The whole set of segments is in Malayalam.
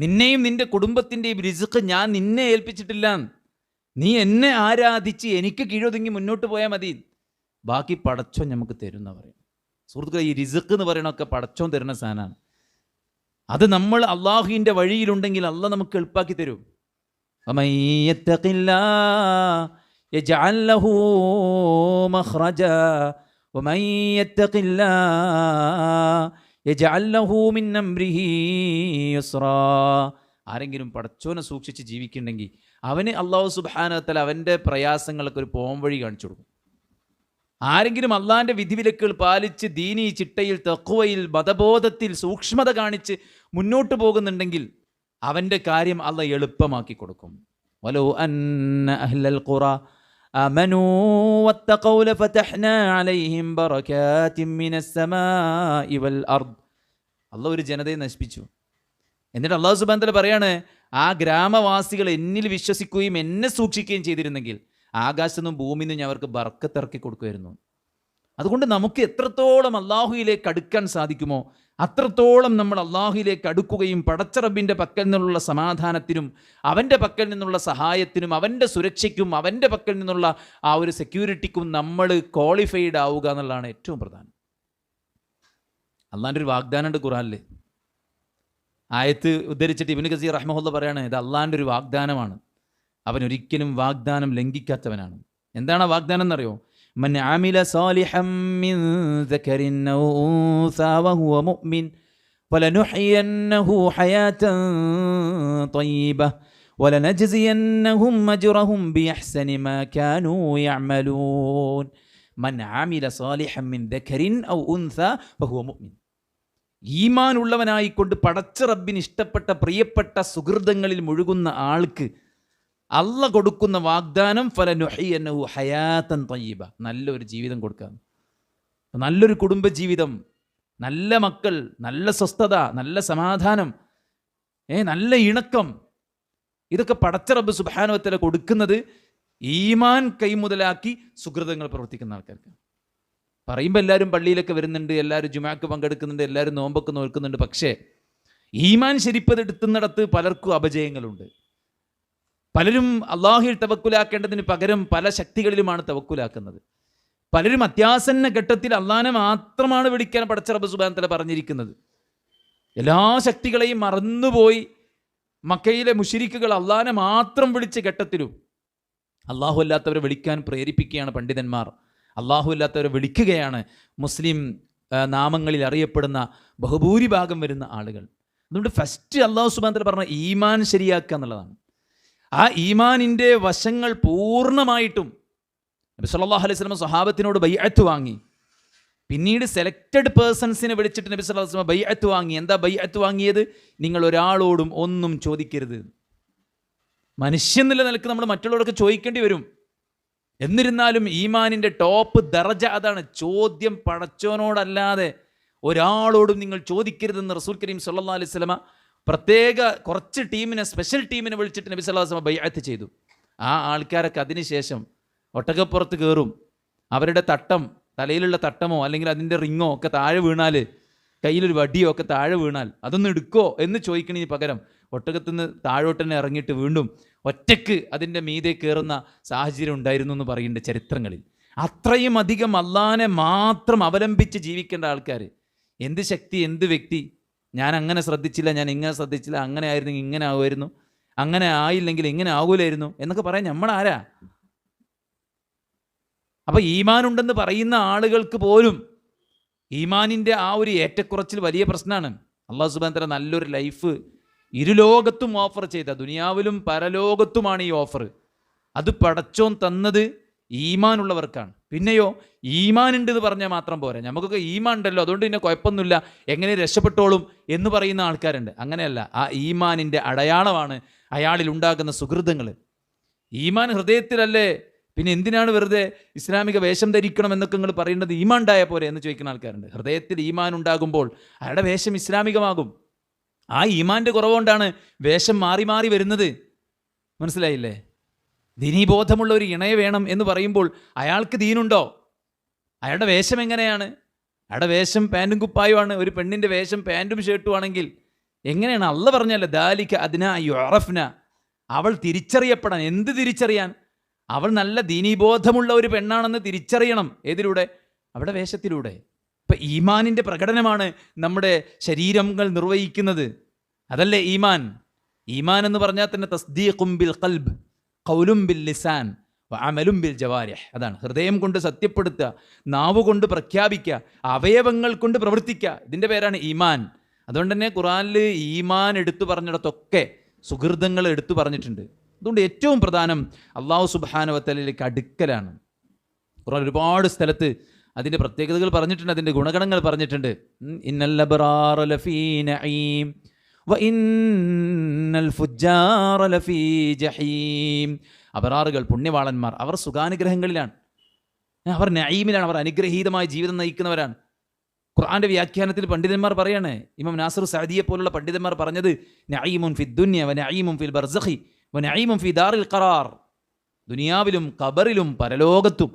നിന്നെയും നിന്റെ കുടുംബത്തിൻ്റെയും റിസ്ക് ഞാൻ നിന്നെ ഏൽപ്പിച്ചിട്ടില്ല. നീ എന്നെ ആരാധിച്ച് എനിക്ക് കീഴൊതുങ്ങി മുന്നോട്ട് പോയാൽ മതി, ബാക്കി പടച്ചോൻ നമുക്ക് തരും എന്ന് പറയും. സുഹൃത്തുക്കളെ, ഈ റിസ്ക് എന്ന് പറയണതൊക്കെ പടച്ചോൻ തരുന്ന സാധനമാണ്. അത് നമ്മൾ അള്ളാഹുവിൻ്റെ വഴിയിലുണ്ടെങ്കിൽ അള്ളാഹ് നമുക്ക് എളുപ്പാക്കി തരും. ആരെങ്കിലും പടച്ചോനെ സൂക്ഷിച്ച് ജീവിക്കുന്നുണ്ടെങ്കിൽ അവന് അള്ളാഹു സുബ്ഹാനഹു വ തആല അവൻ്റെ പ്രയാസങ്ങൾക്ക് ഒരു പോംവഴി കാണിച്ചു കൊടുക്കും. ആരെങ്കിലും അള്ളാഹിൻ്റെ വിധിവിലക്കുകൾ പാലിച്ച് ദീനി ചിട്ടയിൽ, തഖ്വയിൽ, മതബോധത്തിൽ സൂക്ഷ്മത കാണിച്ച് മുന്നോട്ട് പോകുന്നുണ്ടെങ്കിൽ അവൻ്റെ കാര്യം അള്ളാഹ് എളുപ്പമാക്കി കൊടുക്കും. വലൗ അന്ന അഹ്ലൽ ഖുറ ആമനൂ വത്തഖൗ ലഫതഹ്നാ അലൈഹിം ബറകാതിൻ മിനസ് സമാഇ വൽ അർദ്. അള്ളാഹ് ഒരു ജനതയെ നശിപ്പിച്ചു. എന്നിട്ട് അള്ളാഹു സുബ്ഹാനഹു വ തആല പറയാണ്, ആ ഗ്രാമവാസികൾ എന്നിൽ വിശ്വസിക്കുകയും എന്നെ സൂക്ഷിക്കുകയും ചെയ്തിരുന്നെങ്കിൽ ആകാശത്തു നിന്നും ഭൂമിയിൽ നിന്നും ഞാൻ അവർക്ക് ബർക്കത്തിറക്കി കൊടുക്കുമായിരുന്നു. അതുകൊണ്ട് നമുക്ക് എത്രത്തോളം അള്ളാഹുവിലേക്ക് അടുക്കാൻ സാധിക്കുമോ അത്രത്തോളം നമ്മൾ അള്ളാഹുവിലേക്ക് അടുക്കുകയും പടച്ച റബ്ബിൻ്റെ പക്കൽ നിന്നുള്ള സമാധാനത്തിനും അവൻ്റെ പക്കൽ നിന്നുള്ള സഹായത്തിനും അവൻ്റെ സുരക്ഷയ്ക്കും അവൻ്റെ പക്കൽ നിന്നുള്ള ആ ഒരു സെക്യൂരിറ്റിക്കും നമ്മൾ ക്വാളിഫൈഡ് ആവുക എന്നുള്ളതാണ് ഏറ്റവും പ്രധാനം. അള്ളാഹിൻ്റെ ഒരു വാഗ്ദാനമുണ്ട് ഖുർആനിൽ. ആയത്ത് ഉദ്ധരിച്ചിട്ട് ഇബ്നു കസീർ റഹ്മഹുല്ലാഹ് പറയാണ്, ഇത് അള്ളാഹിൻ്റെ ഒരു വാഗ്ദാനമാണ്, അവൻ ഒരിക്കലും വാഗ്ദാനം ലംഘിക്കാത്തവനാണ്. എന്താണ് ആ വാഗ്ദാനം എന്നറിയോ? മൻ ആമില സാലിഹൻ മിൻ ദക്കരിൻ ഔ ഉൻസാ വഹുവ മുഅ്മിൻ ഫലനുഹ്യിയന്നഹു ഹയാതൻ ത്വയ്യിബഹ വലനജ്സിയന്നഹും അജ്റഹും ബിഅഹ്സനി മാ കാനൂ യഅമലൂൻ. മൻ ആമില സാലിഹൻ മിൻ ദക്കരിൻ ഔ ഉൻസാ വഹുവ മുഅ്മിൻ. ഈമാൻ ഉള്ളവനായിക്കൊണ്ട് പടച്ച റബ്ബിന് ഇഷ്ടപ്പെട്ട പ്രിയപ്പെട്ട സുഹൃതങ്ങളിൽ മുഴുകുന്ന ആൾക്ക് അള്ള കൊടുക്കുന്ന വാഗ്ദാനം ഫലനുഹ്യിയന്നഹു ഹയാതൻ ത്വയ്യിബ, നല്ലൊരു ജീവിതം കൊടുക്കാം, നല്ലൊരു കുടുംബജീവിതം, നല്ല മക്കൾ, നല്ല സ്വസ്ഥത, നല്ല സമാധാനം, നല്ല ഇണക്കം. ഇതൊക്കെ പടച്ച റബ്ബ് സുബ്ഹാനഹു വ തആല കൊടുക്കുന്നത് ഈമാൻ കൈമുതലാക്കി സുഹൃതങ്ങൾ പ്രവർത്തിക്കുന്ന ആൾക്കാർക്ക്. പറയുമ്പോൾ എല്ലാവരും പള്ളിയിലൊക്കെ വരുന്നുണ്ട്, എല്ലാവരും ജുമാക്ക് പങ്കെടുക്കുന്നുണ്ട്, എല്ലാവരും നോമ്പൊക്കെ നോക്കുന്നുണ്ട്. പക്ഷേ ഈമാൻ ശരിപ്പതെടുത്തുന്നിടത്ത് പലർക്കും അപജയങ്ങളുണ്ട്. പലരും അള്ളാഹുവിൽ തവക്കുലാക്കേണ്ടതിന് പകരം പല ശക്തികളിലുമാണ് തവക്കുലാക്കുന്നത്. പലരും അത്യാസന്ന ഘട്ടത്തിൽ അള്ളാഹനെ മാത്രമാണ് വിളിക്കാൻ പടച്ച റബ്ബ് സുബ്ഹാനഹു വ തആല പറഞ്ഞിരിക്കുന്നത്. എല്ലാ ശക്തികളെയും മറന്നുപോയി മക്കയിലെ മുശ്രിക്കുകൾ അള്ളാഹനെ മാത്രം വിളിച്ച ഘട്ടത്തിലും അള്ളാഹു അല്ലാത്തവരെ വിളിക്കാൻ പ്രേരിപ്പിക്കുകയാണ് പണ്ഡിതന്മാർ. അള്ളാഹു അല്ലാത്തവരെ വിളിക്കുകയാണ് മുസ്ലിം നാമങ്ങളിൽ അറിയപ്പെടുന്ന ബഹുഭൂരിഭാഗം വരുന്ന ആളുകൾ. അതുകൊണ്ട് ഫസ്റ്റ് അള്ളാഹു സുബ്ഹാനഹു വ തആല പറഞ്ഞ ഈമാൻ ശരിയാക്കുക എന്നുള്ളതാണ്. ആ ഈമാനിൻ്റെ വശങ്ങൾ പൂർണ്ണമായിട്ടും നബി സല്ലല്ലാഹു അലൈഹി വസല്ലം സ്വഹാബത്തിനോട് ബൈഅത്ത് വാങ്ങി. പിന്നീട് സെലക്റ്റഡ് പേഴ്സൺസിനെ വിളിച്ചിട്ട് നബി സല്ലല്ലാഹു അലൈഹി വസല്ലം ബൈഅത്ത് വാങ്ങി. എന്താ ബൈഅത്ത് വാങ്ങിയത്? നിങ്ങൾ ഒരാളോടും ഒന്നും ചോദിക്കരുത്. മനുഷ്യൻ എന്നുള്ള നിലക്ക് നമ്മൾ മറ്റുള്ളവരൊക്കെ ചോദിക്കേണ്ടി വരും. എന്നിരുന്നാലും ഈമാനിൻ്റെ ടോപ്പ് ദറജ അതാണ്. ചോദ്യം പടച്ചോനോടല്ലാതെ ഒരാളോടും നിങ്ങൾ ചോദിക്കരുതെന്ന് റസൂൽ കരീം സല്ലല്ലാഹു അലൈഹി വസല്ലം പ്രത്യേക കുറച്ച് ടീമിനെ, സ്പെഷ്യൽ ടീമിനെ വിളിച്ചിട്ട് നബി സല്ലല്ലാഹു അലൈഹി വസല്ലം ബൈഅത്ത് ചെയ്തു. ആ ആൾക്കാരൊക്കെ അതിനുശേഷം ഒട്ടകപ്പുറത്ത് കയറും. അവരുടെ തട്ടം, തലയിലുള്ള തട്ടമോ അല്ലെങ്കിൽ അതിൻ്റെ റിങ്ങോ ഒക്കെ താഴെ വീണാൽ, കയ്യിലൊരു വടിയോ ഒക്കെ താഴെ വീണാൽ അതൊന്ന് എടുക്കോ എന്ന് ചോദിക്കണതിന് പകരം ഒട്ടകത്തുനിന്ന് താഴോട്ട് തന്നെ ഇറങ്ങിയിട്ട് വീണ്ടും ഒറ്റയ്ക്ക് അതിൻ്റെ മീതെ കയറുന്ന സാഹചര്യം ഉണ്ടായിരുന്നു എന്ന് പറയുന്നുണ്ട് ചരിത്രങ്ങളിൽ. അത്രയും അധികം അള്ളാനെ മാത്രം അവലംബിച്ച് ജീവിക്കേണ്ട ആൾക്കാർ. എന്ത് ശക്തി, എന്ത് വ്യക്തി, ഞാൻ അങ്ങനെ ശ്രദ്ധിച്ചില്ല, ഞാൻ ഇങ്ങനെ ശ്രദ്ധിച്ചില്ല, അങ്ങനെ ആയിരുന്നെങ്കിൽ ഇങ്ങനെ ആവുമായിരുന്നു, അങ്ങനെ ആയില്ലെങ്കിൽ ഇങ്ങനെ ആകൂലായിരുന്നു എന്നൊക്കെ പറയാൻ നമ്മളാരാ? അപ്പം ഈമാനുണ്ടെന്ന് പറയുന്ന ആളുകൾക്ക് പോലും ഈമാനിൻ്റെ ആ ഒരു ഏറ്റക്കുറച്ചിൽ വലിയ പ്രശ്നമാണ്. അല്ലാഹു സുബ്ഹാനഹു വ തആല നല്ലൊരു ലൈഫ് ഇരുലോകത്തും ഓഫർ ചെയ്ത, ദുനിയാവിലും പരലോകത്തുമാണ് ഈ ഓഫർ. അത് പടച്ചോൻ തന്നത് ഈമാനുള്ളവർക്കാണ്. പിന്നെയോ ഈമാനുണ്ട് എന്ന് പറഞ്ഞാൽ മാത്രം പോരാ. നമുക്കൊക്കെ ഈമാൻ ഉണ്ടല്ലോ, അതുകൊണ്ട് പിന്നെ കുഴപ്പമൊന്നുമില്ല, എങ്ങനെ രക്ഷപ്പെട്ടോളും എന്ന് പറയുന്ന ആൾക്കാരുണ്ട്. അങ്ങനെയല്ല, ആ ഈമാനിൻ്റെ അടയാളമാണ് അയാളിൽ ഉണ്ടാകുന്ന സുഹൃതങ്ങൾ. ഈമാൻ ഹൃദയത്തിലല്ലേ, പിന്നെ എന്തിനാണ് വെറുതെ ഇസ്ലാമിക വേഷം ധരിക്കണം എന്നൊക്കെ നിങ്ങൾ പറയേണ്ടത്? ഈമാൻ ഉണ്ടായ പോലെ എന്ന് ചോദിക്കുന്ന ആൾക്കാരുണ്ട്. ഹൃദയത്തിൽ ഈമാൻ ഉണ്ടാകുമ്പോൾ അയാളുടെ വേഷം ഇസ്ലാമികമാകും. ആ ഈമാൻ്റെ കുറവുകൊണ്ടാണ് വേഷം മാറി മാറി വരുന്നത്. മനസ്സിലായില്ലേ? ദീനീബോധമുള്ള ഒരു ഇണയെ വേണം എന്ന് പറയുമ്പോൾ അയാൾക്ക് ദീനുണ്ടോ? അയാളുടെ വേഷം എങ്ങനെയാണ്? അയാളുടെ വേഷം പാൻറ്റും കുപ്പായുമാണ്. ഒരു പെണ്ണിൻ്റെ വേഷം പാൻറ്റും ഷർട്ടും ആണെങ്കിൽ എങ്ങനെയാണ്? അള്ള പറഞ്ഞല്ലേ ദാലിക അദ്നാ യുഅറഫ്ന, അവൾ തിരിച്ചറിയപ്പെടാൻ. എന്ത് തിരിച്ചറിയാൻ? അവൾ നല്ല ദീനീബോധമുള്ള ഒരു പെണ്ണാണെന്ന് തിരിച്ചറിയണം. ഏതിലൂടെ? അവിടെ വേഷത്തിലൂടെ. ഇപ്പം ഈമാനിൻ്റെ പ്രകടനമാണ് നമ്മുടെ ശരീരങ്ങൾ നിർവഹിക്കുന്നത്. അതല്ലേ ഈമാൻ? ഈമാൻ എന്ന് പറഞ്ഞാൽ തന്നെ തസ്ദീഖും ബിൽ ഖൽബ്, ഖൗലും ബിൽ ലിസാൻ, അമലും ബിൽ ജവാരിഹ്. അതാണ് ഹൃദയം കൊണ്ട് സത്യപ്പെടുത്തുക, നാവ് കൊണ്ട് പ്രഖ്യാപിക്കുക, അവയവങ്ങൾ കൊണ്ട് പ്രവർത്തിക്കുക. ഇതിൻ്റെ പേരാണ് ഈമാൻ. അതുകൊണ്ട് തന്നെ ഖുർആനിൽ ഈമാൻ എടുത്തു പറഞ്ഞിടത്തൊക്കെ സുഹൃതങ്ങൾ എടുത്തു പറഞ്ഞിട്ടുണ്ട്. അതുകൊണ്ട് ഏറ്റവും പ്രധാനം അള്ളാഹു സുബ്ഹാനഹു വ തആലയിലേക്ക് അടുക്കലാണ്. ഖുർആൻ ഒരുപാട് സ്ഥലത്ത് അതിൻ്റെ പ്രത്യേകതകൾ പറഞ്ഞിട്ടുണ്ട്, അതിൻ്റെ ഗുണഗണങ്ങൾ പറഞ്ഞിട്ടുണ്ട്. ഇന്നൽ അബ്റാറ ലഫീ നഈം വ ഇന്നൽ ഫുജ്ജാറ ലഫീ ജഹീം. അബ്റാറുകൾ, പുണ്യവാളന്മാർ, അവർ സുഖാനുഗ്രഹങ്ങളിലാണ്, അവർ നഈമിലാണ്, അവർ അനുഗ്രഹീതമായ ജീവിതം നയിക്കുന്നവരാണ്. ഖുർആന്റെ വ്യാഖ്യാനത്തിൽ പണ്ഡിതന്മാർ പറയാണ്, ഇമാം നാസിർ സഅദിയെ പോലുള്ള പണ്ഡിതന്മാർ പറഞ്ഞത്, നഈമുൻ ഫി ദുനിയ വ നഈമുൻ ഫിൽ ബർസഖി വ നഈമുൻ ഫി ദാറിൽ ഖറാർ. ദുനിയാവിലും ഖബറിലും പരലോകത്തും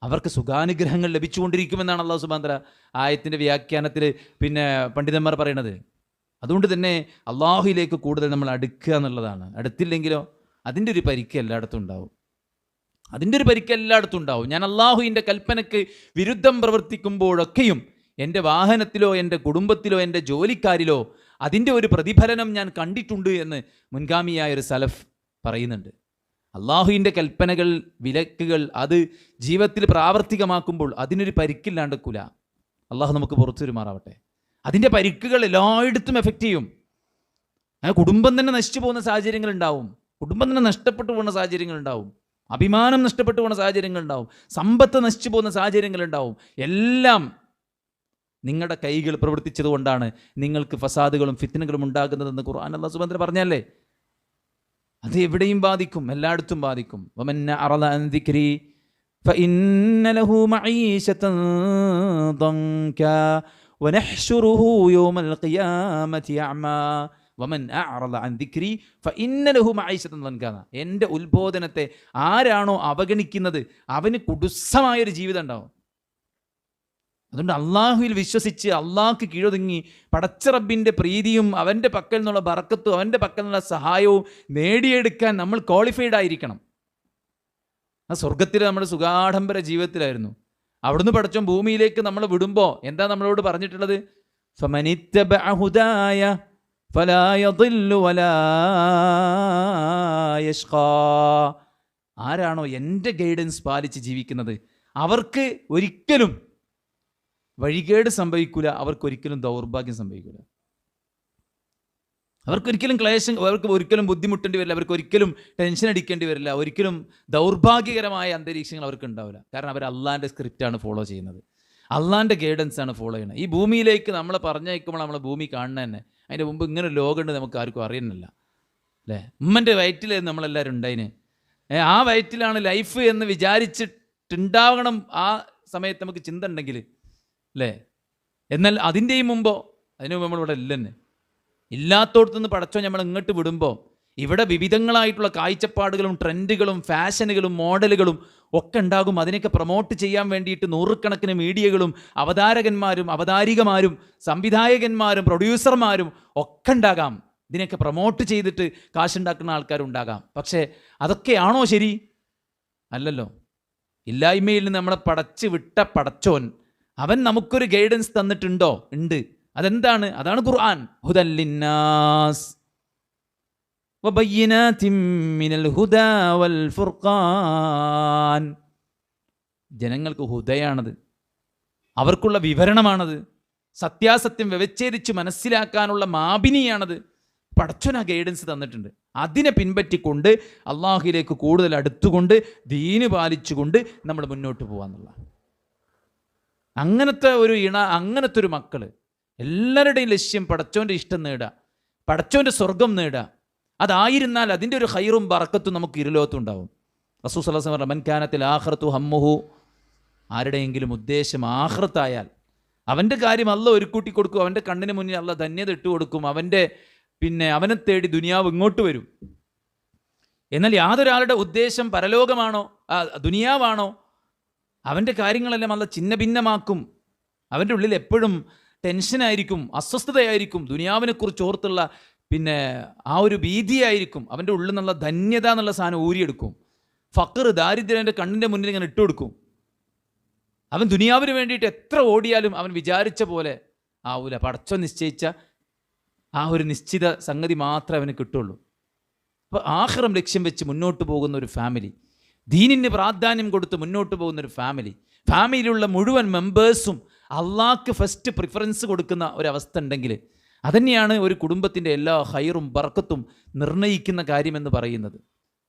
അവർക്ക് സുഖാനുഗ്രഹങ്ങൾ ലഭിച്ചുകൊണ്ടിരിക്കുമെന്നാണ് അല്ലാഹു സുബ്ഹാനഹു വ തആല ആയത്തിൻ്റെ വ്യാഖ്യാനത്തിൽ പിന്നെ പണ്ഡിതന്മാർ പറയുന്നത്. അതുകൊണ്ട് തന്നെ അള്ളാഹുയിലേക്ക് കൂടുതൽ നമ്മൾ അടുക്കുക എന്നുള്ളതാണ്. അടുത്തില്ലെങ്കിലോ അതിൻ്റെ ഒരു പരിക്ക് എല്ലായിടത്തും ഉണ്ടാവും. ഞാൻ അള്ളാഹുവിൻ്റെ കൽപ്പനയ്ക്ക് വിരുദ്ധം പ്രവർത്തിക്കുമ്പോഴൊക്കെയും എൻ്റെ വാഹനത്തിലോ എൻ്റെ കുടുംബത്തിലോ എൻ്റെ ജോലിക്കാരിലോ അതിൻ്റെ ഒരു പ്രതിഫലനം ഞാൻ കണ്ടിട്ടുണ്ട് എന്ന് മുൻഗാമിയായ ഒരു സലഫ് പറയുന്നുണ്ട്. അള്ളാഹുവിൻ്റെ കൽപ്പനകൾ, വിലക്കുകൾ അത് ജീവിതത്തിൽ പ്രാവർത്തികമാക്കുമ്പോൾ അതിനൊരു പരിക്കില്ലാണ്ടിരിക്കില്ല. അള്ളാഹു നമുക്ക് പുറത്തുവരുമാറാവട്ടെ. അതിൻ്റെ പരിക്കുകൾ എല്ലായിടത്തും എഫക്റ്റ് ചെയ്യും. കുടുംബം തന്നെ നശിച്ചു പോകുന്ന സാഹചര്യങ്ങളുണ്ടാവും, കുടുംബം തന്നെ നഷ്ടപ്പെട്ടു പോകുന്ന സാഹചര്യങ്ങളുണ്ടാവും, അഭിമാനം നഷ്ടപ്പെട്ടു പോകുന്ന സാഹചര്യങ്ങളുണ്ടാവും, സമ്പത്ത് നശിച്ചു പോകുന്ന സാഹചര്യങ്ങളുണ്ടാവും. എല്ലാം നിങ്ങളുടെ കൈകൾ പ്രവർത്തിച്ചത് കൊണ്ടാണ് നിങ്ങൾക്ക് ഫസാദുകളും ഫിത്നകളും ഉണ്ടാകുന്നതെന്ന് ഖുർആൻ അല്ലാഹു സുബ്ഹാനഹു വ തആല പറഞ്ഞല്ലേ. അത് എവിടെയും ബാധിക്കും, എല്ലായിടത്തും ബാധിക്കും. വമൻ അറള അൻ ദിക്രി ഫഇന്ന ലഹു മഈശതൻ ദൻകാ വനഹ്ശുറുഹു യൗമൽ ഖിയാമത്തി അഅമാ വമൻ അഅറള അൻ ദിക്രി ഫഇന്ന ലഹു മഈശതൻ ദൻകാ. എൻ്റെ ഉത്ബോധനത്തെ ആരാണോ അവഗണിക്കുന്നത് അവന് കുടുസ്സമായൊരു ജീവിതം ഉണ്ടാവും. അതുകൊണ്ട് അള്ളാഹുവിൽ വിശ്വസിച്ച് അള്ളാഹ്ക്ക് കീഴൊതുങ്ങി പടച്ച റബ്ബിൻ്റെ പ്രീതിയും അവൻ്റെ പക്കൽ നിന്നുള്ള ബറക്കത്തും അവൻ്റെ പക്കൽ നിന്നുള്ള സഹായവും നേടിയെടുക്കാൻ നമ്മൾ ക്വാളിഫൈഡ് ആയിരിക്കണം. ആ സ്വർഗത്തിൽ നമ്മുടെ സുഖാഡംബര ജീവിതത്തിലായിരുന്നു. അവിടുന്ന് പടച്ചോൻ ഭൂമിയിലേക്ക് നമ്മൾ വിടുമ്പോൾ എന്താ നമ്മളോട് പറഞ്ഞിട്ടുള്ളത്? ഫമനിത്തബഅ ഹുദായ ഫലാ യദില്ലു വലാ യശ്ഖാ. ആരാണോ എൻ്റെ ഗൈഡൻസ് പാലിച്ച് ജീവിക്കുന്നത് അവർക്ക് ഒരിക്കലും വഴികേട് സംഭവിക്കില്ല, അവർക്കൊരിക്കലും ദൗർഭാഗ്യം സംഭവിക്കില്ല, അവർക്കൊരിക്കലും ക്ലേശം, അവർക്ക് ഒരിക്കലും ബുദ്ധിമുട്ടേണ്ടി വരില്ല, അവർക്കൊരിക്കലും ടെൻഷൻ അടിക്കേണ്ടി വരില്ല, ഒരിക്കലും ദൗർഭാഗ്യകരമായ അന്തരീക്ഷങ്ങൾ അവർക്ക് ഉണ്ടാവില്ല. കാരണം അവർ അള്ളാൻ്റെ സ്ക്രിപ്റ്റാണ് ഫോളോ ചെയ്യുന്നത്, അള്ളാൻ്റെ ഗൈഡൻസ് ആണ് ഫോളോ ചെയ്യുന്നത്. ഈ ഭൂമിയിലേക്ക് നമ്മളെ പറഞ്ഞയക്കുമ്പോൾ നമ്മളെ ഭൂമി കാണുന്നത് തന്നെ അതിൻ്റെ മുമ്പ് ഇങ്ങനെ ലോകമുണ്ട് നമുക്ക് ആർക്കും അറിയുന്നില്ല അല്ലേ. ഉമ്മൻ്റെ വയറ്റിലായിരുന്നു നമ്മളെല്ലാവരും ഉണ്ടായിന്. ആ വയറ്റിലാണ് ലൈഫ് എന്ന് വിചാരിച്ചിട്ടുണ്ടാവണം. ആ സമയത്ത് നമുക്ക് ചിന്ത ഉണ്ടെങ്കിൽ അല്ലേ. എന്നാൽ അതിൻ്റെയും മുമ്പോ അതിനു മുമ്പ് നമ്മളിവിടെ ഇല്ലെന്നെ. ഇല്ലാത്തോടത്തുനിന്ന് പടച്ചോ നമ്മൾ ഇങ്ങോട്ട് വിടുമ്പോൾ ഇവിടെ വിവിധങ്ങളായിട്ടുള്ള കാഴ്ചപ്പാടുകളും ട്രെൻഡുകളും ഫാഷനുകളും മോഡലുകളും ഒക്കെ ഉണ്ടാകും. അതിനൊക്കെ പ്രൊമോട്ട് ചെയ്യാൻ വേണ്ടിയിട്ട് നൂറുകണക്കിന് മീഡിയകളും അവതാരകന്മാരും അവതാരികമാരും സംവിധായകന്മാരും പ്രൊഡ്യൂസർമാരും ഒക്കെ ഉണ്ടാകാം. ഇതിനൊക്കെ പ്രൊമോട്ട് ചെയ്തിട്ട് കാശുണ്ടാക്കുന്ന ആൾക്കാരുണ്ടാകാം. പക്ഷേ അതൊക്കെയാണോ ശരി? അല്ലല്ലോ. ഇല്ലായ്മയിൽ നിന്ന് നമ്മളെ പടച്ച് വിട്ട പടച്ചോൻ അവൻ നമുക്കൊരു ഗൈഡൻസ് തന്നിട്ടുണ്ടോ? ഉണ്ട്. അതെന്താണ്? അതാണ് ഖുർആൻ. ഹുദൽ ലിന്നാസ് വബയ്യിനാതിൻ മിനൽ ഹുദാ വൽ ഫുർഖാൻ. ജനങ്ങൾക്ക് ഹുദയാണത്, അവർക്കുള്ള വിവരണമാണത്, സത്യാസത്യം വ്യവച്ഛേദിച്ച് മനസ്സിലാക്കാനുള്ള മാപിനിയാണത്. പടച്ചോൻ ആ ഗൈഡൻസ് തന്നിട്ടുണ്ട്. അതിനെ പിൻപറ്റിക്കൊണ്ട് അള്ളാഹുവിലേക്ക് കൂടുതൽ അടുത്തുകൊണ്ട് ദീന് പാലിച്ചുകൊണ്ട് നമ്മൾ മുന്നോട്ട് പോകാന്നുള്ള അങ്ങനത്തെ ഒരു അങ്ങനത്തെ ഒരു മക്കൾ. എല്ലാവരുടെയും ലക്ഷ്യം പടച്ചോൻ്റെ ഇഷ്ടം നേടുക, പടച്ചോൻ്റെ സ്വർഗം നേടുക. അതായിരുന്നാൽ അതിൻ്റെ ഒരു ഖൈറും ബറക്കത്തും നമുക്ക് ഇരുലോകത്തും ഉണ്ടാവും. റസൂൽ സ്വല്ലല്ലാഹു അലൈഹി വസല്ലം മൻ കാനത്തിൽ ആഖിറത്തു ഹമ്മുഹു, ആരുടെയെങ്കിലും ഉദ്ദേശം ആഖിറത്തായാൽ അവൻ്റെ കാര്യം അല്ലാഹ് ഒരുക്കൂട്ടി കൊടുക്കും. അവൻ്റെ കണ്ണിന് മുന്നിൽ അല്ലാഹ് ധന്യത ഇട്ട് കൊടുക്കും. അവനെ തേടി ദുനിയാവ് ഇങ്ങോട്ട് വരും. എന്നാൽ യാതൊരാളുടെ ഉദ്ദേശം പരലോകമാണോ ദുനിയാവാണോ അവൻ്റെ കാര്യങ്ങളെല്ലാം അല്ലാഹ് ഛിന്ന ഭിന്നമാക്കും. അവൻ്റെ ഉള്ളിൽ എപ്പോഴും ടെൻഷനായിരിക്കും, അസ്വസ്ഥതയായിരിക്കും, ദുനിയാവിനെക്കുറിച്ച് ഓർത്തുള്ള പിന്നെ ആ ഒരു ഭീതിയായിരിക്കും. അവൻ്റെ ഉള്ളിൽ നിന്നുള്ള ധന്യത എന്നുള്ള സാധനം ഊരിയെടുക്കും. ഫഖർ, ദാരിദ്ര്യം എൻ്റെ കണ്ണിൻ്റെ മുന്നിൽ ഇങ്ങനെ ഇട്ടുകൊടുക്കും. അവൻ ദുനിയാവിന് വേണ്ടിയിട്ട് എത്ര ഓടിയാലും അവൻ വിചാരിച്ച പോലെ ആവൂല. പടച്ചോൻ നിശ്ചയിച്ച ആ ഒരു നിശ്ചിത സംഗതി മാത്രമേ അവന് കിട്ടുള്ളൂ. അപ്പോൾ ആഖിറം ലക്ഷ്യം വെച്ച് മുന്നോട്ട് പോകുന്ന ഒരു ഫാമിലി, ദീനിന് പ്രാധാന്യം കൊടുത്ത് മുന്നോട്ട് പോകുന്ന ഒരു ഫാമിലിയിലുള്ള മുഴുവൻ മെമ്പേഴ്സും അള്ളാഹ്ക്ക് ഫസ്റ്റ് പ്രിഫറൻസ് കൊടുക്കുന്ന ഒരവസ്ഥ ഉണ്ടെങ്കിൽ അതന്നെയാണ് ഒരു കുടുംബത്തിൻ്റെ എല്ലാ ഹൈറും ബർക്കത്തും നിർണ്ണയിക്കുന്ന കാര്യമെന്ന് പറയുന്നത്.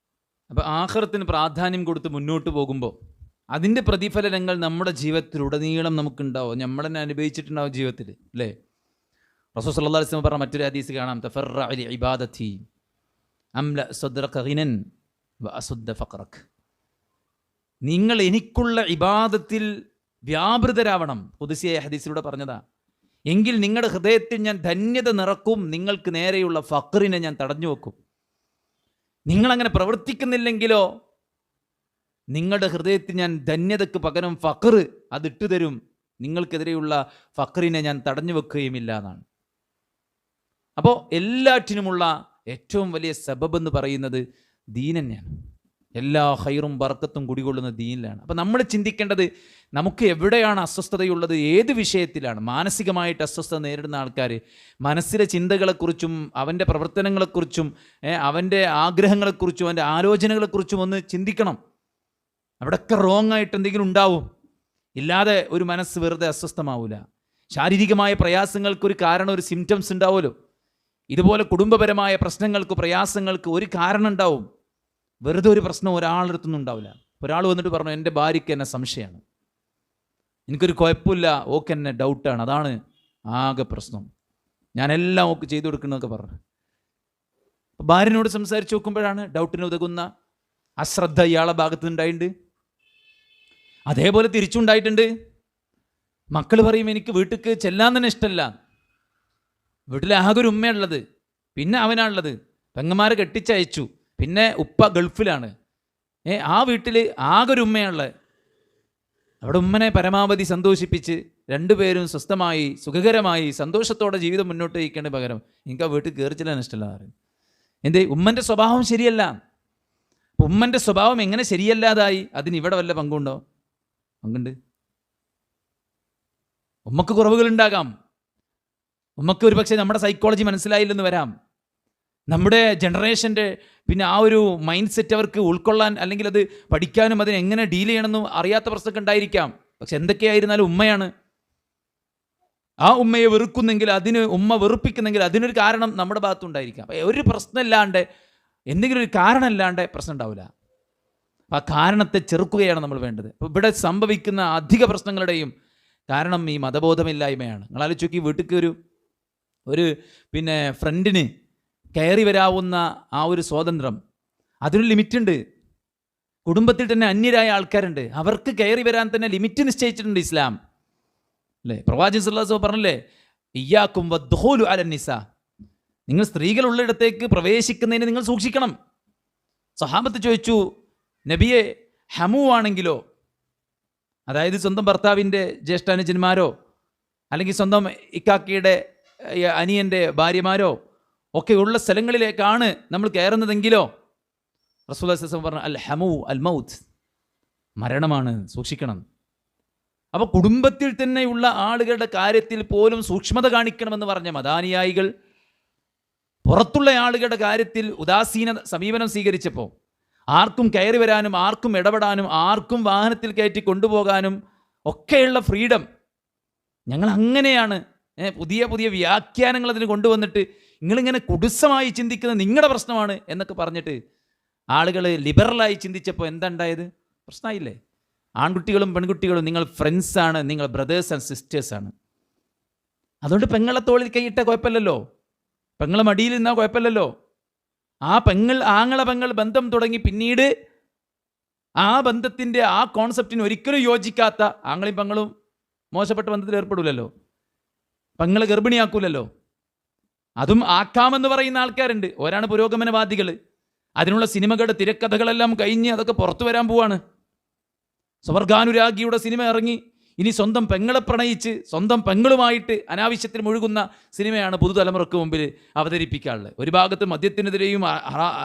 അപ്പോൾ ആഖിറത്തിന് പ്രാധാന്യം കൊടുത്ത് മുന്നോട്ട് പോകുമ്പോൾ അതിൻ്റെ പ്രതിഫലനങ്ങൾ നമ്മുടെ ജീവിതത്തിലുടനീളം നമുക്കുണ്ടാവും. നമ്മൾ തന്നെ അനുഭവിച്ചിട്ടുണ്ടാവും ജീവിതത്തിൽ, അല്ലേ? റസൂൽ സല്ലല്ലാഹു അലൈഹി വസല്ലം പറഞ്ഞ മറ്റൊരു ഹദീസ് കാണാം, തഫറഅ ലി ഇബാദതി അംല സദ്റക ഗിനൻ വഅസുദ്ദ ഫഖറക. നിങ്ങൾ എനിക്കുള്ള ഇബാദത്തിൽ വ്യാപൃതരാവണം. ഖുദ്സിയായ ഹദീസിലൂടെ പറഞ്ഞതാ. എങ്കിൽ നിങ്ങളുടെ ഹൃദയത്തിൽ ഞാൻ ധന്യത നിറക്കും, നിങ്ങൾക്ക് നേരെയുള്ള ഫഖറിനെ ഞാൻ തടഞ്ഞു വെക്കും. നിങ്ങളങ്ങനെ പ്രവർത്തിക്കുന്നില്ലെങ്കിലോ നിങ്ങളുടെ ഹൃദയത്തിൽ ഞാൻ ധന്യതയ്ക്ക് പകരം ഫഖർ അതിട്ടു തരും, നിങ്ങൾക്കെതിരെയുള്ള ഫഖറിനെ ഞാൻ തടഞ്ഞു വെക്കുകയുമില്ല എന്നാണ്. അപ്പോൾ എല്ലാറ്റിനുമുള്ള ഏറ്റവും വലിയ സബബ് എന്ന് പറയുന്നത് ദീൻ തന്നെയാണ്. എല്ലാ ഹൈറും ബർക്കത്തും കുടികൊള്ളുന്ന ദീനിലാണ്. അപ്പോൾ നമ്മൾ ചിന്തിക്കേണ്ടത് നമുക്ക് എവിടെയാണ് അസ്വസ്ഥതയുള്ളത്, ഏത് വിഷയത്തിലാണ്. മാനസികമായിട്ട് അസ്വസ്ഥത നേരിടുന്ന ആൾക്കാർ മനസ്സിലെ ചിന്തകളെക്കുറിച്ചും അവൻ്റെ പ്രവർത്തനങ്ങളെക്കുറിച്ചും അവൻ്റെ ആഗ്രഹങ്ങളെക്കുറിച്ചും അവൻ്റെ ആലോചനകളെക്കുറിച്ചും ഒന്ന് ചിന്തിക്കണം. അവിടെയൊക്കെ റോങ് ആയിട്ട് എന്തെങ്കിലും ഉണ്ടാവും. ഇല്ലാതെ ഒരു മനസ്സ് വെറുതെ അസ്വസ്ഥമാവില്ല. ശാരീരികമായ പ്രയാസങ്ങൾക്കൊരു കാരണം, ഒരു സിംറ്റംസ് ഉണ്ടാവുമല്ലോ. ഇതുപോലെ കുടുംബപരമായ പ്രശ്നങ്ങൾക്ക്, പ്രയാസങ്ങൾക്ക് ഒരു കാരണം ഉണ്ടാവും. വെറുതെ ഒരു പ്രശ്നം ഒരാളെടുത്തൊന്നും ഉണ്ടാവില്ല. ഒരാൾ വന്നിട്ട് പറഞ്ഞു, എൻ്റെ ഭാര്യയ്ക്ക് എന്നെ സംശയമാണ്, എനിക്കൊരു കുഴപ്പമില്ല, ഓക്കെ എന്നെ ഡൗട്ടാണ്, അതാണ് ആകെ പ്രശ്നം, ഞാനെല്ലാം ഓക്കെ ചെയ്തു കൊടുക്കണമെന്നൊക്കെ പറഞ്ഞു. ഭാര്യനോട് സംസാരിച്ച് നോക്കുമ്പോഴാണ് ഡൗട്ടിന് ഉതകുന്ന അശ്രദ്ധ ഇയാളെ ഭാഗത്ത് ഉണ്ടായിട്ടുണ്ട്. അതേപോലെ തിരിച്ചുണ്ടായിട്ടുണ്ട്. മക്കൾ പറയും, എനിക്ക് വീട്ടിലേക്ക് ചെല്ലാൻ തന്നെ ഇഷ്ടമല്ല, വീട്ടിൽ ആകെ ഒരു ഉമ്മയുള്ളത്, പിന്നെ അവനാണുള്ളത്, പെങ്ങന്മാരെ കെട്ടിച്ചയച്ചു, പിന്നെ ഉപ്പ ഗൾഫിലാണ്, ആ വീട്ടിൽ ആകെ ഒരു ഉമ്മയാണുള്ളത്. അവിടെ ഉമ്മനെ പരമാവധി സന്തോഷിപ്പിച്ച് രണ്ടുപേരും സ്വസ്ഥമായി സുഖകരമായി സന്തോഷത്തോടെ ജീവിതം മുന്നോട്ട് നയിക്കേണ്ട പകരം എനിക്ക് ആ വീട്ടിൽ കയറി ചെല്ലാൻ ഇഷ്ടമല്ല പറയും. എന്തേ? ഉമ്മൻ്റെ സ്വഭാവം ശരിയല്ല. ഉമ്മൻ്റെ സ്വഭാവം എങ്ങനെ ശരിയല്ലാതായി? അതിന് ഇവിടെ വല്ല പങ്കുണ്ടോ? പങ്കുണ്ട്. ഉമ്മക്ക് കുറവുകളുണ്ടാകാം. ഉമ്മക്ക് ഒരു പക്ഷേ നമ്മുടെ സൈക്കോളജി മനസ്സിലായില്ലെന്ന് വരാം. നമ്മുടെ ജനറേഷൻ്റെ പിന്നെ ആ ഒരു മൈൻഡ് സെറ്റ് അവർക്ക് ഉൾക്കൊള്ളാൻ അല്ലെങ്കിൽ അത് പഠിക്കാനും അതിനെ എങ്ങനെ ഡീൽ ചെയ്യണമെന്നും അറിയാത്ത പ്രശ്നമൊക്കെ ഉണ്ടായിരിക്കാം. പക്ഷെ എന്തൊക്കെയായിരുന്നാലും ഉമ്മയാണ്. ആ ഉമ്മയെ വെറുക്കുന്നെങ്കിൽ, അതിന് ഉമ്മ വെറുപ്പിക്കുന്നെങ്കിൽ അതിനൊരു കാരണം നമ്മുടെ ഭാഗത്തുണ്ടായിരിക്കാം. ഒരു പ്രശ്നമില്ലാണ്ട്, എന്തെങ്കിലും ഒരു കാരണമില്ലാണ്ട് പ്രശ്നം ഉണ്ടാവില്ല. ആ കാരണത്തെ ചെറുക്കുകയാണ് നമ്മൾ വേണ്ടത്. അപ്പോൾ ഇവിടെ സംഭവിക്കുന്ന അധിക പ്രശ്നങ്ങളുടെയും കാരണം ഈ മതബോധമില്ലായ്മയാണ്. നിങ്ങൾ ആലോചിച്ച് വീട്ടിലേക്ക് ഒരു പിന്നെ ഫ്രണ്ടിന് കയറി വരാവുന്ന ആ ഒരു സ്വാതന്ത്ര്യം, അതിനൊരു ലിമിറ്റുണ്ട്. കുടുംബത്തിൽ തന്നെ അന്യരായ ആൾക്കാരുണ്ട്, അവർക്ക് കയറി വരാൻ തന്നെ ലിമിറ്റ് നിശ്ചയിച്ചിട്ടുണ്ട് ഇസ്ലാം, അല്ലേ? പ്രവാചകൻ സല്ലല്ലാഹു അലൈഹി വസല്ലം പറഞ്ഞല്ലേ, ഇയ്യാക്കും വദ്ഖൂലു അലന്നിസാ, നിങ്ങൾ സ്ത്രീകളുള്ളിടത്തേക്ക് പ്രവേശിക്കുന്നതിന് നിങ്ങൾ സൂക്ഷിക്കണം. സഹാബത്ത് ചോദിച്ചു, നബിയെ, ഹമു ആണെങ്കിലോ, അതായത് സ്വന്തം ഭർത്താവിൻ്റെ ജ്യേഷ്ഠാനുജന്മാരോ അല്ലെങ്കിൽ സ്വന്തം ഇക്കാക്കയുടെ അനിയൻ്റെ ഭാര്യമാരോ ഒക്കെ ഉള്ള സ്ഥലങ്ങളിലേക്കാണ് നമ്മൾ കയറുന്നതെങ്കിലോ? റസൂലുള്ളാഹി സ്വല്ലല്ലാഹു അലൈഹി വസല്ലം പറഞ്ഞു, അൽ ഹമു അൽ മൗത്ത്, മരണമാണ്, സൂക്ഷിക്കണം. അപ്പോൾ കുടുംബത്തിൽ തന്നെയുള്ള ആളുകളുടെ കാര്യത്തിൽ പോലും സൂക്ഷ്മത കാണിക്കണമെന്ന് പറഞ്ഞ മദാനിയായികൾ പുറത്തുള്ള ആളുകളുടെ കാര്യത്തിൽ ഉദാസീന സമീപനം സ്വീകരിച്ചപ്പോൾ ആർക്കും കയറി വരാനും ആർക്കും ഇടപെടാനും ആർക്കും വാഹനത്തിൽ കയറ്റി കൊണ്ടുപോകാനും ഒക്കെയുള്ള ഫ്രീഡം, ഞങ്ങൾ അങ്ങനെയാണ്, പുതിയ പുതിയ വ്യാഖ്യാനങ്ങൾ അതിന് കൊണ്ടുവന്നിട്ട് നിങ്ങളിങ്ങനെ കുടുസമായി ചിന്തിക്കുന്നത് നിങ്ങളുടെ പ്രശ്നമാണ് എന്നൊക്കെ പറഞ്ഞിട്ട് ആളുകൾ ലിബറലായി ചിന്തിച്ചപ്പോൾ എന്താ ഉണ്ടായത്? പ്രശ്നമായില്ലേ? ആൺകുട്ടികളും പെൺകുട്ടികളും നിങ്ങൾ ഫ്രണ്ട്സാണ്, നിങ്ങൾ ബ്രദേഴ്സ് ആൻഡ് സിസ്റ്റേഴ്സാണ്. അതുകൊണ്ട് പെങ്ങളെ തോളിൽ കൈയിട്ട കുഴപ്പമില്ലല്ലോ, പെങ്ങളെ മടിയിൽ നിന്നാൽ കുഴപ്പമില്ലല്ലോ. ആ ആങ്ങളെ പെങ്ങൾ ബന്ധം തുടങ്ങി പിന്നീട് ആ ബന്ധത്തിൻ്റെ ആ കോൺസെപ്റ്റിന് ഒരിക്കലും യോജിക്കാത്ത ആങ്ങളെയും പെങ്ങളും മോശപ്പെട്ട ബന്ധത്തിൽ ഏർപ്പെടില്ലല്ലോ, പെങ്ങളെ ഗർഭിണിയാക്കൂലല്ലോ. അതും ആക്കാമെന്ന് പറയുന്ന ആൾക്കാരുണ്ട്. ഒരാണ് പുരോഗമനവാദികൾ. അതിനുള്ള സിനിമകളുടെ തിരക്കഥകളെല്ലാം കഴിഞ്ഞ് അതൊക്കെ പുറത്തു വരാൻ പോവാണ്. സ്വർഗാനുരാഗിയുടെ സിനിമ ഇറങ്ങി ഇനി സ്വന്തം പെങ്ങളെ പ്രണയിച്ച് സ്വന്തം പെങ്ങളുമായിട്ട് അനാവശ്യത്തിൽ മുഴുകുന്ന സിനിമയാണ് പുതുതലമുറക്ക് മുമ്പിൽ അവതരിപ്പിക്കാറുള്ളത്. ഒരു ഭാഗത്ത് മദ്യത്തിനെതിരെയും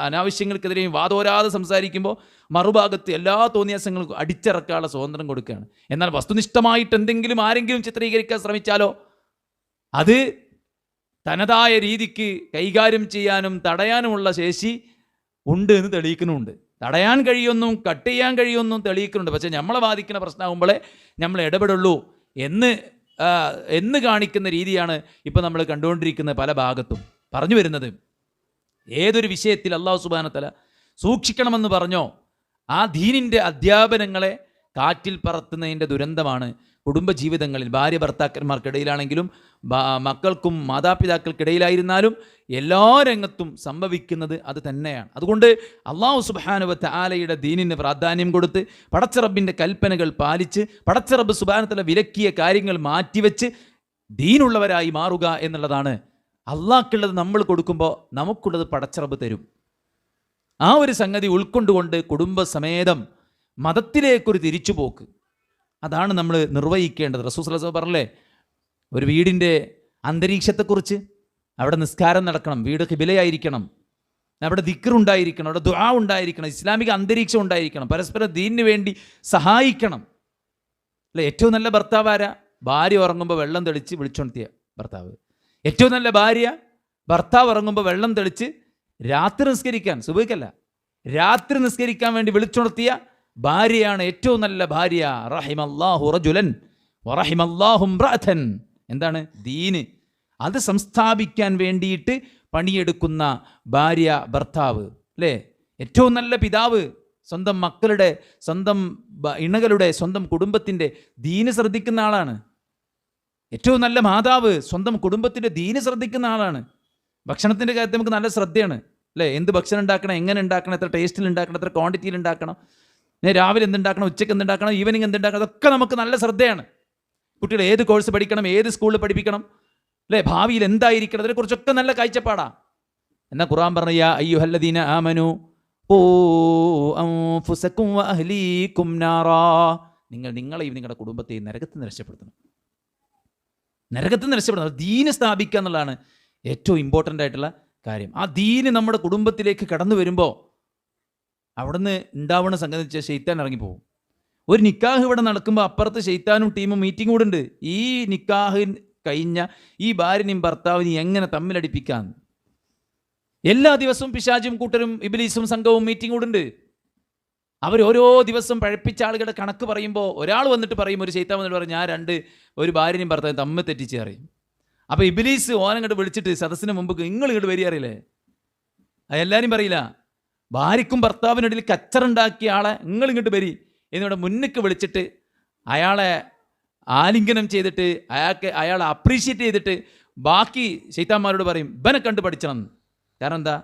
അനാവശ്യങ്ങൾക്കെതിരെയും വാദോരാതെ സംസാരിക്കുമ്പോൾ മറുഭാഗത്ത് എല്ലാ തോന്നിയാസങ്ങൾക്കും അടിച്ചിറക്കാനുള്ള സ്വാതന്ത്ര്യം കൊടുക്കുകയാണ്. എന്നാൽ വസ്തുനിഷ്ഠമായിട്ട് എന്തെങ്കിലും ആരെങ്കിലും ചിത്രീകരിക്കാൻ ശ്രമിച്ചാലോ അത് തനതായ രീതിക്ക് കൈകാര്യം ചെയ്യാനും തടയാനുമുള്ള ശേഷി ഉണ്ട് എന്ന് തെളിയിക്കുന്നുമുണ്ട്. തടയാൻ കഴിയുമെന്നും കട്ട് ചെയ്യാൻ കഴിയുമെന്നും തെളിയിക്കുന്നുണ്ട്. പക്ഷേ നമ്മളെ ബാധിക്കുന്ന പ്രശ്നമാകുമ്പോഴേ നമ്മൾ ഇടപെടുള്ളൂ എന്ന് കാണിക്കുന്ന രീതിയാണ് ഇപ്പോൾ നമ്മൾ കണ്ടുകൊണ്ടിരിക്കുന്ന പല ഭാഗത്തും. പറഞ്ഞു വരുന്നത്, ഏതൊരു വിഷയത്തിൽ അല്ലാഹു സുബ്ഹാനഹു വ തആല സൂക്ഷിക്കണമെന്ന് പറഞ്ഞോ ആ ദീനിൻ്റെ അധ്യാപനങ്ങളെ കാറ്റിൽ പറത്തുന്നതിൻ്റെ ദുരന്തമാണ് കുടുംബജീവിതങ്ങളിൽ ഭാര്യ ഭർത്താക്കന്മാർക്കിടയിലാണെങ്കിലും മക്കൾക്കും മാതാപിതാക്കൾക്കിടയിലായിരുന്നാലും എല്ലാ രംഗത്തും സംഭവിക്കുന്നത് അത് തന്നെയാണ്. അതുകൊണ്ട് അല്ലാഹു സുബ്ഹാനഹു വ തആലയുടെ ദീനിന് പ്രാധാന്യം കൊടുത്ത് പടച്ചറബിൻ്റെ കൽപ്പനകൾ പാലിച്ച് പടച്ചറബ് സുബ്ഹാനഹു വ തആല വിലക്കിയ കാര്യങ്ങൾ മാറ്റിവെച്ച് ദീനുള്ളവരായി മാറുക എന്നുള്ളതാണ്. അള്ളാഹ്ക്കുള്ളത് നമ്മൾ കൊടുക്കുമ്പോൾ നമുക്കുള്ളത് പടച്ചറബ് തരും. ആ ഒരു സംഗതി ഉൾക്കൊണ്ടുകൊണ്ട് കുടുംബസമേതം മതത്തിലേക്കൊരു തിരിച്ചുപോക്ക്, അതാണ് നമ്മൾ നിർവഹിക്കേണ്ടത്. റസൂൽ സ്വല്ലല്ലാഹു അലൈഹി വസല്ലം പറഞ്ഞില്ലേ, ഒരു വീടിൻ്റെ അന്തരീക്ഷത്തെക്കുറിച്ച്, അവിടെ നിസ്കാരം നടക്കണം, വീട് ഖിബലയായിരിക്കണം, അവിടെ ദിക്ർ ഉണ്ടായിരിക്കണം, അവിടെ ദുആ ഉണ്ടായിരിക്കണം, ഇസ്ലാമിക അന്തരീക്ഷം ഉണ്ടായിരിക്കണം, പരസ്പരം ദീനിന് വേണ്ടി സഹായിക്കണം. അല്ലേ? ഏറ്റവും നല്ല ഭർത്താവ് ആരാ? ഭാര്യ ഉറങ്ങുമ്പോൾ വെള്ളം തെളിച്ച് വിളിച്ചുണർത്തിയ ഭർത്താവ്. ഏറ്റവും നല്ല ഭാര്യ ഭർത്താവ് ഉറങ്ങുമ്പോൾ വെള്ളം തെളിച്ച് രാത്രി നിസ്കരിക്കാൻ, സുബഹിക്കല്ല, രാത്രി നിസ്കരിക്കാൻ വേണ്ടി വിളിച്ചുണർത്തിയ ഭാര്യയാണ് ഏറ്റവും നല്ല ഭാര്യ. റഹിമല്ലാഹു റജുലൻ വറഹിമല്ലാഹു ഇംറഅതൻ. എന്താണ്? ദീന് അത് സംസ്ഥാപിക്കാൻ വേണ്ടിയിട്ട് പണിയെടുക്കുന്ന ഭാര്യ ഭർത്താവ്. അല്ലേ? ഏറ്റവും നല്ല പിതാവ് സ്വന്തം മക്കളുടെ, സ്വന്തം ഇണകളുടെ, സ്വന്തം കുടുംബത്തിൻ്റെ ദീന് ശ്രദ്ധിക്കുന്ന ആളാണ്. ഏറ്റവും നല്ല മാതാവ് സ്വന്തം കുടുംബത്തിൻ്റെ ദീന് ശ്രദ്ധിക്കുന്ന ആളാണ്. ഭക്ഷണത്തിൻ്റെ കാര്യത്തിൽ നമുക്ക് നല്ല ശ്രദ്ധയാണ്. അല്ലേ? എന്ത് ഭക്ഷണം ഉണ്ടാക്കണം, എങ്ങനെ ഉണ്ടാക്കണം, എത്ര ടേസ്റ്റിൽ ഉണ്ടാക്കണം, എത്ര ക്വാണ്ടിറ്റിയിൽ ഉണ്ടാക്കണം, രാവിലെ എന്തുണ്ടാക്കണം, ഉച്ചയ്ക്ക് എന്തുണ്ടാക്കണം, ഈവനിങ് എന്തുണ്ടാക്കണം, അതൊക്കെ നമുക്ക് നല്ല ശ്രദ്ധയാണ്. കുട്ടികൾ ഏത് കോഴ്സ് പഠിക്കണം, ഏത് സ്കൂളിൽ പഠിപ്പിക്കണം, അല്ലേ, ഭാവിയിൽ എന്തായിരിക്കണം, അതിനെക്കുറിച്ചൊക്കെ നല്ല കാഴ്ചപ്പാടാ. എന്നാൽ ഖുർആൻ പറഞ്ഞ യാ അയ്യുഹല്ലദീന ആമനു ഖൂ അൻഫുസകും വഅഹ്ലീകും നാറാ, നിങ്ങളെയും നിങ്ങളുടെ കുടുംബത്തെയും നരകത്തിൽ നിന്ന് രക്ഷപ്പെടുത്തണം. നരകത്തിൽ നിന്ന് രക്ഷപ്പെടുത്തണം. ദീന് സ്ഥാപിക്കുക എന്നുള്ളതാണ് ഏറ്റവും ഇമ്പോർട്ടൻ്റ് ആയിട്ടുള്ള കാര്യം. ആ ദീന് നമ്മുടെ കുടുംബത്തിലേക്ക് കടന്നു വരുമ്പോൾ അവിടുന്ന് ഉണ്ടാവുന്ന സംഗതി വെച്ചാൽ ശൈത്താൻ ഇറങ്ങിപ്പോകും. ഒരു നിക്കാഹ് ഇവിടെ നടക്കുമ്പോൾ അപ്പുറത്ത് ശൈത്താനും ടീമും മീറ്റിംഗ് കൂടെ ഉണ്ട്. ഈ നിക്കാഹ് കഴിഞ്ഞ ഈ ഭാര്യനെയും ഭർത്താവിനെയും എങ്ങനെ തമ്മിലടിപ്പിക്കാൻ എല്ലാ ദിവസവും പിശാചും കൂട്ടരും ഇബ്ലീസും സംഘവും മീറ്റിംഗ് കൂടെ ഉണ്ട്. അവർ ഓരോ ദിവസം പഴപ്പിച്ച ആളുകളുടെ കണക്ക് പറയുമ്പോൾ ഒരാൾ വന്നിട്ട് പറയും, ഒരു ശൈത്താൻ വന്നിട്ട് പറയും, ഞാൻ ഒരു ഭാര്യനെയും ഭർത്താവിനും തമ്മിൽ തെറ്റിച്ച് അറിയും. അപ്പോൾ ഇബ്ലീസ് ഓനങ്ങോട്ട് വിളിച്ചിട്ട് സദസ്സിന് മുമ്പ് നിങ്ങൾ ഇങ്ങോട്ട് വരിക അറിയില്ലേ, അതെല്ലാവരും പറയില്ല, ഭാര്യയ്ക്കും ഭർത്താവിനിടയിൽ കച്ചറുണ്ടാക്കിയ ആളെ നിങ്ങൾ ഇങ്ങോട്ട് വരി എന്നിവിടെ മുന്നിക്ക് വിളിച്ചിട്ട് അയാളെ ആലിംഗനം ചെയ്തിട്ട് അയാളെ അപ്രീഷിയേറ്റ് ചെയ്തിട്ട് ബാക്കി ശൈത്താന്മാരോട് പറയും ഇവനെ കണ്ട് പഠിച്ചണം. കാരണം എന്താ?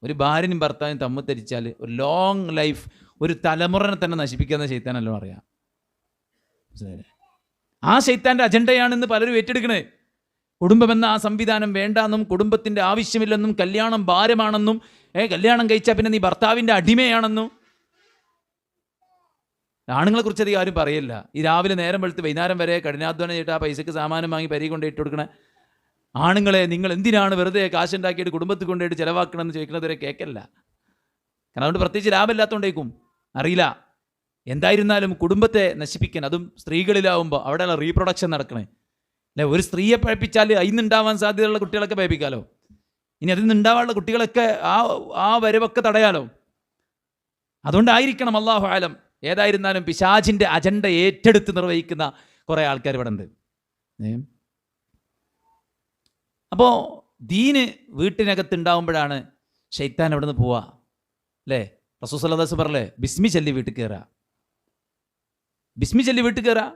ഒരു ഭാര്യനും ഭർത്താവിനും തമ്മിൽ ധരിച്ചാൽ ഒരു ലോങ് ലൈഫ്, ഒരു തലമുറനെ തന്നെ നശിപ്പിക്കുന്ന ശൈത്താനല്ലോ അറിയാം. ആ ശൈത്താൻ്റെ അജണ്ടയാണെന്ന് പലരും ഏറ്റെടുക്കണേ. കുടുംബമെന്ന ആ സംവിധാനം വേണ്ടാന്നും കുടുംബത്തിൻ്റെ ആവശ്യമില്ലെന്നും കല്യാണം ഭാരമാണെന്നും കല്യാണം കഴിച്ചാൽ പിന്നെ നീ ഭർത്താവിൻ്റെ അടിമയാണെന്നും. ആണുങ്ങളെ കുറിച്ച് അധികം ആരും പറയില്ല. ഈ രാവിലെ നേരം വെളുത്ത് വൈകുന്നേരം വരെ കഠിനാധ്വാനം ചെയ്തിട്ട് ആ പൈസക്ക് സാമാനം വാങ്ങി പരി കൊണ്ട് ഇട്ട് കൊടുക്കണേ ആണുങ്ങളെ നിങ്ങൾ എന്തിനാണ് വെറുതെ കാശുണ്ടാക്കിയിട്ട് കുടുംബത്തിൽ കൊണ്ടുപോയിട്ട് ചിലവാക്കണമെന്ന് ചോദിക്കുന്നവരെ കേൾക്കല്ല. കാരണം അതുകൊണ്ട് പ്രത്യേകിച്ച് ലാഭമില്ലാത്തതുകൊണ്ടേക്കും അറിയില്ല. എന്തായിരുന്നാലും കുടുംബത്തെ നശിപ്പിക്കാൻ, അതും സ്ത്രീകളിലാവുമ്പോൾ അവിടെയുള്ള റീപ്രൊഡക്ഷൻ നടക്കണേ. അല്ലെ? ഒരു സ്ത്രീയെ പഴപ്പിച്ചാൽ അതിന്നുണ്ടാവാൻ സാധ്യതയുള്ള കുട്ടികളൊക്കെ പഴപ്പിക്കാലോ. ഇനി അതിൽ നിന്നുണ്ടാവാനുള്ള കുട്ടികളൊക്കെ ആ വരവൊക്കെ തടയാലോ. അതുകൊണ്ടായിരിക്കണം അല്ലാഹു ആലം. ഏതായിരുന്നാലും പിശാചിൻ്റെ അജണ്ട ഏറ്റെടുത്ത് നിർവഹിക്കുന്ന കുറേ ആൾക്കാർ ഇവിടെ ഉണ്ട്. അപ്പോൾ ദീന് വീട്ടിനകത്തുണ്ടാവുമ്പോഴാണ് ശൈത്താൻ അവിടെ നിന്ന് പോവുക. അല്ലേ? റസൂൽ സല്ലല്ലാഹു അലൈഹി വസല്ലം പറഞ്ഞില്ലേ, ബിസ്മി ചൊല്ലി വീട്ടിൽ കയറുക, ബിസ്മി ചൊല്ലി വീട്ടിൽ കയറുക.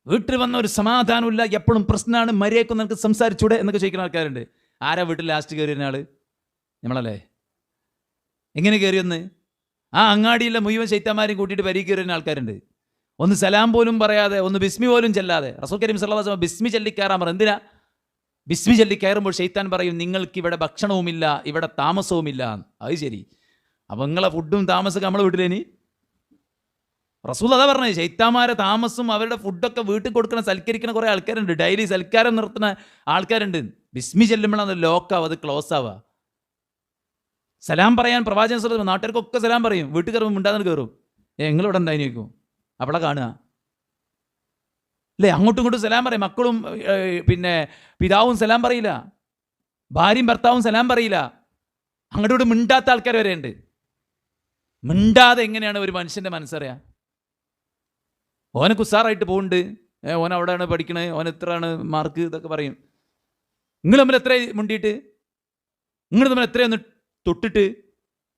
വീട്ടിൽ വന്ന ഒരു സമാധാനമില്ല, എപ്പോഴും പ്രശ്നമാണ്, മര്യാദയ്ക്ക് നമുക്ക് സംസാരിച്ചൂടെ എന്നൊക്കെ ചോദിക്കുന്ന ആൾക്കാരുണ്ട്. ആരാ വീട്ടിൽ ലാസ്റ്റ് കയറിയ ആൾ? നമ്മളല്ലേ? എങ്ങനെ കയറിയൊന്ന്? ആ അങ്ങാടിയിലെ മുഴുവൻ ശൈത്താന്മാരെയും കൂട്ടിയിട്ട് വരി കയറിയ ആൾക്കാരുണ്ട്. ഒന്ന് സലാം പോലും പറയാതെ, ഒന്ന് ബിസ്മി പോലും ചെല്ലാതെ. റസൂൽ കരീം സല്ലല്ലാഹു അലൈഹി വസല്ലം ബിസ്മി ചൊല്ലി കയറാൻ പറ. എന്തിനാ? ബിസ്മി ചൊല്ലി കയറുമ്പോൾ ശൈത്താൻ പറയും നിങ്ങൾക്ക് ഇവിടെ ഭക്ഷണവുമില്ല, ഇവിടെ താമസവുമില്ല. അത് ശരി, അപ്പം നിങ്ങളെ ഫുഡും താമസമൊക്കെ നമ്മളെ വീട്ടിലേനി? റസൂൽ അതാ പറഞ്ഞത്, ശൈത്താന്മാരെ താമസം അവരുടെ ഫുഡൊക്കെ വീട്ടിൽ കൊടുക്കുന്ന സൽക്കരിക്കുന്ന കുറേ ആൾക്കാരുണ്ട്, ഡെയിലി സൽക്കാരം നിർത്തുന്ന ആൾക്കാരുണ്ട്. ബിസ്മി ചെല്ലുമ്പോഴാണ് ലോക്കാവും, അത് ക്ലോസ് ആവുക. സലാം പറയാൻ പ്രവാചകൻ ശ്രദ്ധ, നാട്ടുകാർക്കൊക്കെ സലാം പറയും, വീട്ടിൽ കയറുമ്പോൾ മിണ്ടാതെ കയറും. നിങ്ങളിവിടെ എന്തായി നോക്കും, അവിടെ കാണുക അല്ലേ? അങ്ങോട്ടും ഇങ്ങോട്ടും സലാം പറയും. മക്കളും പിന്നെ പിതാവും സലാം പറയില്ല, ഭാര്യയും ഭർത്താവും സലാം പറയില്ല. അങ്ങോട്ടും ഇങ്ങോട്ടും മിണ്ടാത്ത ആൾക്കാർ വരെ ഉണ്ട്. മിണ്ടാതെ എങ്ങനെയാണ് ഒരു മനുഷ്യൻ്റെ മനസ്സറിയാം? ഓനക്ക് ഉസാറായിട്ട് പോകുന്നുണ്ട്, ഓൻ അവിടെയാണ് പഠിക്കണത്, ഓൻ എത്രയാണ് മാർക്ക്, ഇതൊക്കെ പറയും. നിങ്ങൾ തമ്മിൽ എത്ര മുണ്ടിയിട്ട്, നിങ്ങൾ തമ്മിൽ എത്രയൊന്ന് തൊട്ടിട്ട്,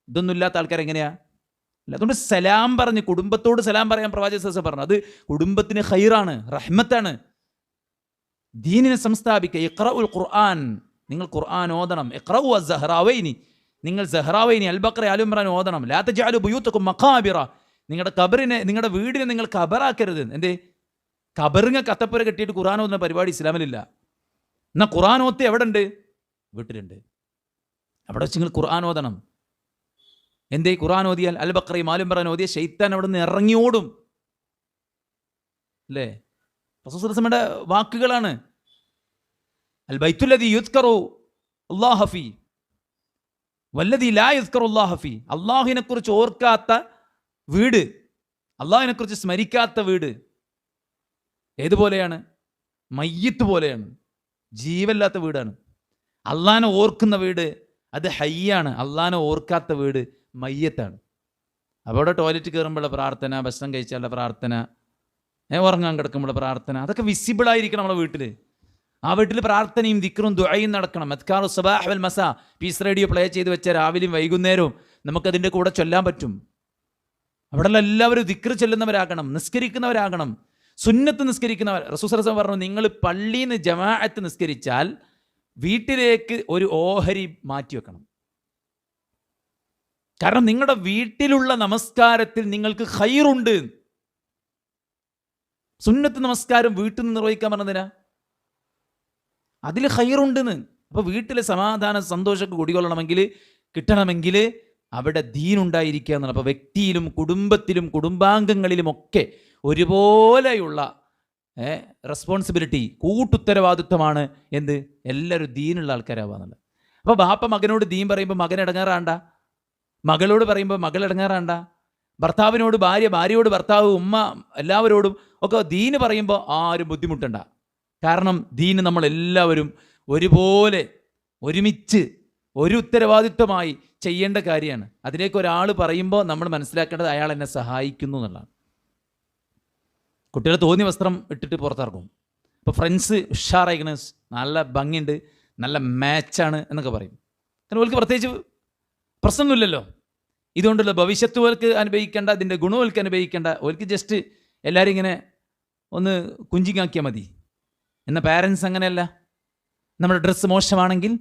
ഇതൊന്നും ഇല്ലാത്ത ആൾക്കാരെങ്ങനെയാ? അല്ല, അതുകൊണ്ട് സലാം പറഞ്ഞ് കുടുംബത്തോട് സലാം പറയാൻ പ്രവാചകൻ പറഞ്ഞു. അത് കുടുംബത്തിന് ഖൈറാണ്, റഹ്മത്താണ്. ദീനിനെ സംസ്ഥാപിക്കുക. ഇഖ്റഉൽ ഖുർആൻ, നിങ്ങൾ ഖുർആൻ ഓതണം. ഇഖ്റഉ അസ്സഹ്റാവൈനി, നിങ്ങൾ സഹ്റാവൈനി അൽ ബഖറ ആൽ ഇംറാൻ ഓതണം. ലാ തജഅലു ബുയൂതകും മഖാബിറ, നിങ്ങളുടെ കബറിനെ, നിങ്ങളുടെ വീടിനെ നിങ്ങൾ കബറാക്കരുത്. എന്തേ? കബറിങ്ങ കത്തപ്പുര കെട്ടിയിട്ട് ഖുർആൻ ഓതുന്ന പരിപാടി ഇസ്ലാമിലില്ല. എന്നാൽ ഖുർആൻ ഓത്ത് എവിടെ ഉണ്ട്? വീട്ടിലുണ്ട്. അവിടെ വെച്ച് നിങ്ങൾ ഖുർആൻ ഓതണം. എന്തേ? ഖുർആൻ ഓതിയാൽ, അൽ ബഖറയും ആൽ ഇംറാൻ ഓതിയ ശൈത്താൻ അവിടെ നിന്ന് ഇറങ്ങി ഓടും. അല്ലേ? റസൂൽ സല്ലല്ലാഹു അലൈഹി വസല്ലമയുടെ വാക്കുകളാണ്. അൽ ബൈത്തുല്ലദീ യുദ്കറു അല്ലാഹ ഫീ വല്ലദീ ലാ യുദ്കറു അല്ലാഹ ഫീ, അല്ലാഹുവിനെ കുറിച്ച് ഓർക്കാത്ത വീട്, അല്ലാഹുവിനെ കുറിച്ച് സ്മരിക്കാത്ത വീട് ഏതുപോലെയാണ്? മയ്യിത്ത് പോലെയാണ്, ജീവല്ലാത്ത വീടാണ്. അള്ളാഹനെ ഓർക്കുന്ന വീട് അത് ഹയ്യാണ്, അള്ളാഹനെ ഓർക്കാത്ത വീട് മയ്യത്താണ്. അപ്പോൾ അവിടെ ടോയ്ലറ്റ് കയറുമ്പോഴുള്ള പ്രാർത്ഥന, ഭക്ഷണം കഴിച്ചാലുള്ള പ്രാർത്ഥന, ഉറങ്ങാൻ കിടക്കുമ്പോഴുള്ള പ്രാർത്ഥന, അതൊക്കെ വിസിബിളായിരിക്കണം നമ്മുടെ വീട്ടിൽ. ആ വീട്ടിൽ പ്രാർത്ഥനയും ദിക്റും ദുആയും നടക്കണം. അദ്കാറു സബാഹ് വൽ മസാ പീസ് റേഡിയോ പ്ലേ ചെയ്ത് വെച്ച രാവിലെയും വൈകുന്നേരവും നമുക്കതിൻ്റെ കൂടെ ചൊല്ലാൻ പറ്റും. അവിടെയുള്ള എല്ലാവരും ദിക്ർ ചൊല്ലുന്നവരാകണം, നിസ്കരിക്കുന്നവരാകണം, സുന്നത്ത് നിസ്കരിക്കുന്നവർ. റസൂൽ സല്ലല്ലാഹു അലൈഹി വസല്ലം പറഞ്ഞു, നിങ്ങൾ പള്ളിയിൽ നിന്ന് ജമാഅത്ത് നിസ്കരിച്ചാൽ വീട്ടിലേക്ക് ഒരു ഓഹരി മാറ്റി വെക്കണം. കാരണം നിങ്ങളുടെ വീട്ടിലുള്ള നമസ്കാരത്തിൽ നിങ്ങൾക്ക് ഖൈറുണ്ട്. സുന്നത്ത് നമസ്കാരം വീട്ടിൽ നിന്ന് നിർവഹിക്കാൻ പറഞ്ഞതിനാ, അതിൽ ഖൈറുണ്ടെന്ന്. അപ്പോൾ വീട്ടിലെ സമാധാനം സന്തോഷമൊക്കെ കുടികൊള്ളണമെങ്കിൽ, കിട്ടണമെങ്കിൽ അവിടെ ദീനുണ്ടായിരിക്കുക എന്നാണ്. അപ്പോൾ വ്യക്തിയിലും കുടുംബത്തിലും കുടുംബാംഗങ്ങളിലുമൊക്കെ ഒരുപോലെയുള്ള റെസ്പോൺസിബിലിറ്റി, കൂട്ടുത്തരവാദിത്വമാണ് എന്ത്? എല്ലാവരും ദീനുള്ള ആൾക്കാരാവുക എന്നുള്ളത്. അപ്പോൾ ബാപ്പ മകനോട് ദീൻ പറയുമ്പോൾ മകൻ ഇടങ്ങാറാണ്ട, മകളോട് പറയുമ്പോൾ മകൾ ഇടങ്ങാറാണ്ട, ഭർത്താവിനോട് ഭാര്യ, ഭാര്യയോട് ഭർത്താവ്, ഉമ്മ, എല്ലാവരോടും ഒക്കെ ദീന് പറയുമ്പോൾ ആരും ബുദ്ധിമുട്ടണ്ട. കാരണം ദീന് നമ്മളെല്ലാവരും ഒരുപോലെ ഒരുമിച്ച് ഒരു ഉത്തരവാദിത്വമായി ചെയ്യേണ്ട കാര്യമാണ്. അതിലേക്ക് ഒരാൾ പറയുമ്പോൾ നമ്മൾ മനസ്സിലാക്കേണ്ടത് അയാൾ എന്നെ സഹായിക്കുന്നു എന്നുള്ളതാണ്. കുട്ടികൾ തോന്നിയ വസ്ത്രം ഇട്ടിട്ട് പുറത്തിറങ്ങും. ഇപ്പോൾ ഫ്രണ്ട്സ് ഉഷാറായിക്കണ്, നല്ല ഭംഗിയുണ്ട്, നല്ല മാച്ചാണ് എന്നൊക്കെ പറയും. കാരണം ഓൾക്ക് പ്രത്യേകിച്ച് പ്രശ്നമൊന്നുമില്ലല്ലോ. ഇതുകൊണ്ടുള്ള ഭവിഷ്യത്ത് ഓൾക്ക് അനുഭവിക്കേണ്ട, അതിൻ്റെ ഗുണം ഓൾക്ക് അനുഭവിക്കേണ്ട. ഓൾക്ക് ജസ്റ്റ് എല്ലാവരും ഇങ്ങനെ ഒന്ന് കുഞ്ചിങ്ങാക്കിയാൽ മതി. എന്നാൽ പാരൻസ് അങ്ങനെയല്ല. നമ്മുടെ ഡ്രസ്സ് മോശമാണെങ്കിൽ,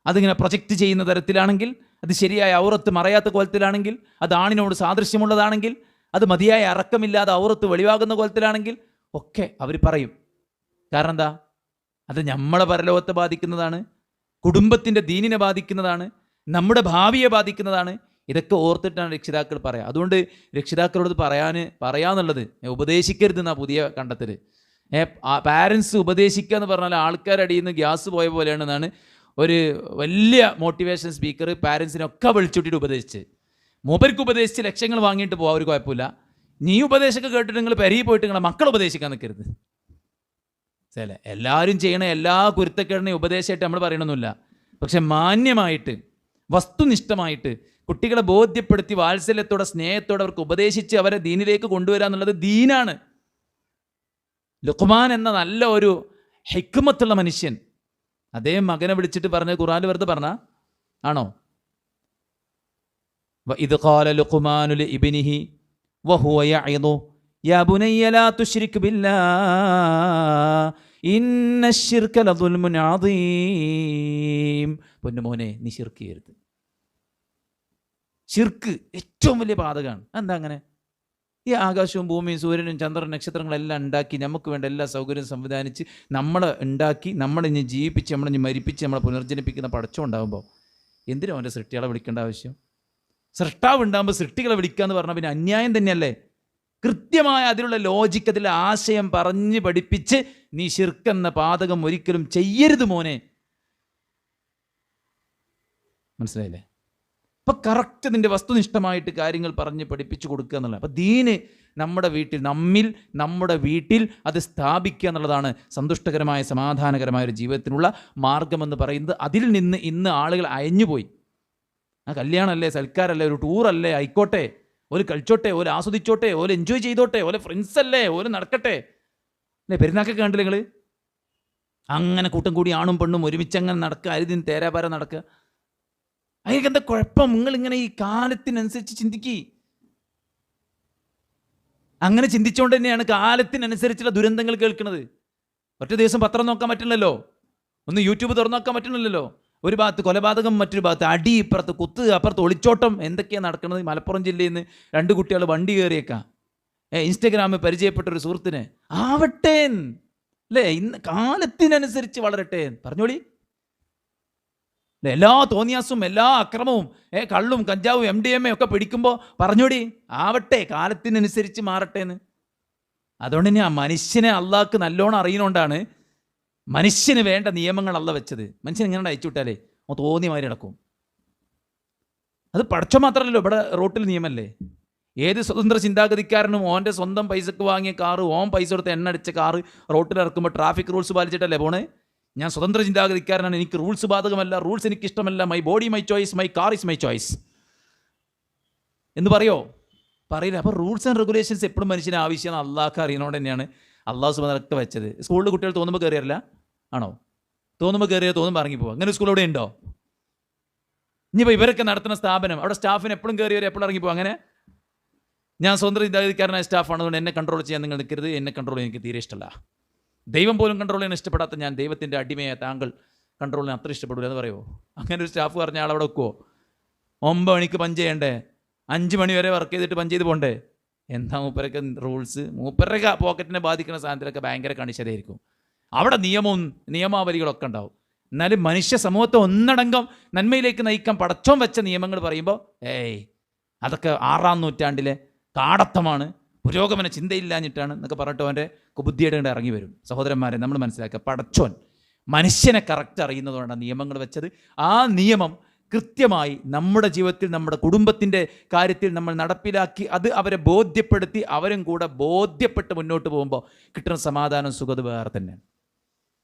അതിങ്ങനെ പ്രൊജക്റ്റ് ചെയ്യുന്ന തരത്തിലാണെങ്കിൽ, അത് ശരിയായ ഔറത്ത് മറയാത്ത കോലത്തിലാണെങ്കിൽ, അത് ആണിനോട് സാദൃശ്യമുള്ളതാണെങ്കിൽ, അത് മതിയായ അറക്കമില്ലാതെ ഔറത്ത് വെളിവാകുന്ന കോലത്തിലാണെങ്കിൽ ഒക്കെ അവർ പറയും. കാരണം എന്താ? അത് നമ്മളെ പരലോകത്തെ ബാധിക്കുന്നതാണ്, കുടുംബത്തിൻ്റെ ദീനിനെ ബാധിക്കുന്നതാണ്, നമ്മുടെ ഭാവിയെ ബാധിക്കുന്നതാണ്. ഇതൊക്കെ ഓർത്തിട്ടാണ് രക്ഷിതാക്കൾ പറയുക. അതുകൊണ്ട് രക്ഷിതാക്കളോട് പറയാന്നുള്ളത് ഉപദേശിക്കരുതെന്നാ പുതിയ കണ്ടെത്തൽ. പാരൻസ് ഉപദേശിക്കുക എന്ന് പറഞ്ഞാൽ ആൾക്കാരടിയിൽ നിന്ന് ഗ്യാസ് പോയ പോലെയാണെന്നാണ് ഒരു വലിയ മോട്ടിവേഷൻ സ്പീക്കർ പാരൻസിനൊക്കെ വിളിച്ചുവിട്ടിട്ട് ഉപദേശിച്ച്. മൂപ്പർക്ക് ഉപദേശിച്ച് ലക്ഷങ്ങൾ വാങ്ങിയിട്ട് പോകാൻ ഒരു കുഴപ്പമില്ല. നീ ഉപദേശമൊക്കെ കേട്ടിട്ട് നിങ്ങൾ പെരയിൽ പോയിട്ട് നിങ്ങളെ മക്കളെ ഉപദേശിക്കാൻ നിൽക്കരുത്. ശരി, എല്ലാവരും ചെയ്യണ എല്ലാ കുരുത്തക്കേടിനെയും ഉപദേശമായിട്ട് നമ്മൾ പറയണമെന്നില്ല. പക്ഷെ മാന്യമായിട്ട്, വസ്തുനിഷ്ഠമായിട്ട് കുട്ടികളെ ബോധ്യപ്പെടുത്തി വാത്സല്യത്തോടെ സ്നേഹത്തോടെ അവർക്ക് ഉപദേശിച്ച് അവരെ ദീനിലേക്ക് കൊണ്ടുവരിക എന്നുള്ളത് ദീനാണ്. ലുഖ്മാൻ എന്ന നല്ല ഒരു ഹിക്മത്തുള്ള മനുഷ്യൻ, അദ്ദേഹം മകനെ വിളിച്ചിട്ട് പറഞ്ഞ ഖുർആനിൽ വെറുതെ പറഞ്ഞ ആണോ? വഇദ് ഖാല ലുഖ്മാനു ലിഇബ്നിഹി വഹുവ യഇദു യാ ബുനയ്യ ലാ തുശ്രിക് ബില്ലാഹ് ഇന്നശ്ശിർക ലദുൽമുൻ അദീം. പൊന്നുമോനെ, നീ ശിർക്ക് ചെയ്യരുത്. ശിർക്ക് ഏറ്റവും വലിയ പാതകമാണ്. എന്താ അങ്ങനെ? ഈ ആകാശവും ഭൂമിയും സൂര്യനും ചന്ദ്രനും നക്ഷത്രങ്ങളെല്ലാം ഉണ്ടാക്കി നമുക്ക് വേണ്ട എല്ലാ സൗകര്യവും സംവിധാനിച്ച് നമ്മളെ ഉണ്ടാക്കി നമ്മളിഞ്ഞ് ജീവിപ്പിച്ച് നമ്മളിഞ്ഞ് മരിപ്പിച്ച് നമ്മളെ പുനർജനിപ്പിക്കുന്ന പടച്ചം ഉണ്ടാകുമ്പോൾ എന്തിനും അവൻ്റെ സൃഷ്ടികളെ വിളിക്കേണ്ട ആവശ്യം? സൃഷ്ടാവ് ഉണ്ടാകുമ്പോൾ സൃഷ്ടികളെ വിളിക്കുക എന്ന് പറഞ്ഞാൽ പിന്നെ അന്യായം തന്നെയല്ലേ? കൃത്യമായ അതിലുള്ള ലോജിക്ക്, അതിലെ ആശയം പറഞ്ഞ് പഠിപ്പിച്ച് നീ ശിർക്കെന്ന പാതകം ഒരിക്കലും ചെയ്യരുത് മോനെ. മനസ്സിലായില്ലേ? അപ്പൊ കറക്റ്റ് നിന്റെ വസ്തുനിഷ്ഠമായിട്ട് കാര്യങ്ങൾ പറഞ്ഞ് പഠിപ്പിച്ചു കൊടുക്കുക എന്നുള്ളത്. അപ്പൊ ദീന് നമ്മുടെ വീട്ടിൽ അത് സ്ഥാപിക്കുക എന്നുള്ളതാണ് സന്തുഷ്ടകരമായ സമാധാനകരമായ ഒരു ജീവിതത്തിനുള്ള മാർഗമെന്ന് പറയുന്നത്. അതിൽ നിന്ന് ഇന്ന് ആളുകൾ അയഞ്ഞുപോയി. ആ കല്യാണമല്ലേ, സൽക്കാരല്ലേ, ഒരു ടൂറല്ലേ, ആയിക്കോട്ടെ, ഓല് കളിച്ചോട്ടെ, ഓല് ആസ്വദിച്ചോട്ടെ, ഓല് എൻജോയ് ചെയ്തോട്ടെ, ഓലെ ഫ്രണ്ട്സ് അല്ലേ, ഓല് നടക്കട്ടെ അല്ലേ. പെരുന്നാക്കൊക്കെ കണ്ടില്ല നിങ്ങൾ? അങ്ങനെ കൂട്ടം കൂടി ആണും പെണ്ണും ഒരുമിച്ച് അങ്ങനെ നടക്കുക, അരുതിന് തേരാപാര നടക്കുക. അതിനൊക്കെ എന്താ കുഴപ്പം? നിങ്ങളിങ്ങനെ ഈ കാലത്തിനനുസരിച്ച് ചിന്തിക്കുക. അങ്ങനെ ചിന്തിച്ചുകൊണ്ട് തന്നെയാണ് കാലത്തിനനുസരിച്ചുള്ള ദുരന്തങ്ങൾ കേൾക്കുന്നത്. ഒറ്റ ദിവസം പത്രം നോക്കാൻ പറ്റില്ലല്ലോ, ഒന്ന് യൂട്യൂബ് തുറന്നു നോക്കാൻ പറ്റുന്നില്ലല്ലോ. ഒരു ഭാഗത്ത് കൊലപാതകം, മറ്റൊരു ഭാഗത്ത് അടി, ഇപ്പുറത്ത് കുത്ത്, അപ്പുറത്ത് ഒളിച്ചോട്ടം, എന്തൊക്കെയാണ് നടക്കുന്നത്. മലപ്പുറം ജില്ലയിൽ നിന്ന് 2 കുട്ടികൾ വണ്ടി കയറിയേക്കാം, ഇൻസ്റ്റഗ്രാമിൽ പരിചയപ്പെട്ടൊരു സുഹൃത്തിന് ആവട്ടെ അല്ലേ, ഇന്ന് കാലത്തിനനുസരിച്ച് വളരട്ടെ പറഞ്ഞോളി. എല്ലാ തോന്നിയാസും എല്ലാ അക്രമവും കള്ളും കഞ്ചാവും MDMA ഒക്കെ പിടിക്കുമ്പോൾ പറഞ്ഞോടി ആവട്ടെ, കാലത്തിനനുസരിച്ച് മാറട്ടെ എന്ന്. അതുകൊണ്ട് തന്നെ ആ മനുഷ്യനെ അള്ളാഹ്ക്ക് നല്ലോണം അറിയുന്നതുകൊണ്ടാണ് മനുഷ്യന് വേണ്ട നിയമങ്ങൾ അള്ള വെച്ചത്. മനുഷ്യൻ ഇങ്ങനെ അയച്ചു വിട്ടാലേ തോന്നിയ മാതിരി നടക്കും. അത് പഠിച്ചോ മാത്രമല്ലല്ലോ, ഇവിടെ റോട്ടിൽ നിയമല്ലേ. ഏത് സ്വതന്ത്ര ചിന്താഗതിക്കാരനും ഓൻ്റെ സ്വന്തം പൈസക്ക് വാങ്ങിയ കാറ്, ഓൻ പൈസ കൊടുത്ത് എണ്ണ അടിച്ച കാറ് റോട്ടിൽ ഇറക്കുമ്പോൾ ട്രാഫിക് റൂൾസ് പാലിച്ചിട്ടല്ലേ പോണേ. ഞാൻ സ്വതന്ത്ര ചിന്താഗതിക്കാരനാണ്, എനിക്ക് റൂൾസ് ബാധകമല്ല, റൂൾസ് എനിക്ക് ഇഷ്ടമല്ല, my body my choice, my car is my choice എന്ന് പറയോ? പറയില്ല. അപ്പോൾ റൂൾസ് ആൻഡ് റെഗുലേഷൻസ് എപ്പോഴും മനുഷ്യന് ആവശ്യമാണ്. അള്ളാഹ്ക്ക് അറിയണോണ്ട് തന്നെയാണ് അള്ളാഹു സുബ്ഹാനഹു വ തആല വെച്ചത്. സ്കൂളിൽ കുട്ടികൾ തോന്നുമ്പോൾ കയറിയല്ല ആണോ? തോന്നുമ്പോൾ കയറിയോ, തോന്നുമ്പോൾ ഇറങ്ങിപ്പോവുക. അങ്ങനെ സ്കൂൾ അവിടെ ഉണ്ടോ? ഇനിയിപ്പോൾ ഇവരൊക്കെ നടത്തുന്ന സ്ഥാപനം, അവിടെ സ്റ്റാഫിന് എപ്പോഴും കയറി വരും, എപ്പോഴും ഇറങ്ങിപ്പോകും. അങ്ങനെ ഞാൻ സ്വതന്ത്ര ചിന്താഗതിക്കാരനായ സ്റ്റാഫാണ്, അതുകൊണ്ട് എന്നെ കൺട്രോൾ ചെയ്യാൻ നിങ്ങൾ നിൽക്കരുത്, എന്നെ കൺട്രോൾ ചെയ്യാൻ എനിക്ക് തീരെ ഇഷ്ടമല്ല. ദൈവം പോലും കൺട്രോൾ ചെയ്യാൻ ഇഷ്ടപ്പെടാത്ത ഞാൻ ദൈവത്തിൻ്റെ അടിമയെ താങ്കൾ കൺട്രോൾ ചെയ്യാൻ അത്ര ഇഷ്ടപ്പെടില്ല എന്ന് പറയുമോ? അങ്ങനെ ഒരു സ്റ്റാഫ് പറഞ്ഞ ആൾ അവിടെ വെക്കുമോ? 9 മണിക്ക് പഞ്ച് ചെയ്യണ്ടേ, 5 മണി വരെ വർക്ക് ചെയ്തിട്ട് പഞ്ച് ചെയ്ത് പോകണ്ടേ? എന്താ മൂപ്പരൊക്കെ റൂൾസ്? മൂപ്പരൊക്കെ പോക്കറ്റിനെ ബാധിക്കുന്ന സാധനത്തിലൊക്കെ ഭയങ്കര കണിശതയായിരിക്കും. അവിടെ നിയമവും നിയമാവലികളൊക്കെ ഉണ്ടാവും. എന്നാലും മനുഷ്യ സമൂഹത്തെ ഒന്നടങ്കം നന്മയിലേക്ക് നയിക്കാൻ പടച്ചോൻ വെച്ച നിയമങ്ങൾ പറയുമ്പോൾ അതൊക്കെ 6-ാം നൂറ്റാണ്ടിലെ കാടത്തമാണ്, പുരോഗമന ചിന്തയില്ലാഞ്ഞിട്ടാണ് എന്നൊക്കെ പറഞ്ഞിട്ട് അവൻ്റെ ബുദ്ധിയായിട്ട് കൊണ്ട് ഇറങ്ങി വരും. സഹോദരന്മാരെ, നമ്മൾ മനസ്സിലാക്കുക, പടച്ചോൻ മനുഷ്യനെ കറക്റ്റ് അറിയുന്നതുകൊണ്ടാണ് നിയമങ്ങൾ വെച്ചത്. ആ നിയമം കൃത്യമായി നമ്മുടെ ജീവിതത്തിൽ, നമ്മുടെ കുടുംബത്തിൻ്റെ കാര്യത്തിൽ നമ്മൾ നടപ്പിലാക്കി അത് അവരെ ബോധ്യപ്പെടുത്തി അവരും കൂടെ ബോധ്യപ്പെട്ട് മുന്നോട്ട് പോകുമ്പോൾ കിട്ടുന്ന സമാധാനം, സുഖത വേറെ തന്നെയാണ്.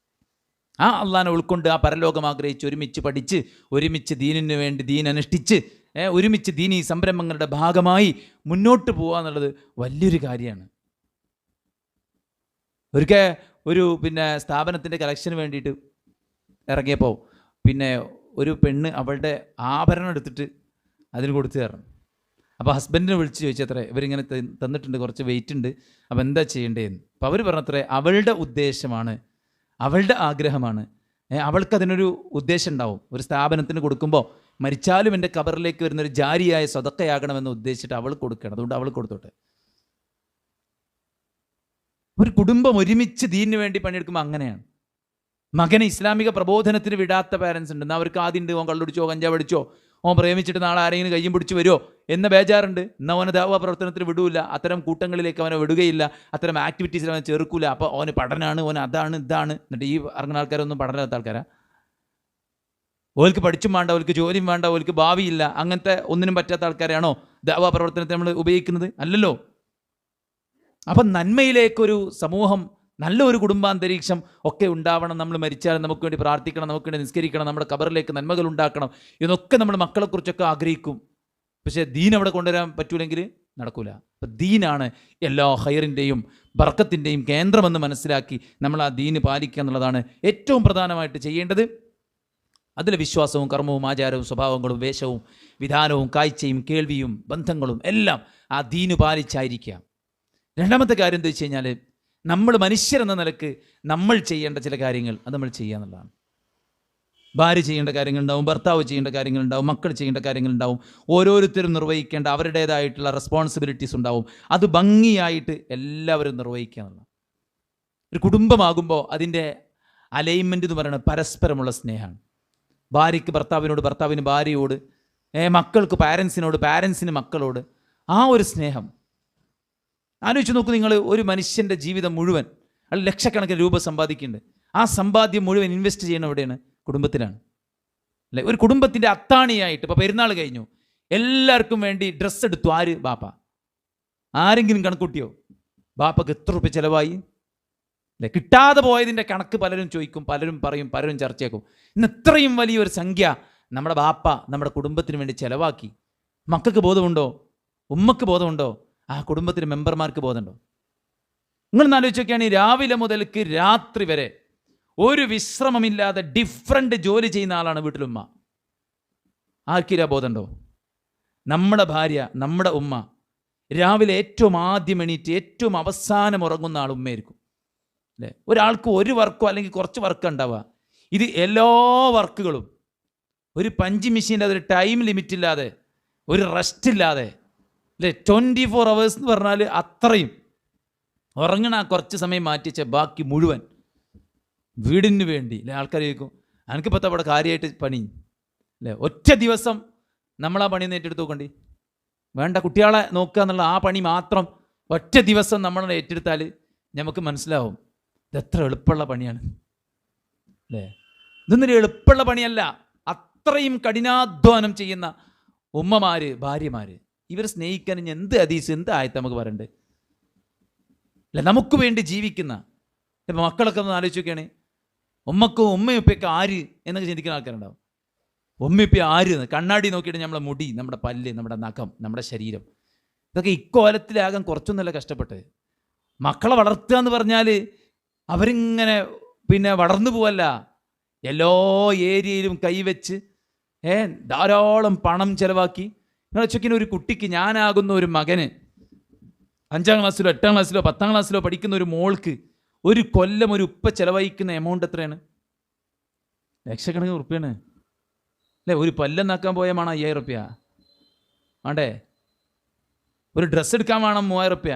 ആ അള്ളാനെ ഉൾക്കൊണ്ട് ആ പരലോകം ആഗ്രഹിച്ച് ഒരുമിച്ച് പഠിച്ച് ഒരുമിച്ച് ദീനിന് വേണ്ടി ദീൻ അനുഷ്ഠിച്ച് ഒരുമിച്ച് ദീനീ സംരംഭങ്ങളുടെ ഭാഗമായി മുന്നോട്ട് പോകുക എന്നുള്ളത് വലിയൊരു കാര്യമാണ്. ഒരു സ്ഥാപനത്തിൻ്റെ കളക്ഷന് വേണ്ടിയിട്ട് ഇറങ്ങിയപ്പോൾ ഒരു പെണ്ണ് അവളുടെ ആഭരണം എടുത്തിട്ട് അതിന് കൊടുത്തു തരണം. അപ്പോൾ ഹസ്ബൻഡിനെ വിളിച്ച് ചോദിച്ചത്രേ, ഇവരിങ്ങനെ തന്നിട്ടുണ്ട്, കുറച്ച് വെയിറ്റ് ഉണ്ട്, അപ്പോൾ എന്താ ചെയ്യേണ്ടതെന്ന്. അപ്പോൾ അവർ പറഞ്ഞത്രേ, അവളുടെ ഉദ്ദേശമാണ്, അവളുടെ ആഗ്രഹമാണ്, അവൾക്കതിനൊരു ഉദ്ദേശം ഉണ്ടാവും. ഒരു സ്ഥാപനത്തിന് കൊടുക്കുമ്പോൾ മരിച്ചാലും എൻ്റെ ഖബറിലേക്ക് വരുന്നൊരു ജാരിയായ സ്വതക്കയാകണമെന്ന് ഉദ്ദേശിച്ചിട്ട് അവൾ കൊടുക്കണം. അതുകൊണ്ട് അവൾ കൊടുത്തോട്ടെ. ഒരു കുടുംബം ഒരുമിച്ച് ദീനിന് വേണ്ടി പണിയെടുക്കുമ്പോൾ അങ്ങനെയാണ്. മകനെ ഇസ്ലാമിക പ്രബോധനത്തിന് വിടാത്ത പാരൻസ് ഉണ്ട്. എന്നാൽ അവർക്ക് ആദ്യം ഉണ്ട്, ഓൻ കള്ളുടിച്ചോ കഞ്ചാവ് അടിച്ചോ, ഓൻ പ്രേമിച്ചിട്ട് നാളെ ആരെങ്കിലും കയ്യും പിടിച്ച് വരുമോ എന്ന ബേജാറുണ്ട്. എന്നാൽ അവനെ ദഅ്വ പ്രവർത്തനത്തിന് വിടൂല, അത്തരം കൂട്ടങ്ങളിലേക്ക് അവനെ വിടുകയില്ല, അത്തരം ആക്ടിവിറ്റീസിൽ അവനെ ചേർക്കൂല. അപ്പോൾ അവന് പഠനമാണ്, അവൻ അതാണ് ഇതാണ്. എന്നിട്ട് ഈ ഇറങ്ങുന്ന ആൾക്കാരൊന്നും പഠനമില്ലാത്ത ആൾക്കാരാ. ഓൽക്ക് പഠിച്ചും വേണ്ട, ഓൽക്ക് ജോലിയും വേണ്ട, ഓൽക്ക് ഭാവിയില്ല, അങ്ങനത്തെ ഒന്നിനും പറ്റാത്ത ആൾക്കാരെയാണോ ദഅ്വ പ്രവർത്തനത്തെ നമ്മൾ ഉപയോഗിക്കുന്നത്? അല്ലല്ലോ. അപ്പം നന്മയിലേക്കൊരു സമൂഹം, നല്ലൊരു കുടുംബാന്തരീക്ഷം ഒക്കെ ഉണ്ടാവണം. നമ്മൾ മരിച്ചാൽ നമുക്ക് വേണ്ടി പ്രാർത്ഥിക്കണം, നമുക്ക് വേണ്ടി നിസ്കരിക്കണം, നമ്മുടെ ഖബറിലേക്ക് നന്മകൾ ഉണ്ടാക്കണം എന്നൊക്കെ നമ്മൾ മക്കളെക്കുറിച്ചൊക്കെ ആഗ്രഹിക്കും. പക്ഷേ ദീൻ അവിടെ കൊണ്ടുവരാൻ പറ്റൂലെങ്കിൽ നടക്കൂല. അപ്പം ദീനാണ് എല്ലാ ഖൈറിൻ്റെയും ബർക്കത്തിൻ്റെയും കേന്ദ്രമെന്ന് മനസ്സിലാക്കി നമ്മൾ ആ ദീന് പാലിക്കുക എന്നുള്ളതാണ് ഏറ്റവും പ്രധാനമായിട്ട് ചെയ്യേണ്ടത്. അതിലെ വിശ്വാസവും കർമ്മവും ആചാരവും സ്വഭാവങ്ങളും വേഷവും വിധാനവും കാഴ്ചയും കേൾവിയും ബന്ധങ്ങളും എല്ലാം ആ ദീന് പാലിച്ചായിരിക്കുക. രണ്ടാമത്തെ കാര്യം എന്താ വെച്ച് കഴിഞ്ഞാൽ, നമ്മൾ മനുഷ്യരെന്ന നിലക്ക് നമ്മൾ ചെയ്യേണ്ട ചില കാര്യങ്ങൾ അത് നമ്മൾ ചെയ്യുക എന്നുള്ളതാണ്. ഭാര്യ ചെയ്യേണ്ട കാര്യങ്ങളുണ്ടാവും, ഭർത്താവ് ചെയ്യേണ്ട കാര്യങ്ങളുണ്ടാവും, മക്കൾ ചെയ്യേണ്ട കാര്യങ്ങളുണ്ടാവും, ഓരോരുത്തരും നിർവഹിക്കേണ്ട അവരുടേതായിട്ടുള്ള റെസ്പോൺസിബിലിറ്റീസ് ഉണ്ടാവും. അത് ഭംഗിയായിട്ട് എല്ലാവരും നിർവഹിക്കുക എന്നുള്ളതാണ്. ഒരു കുടുംബമാകുമ്പോൾ അതിൻ്റെ അലൈൻമെൻറ്റ് എന്ന് പറയുന്നത് പരസ്പരമുള്ള സ്നേഹമാണ്. ഭാര്യയ്ക്ക് ഭർത്താവിനോട്, ഭർത്താവിന് ഭാര്യയോട്, മക്കൾക്ക് പാരൻസിനോട്, പാരൻസിന് മക്കളോട്, ആ ഒരു സ്നേഹം ആലോചിച്ച് നോക്കൂ നിങ്ങൾ, ഒരു മനുഷ്യൻ്റെ ജീവിതം മുഴുവൻ അയാൾ ലക്ഷക്കണക്കിന് രൂപ സമ്പാദിക്കുന്നുണ്ട്. ആ സമ്പാദ്യം മുഴുവൻ ഇൻവെസ്റ്റ് ചെയ്യണം എവിടെയാണ്? കുടുംബത്തിലാണ് അല്ലേ? ഒരു കുടുംബത്തിൻ്റെ അത്താണിയായിട്ട്. ഇപ്പോൾ പെരുന്നാൾ കഴിഞ്ഞു, എല്ലാവർക്കും വേണ്ടി ഡ്രസ്സ് എടുത്തു. ആര്? ബാപ്പ. ആരെങ്കിലും കണക്കൂട്ടിയോ ബാപ്പക്ക് എത്ര രൂപ ചിലവായി? അല്ലേ? കിട്ടാതെ പോയതിൻ്റെ കണക്ക് പലരും ചോദിക്കും, പലരും പറയും, പലരും ചർച്ചയാക്കും. ഇന്ന് ഇത്രയും വലിയൊരു സംഖ്യ നമ്മുടെ ബാപ്പ നമ്മുടെ കുടുംബത്തിന് വേണ്ടി ചിലവാക്കി. മക്കൾക്ക് ബോധമുണ്ടോ? ഉമ്മക്ക് ബോധമുണ്ടോ? ആ കുടുംബത്തിലെ മെമ്പർമാർക്ക് ബോധമുണ്ടോ? നിങ്ങളൊന്ന് ആലോചിച്ച് നോക്കിയാണ്, രാവിലെ മുതൽക്ക് രാത്രി വരെ ഒരു വിശ്രമമില്ലാതെ ഡിഫറൻറ്റ് ജോലി ചെയ്യുന്ന ആളാണ് വീട്ടിലുമ്മ. ആർക്കില്ല ബോധമുണ്ടോ? നമ്മുടെ ഭാര്യ, നമ്മുടെ ഉമ്മ രാവിലെ ഏറ്റവും ആദ്യം എണീറ്റ് ഏറ്റവും അവസാനം ഉറങ്ങുന്ന ആൾ ഉമ്മയായിരിക്കും അല്ലേ? ഒരാൾക്ക് ഒരു വർക്കോ അല്ലെങ്കിൽ കുറച്ച് വർക്ക് ഉണ്ടാവുക. ഇത് എല്ലാ വർക്കുകളും ഒരു പഞ്ച് മെഷീൻ്റെ അതൊരു ടൈം ലിമിറ്റ് ഇല്ലാതെ, ഒരു റെസ്റ്റ് ഇല്ലാതെ അല്ലേ, 24 hours എന്ന് പറഞ്ഞാൽ അത്രയും ഉറങ്ങണ കുറച്ച് സമയം മാറ്റിച്ച ബാക്കി മുഴുവൻ വീടിന് വേണ്ടി അല്ലേ? ആൾക്കാർ ചോദിക്കും, എനിക്കിപ്പോൾ അവിടെ കാര്യമായിട്ട് പണി അല്ലേ? ഒറ്റ ദിവസം നമ്മളാ പണിയൊന്നും ഏറ്റെടുത്ത് നോക്കണ്ടി. വേണ്ട, കുട്ടികളെ നോക്കുക എന്നുള്ള ആ പണി മാത്രം ഒറ്റ ദിവസം നമ്മൾ ഏറ്റെടുത്താൽ നമുക്ക് മനസ്സിലാവും ഇതെത്ര എളുപ്പമുള്ള പണിയാണ് അല്ലേ? ഇതൊന്നൊരു എളുപ്പമുള്ള പണിയല്ല. അത്രയും കഠിനാധ്വാനം ചെയ്യുന്ന ഉമ്മമാര്, ഭാര്യമാര്, ഇവരെ സ്നേഹിക്കാൻ ഇനി എന്ത് ഹദീസ്, എന്ത് ആയത്ത് നമുക്ക് പറയണ്ടേ അല്ലേ? നമുക്ക് വേണ്ടി ജീവിക്കുന്ന ഇപ്പം മക്കളൊക്കെ ഒന്ന് ആലോചിച്ച് നോക്കുകയാണെ, ഉമ്മക്കും ഉമ്മയും ഉപ്പയൊക്കെ ആര് എന്നൊക്കെ ചിന്തിക്കുന്ന ആൾക്കാരുണ്ടാവും. ഉമ്മയിപ്പ ആര്? കണ്ണാടി നോക്കിയിട്ട് നമ്മളെ മുടി, നമ്മുടെ പല്ല്, നമ്മുടെ നഖം, നമ്മുടെ ശരീരം, ഇതൊക്കെ ഇക്കോലത്തിലാകാൻ കുറച്ചൊന്നുമല്ല കഷ്ടപ്പെട്ട്. മക്കളെ വളർത്തുക എന്ന് പറഞ്ഞാൽ അവരിങ്ങനെ വളർന്നു പോവല്ല, എല്ലാ ഏരിയയിലും കൈവച്ച് ധാരാളം പണം ചിലവാക്കി. നിങ്ങൾ വെച്ചൊക്കെ ഒരു കുട്ടിക്ക്, ഞാനാകുന്ന ഒരു മകന് 5ാം ക്ലാസ്സിലോ 8ാം ക്ലാസ്സിലോ 10ാം ക്ലാസ്സിലോ പഠിക്കുന്ന ഒരു മോൾക്ക് ഒരു കൊല്ലം ഒരു ഉപ്പ ചിലവഴിക്കുന്ന എമൗണ്ട് എത്രയാണ്? ലക്ഷക്കണക്കിന് ഉറുപ്പ്യാണ് അല്ലേ? ഒരു പല്ലെന്നാക്കാൻ പോയാൽ വേണം 5000 ഉറുപ്പ്യ വേണ്ടേ? ഒരു ഡ്രസ്സ് എടുക്കാൻ വേണം 3000 ഉറുപ്പ്യ,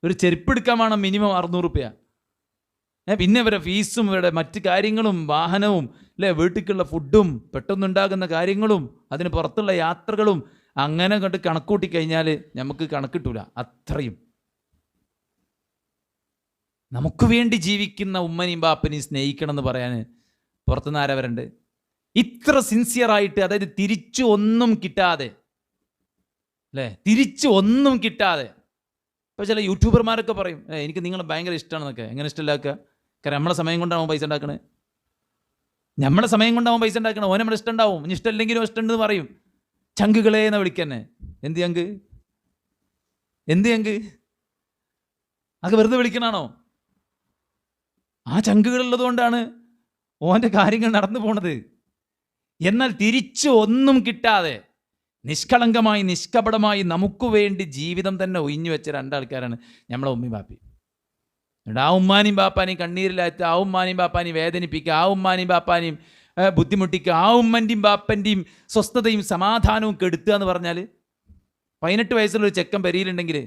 ഒരു ചെരുപ്പ് എടുക്കാൻ വേണം മിനിമം 600 ഉറുപ്പ്യ. പിന്നെ ഇവരെ ഫീസും ഇവരുടെ മറ്റ് കാര്യങ്ങളും വാഹനവും അല്ലേ, വീട്ടിലേക്കുള്ള ഫുഡും പെട്ടെന്നുണ്ടാകുന്ന കാര്യങ്ങളും അതിന് പുറത്തുള്ള യാത്രകളും അങ്ങനെ കണ്ട് കണക്കൂട്ടി കഴിഞ്ഞാൽ നമുക്ക് കണക്കിട്ടൂല. അത്രയും നമുക്ക് വേണ്ടി ജീവിക്കുന്ന ഉമ്മനെയും ബാപ്പനെയും സ്നേഹിക്കണം എന്ന് പറയാൻ പുറത്തുനിന്ന് ആരവരുണ്ട്? ഇത്ര സിൻസിയറായിട്ട്, അതായത് തിരിച്ചു ഒന്നും കിട്ടാതെ അല്ലേ, തിരിച്ചു ഒന്നും കിട്ടാതെ. ഇപ്പോൾ ചില യൂട്യൂബർമാരൊക്കെ പറയും എനിക്ക് നിങ്ങളെ ഭയങ്കര ഇഷ്ടമാണെന്നൊക്കെ. എങ്ങനെ ഇഷ്ടമില്ലാക്കുക? കാരണം നമ്മളെ സമയം കൊണ്ടാവും പൈസ ഉണ്ടാക്കണേ. നമ്മളെ സമയം കൊണ്ടാവും പൈസ ഉണ്ടാക്കണേ. ഓനെ നമ്മുടെ ഇഷ്ടം ഉണ്ടാവും, ഇനി ഇഷ്ടമില്ലെങ്കിലും ഇഷ്ടമുണ്ടെന്ന് പറയും. ചങ്കുകളെ എന്ന് വിളിക്കന്നെ. എന്ത് ചങ്ക്? എന്ത് ചങ്ക്? അത് വെറുതെ വിളിക്കണാണോ? ആ ചങ്കുകളുള്ളത് കൊണ്ടാണ് ഓൻ്റെ കാര്യങ്ങൾ നടന്നു പോണത്. എന്നാൽ തിരിച്ചു ഒന്നും കിട്ടാതെ നിഷ്കളങ്കമായി നിഷ്കപടമായി നമുക്ക് വേണ്ടി ജീവിതം തന്നെ ഒഴിഞ്ഞു വെച്ച രണ്ടാൾക്കാരാണ് നമ്മളെ ഉമ്മയും ബാപ്പി. ആ ഉമ്മാനെയും ബാപ്പാനെയും കണ്ണീരിലായിട്ട്, ആ ഉമ്മാനെയും ബാപ്പാനെയും വേദനിപ്പിക്കുക, ആ ഉമ്മാനെയും ബാപ്പാനെയും ബുദ്ധിമുട്ടിക്കുക, ആ ഉമ്മൻ്റെയും ബാപ്പൻ്റെയും സ്വസ്ഥതയും സമാധാനവും കെടുത്തുക എന്ന് പറഞ്ഞാൽ 18 വയസ്സുള്ളൊരു ചെക്കൻ പെരിയിലുണ്ടെങ്കിൽ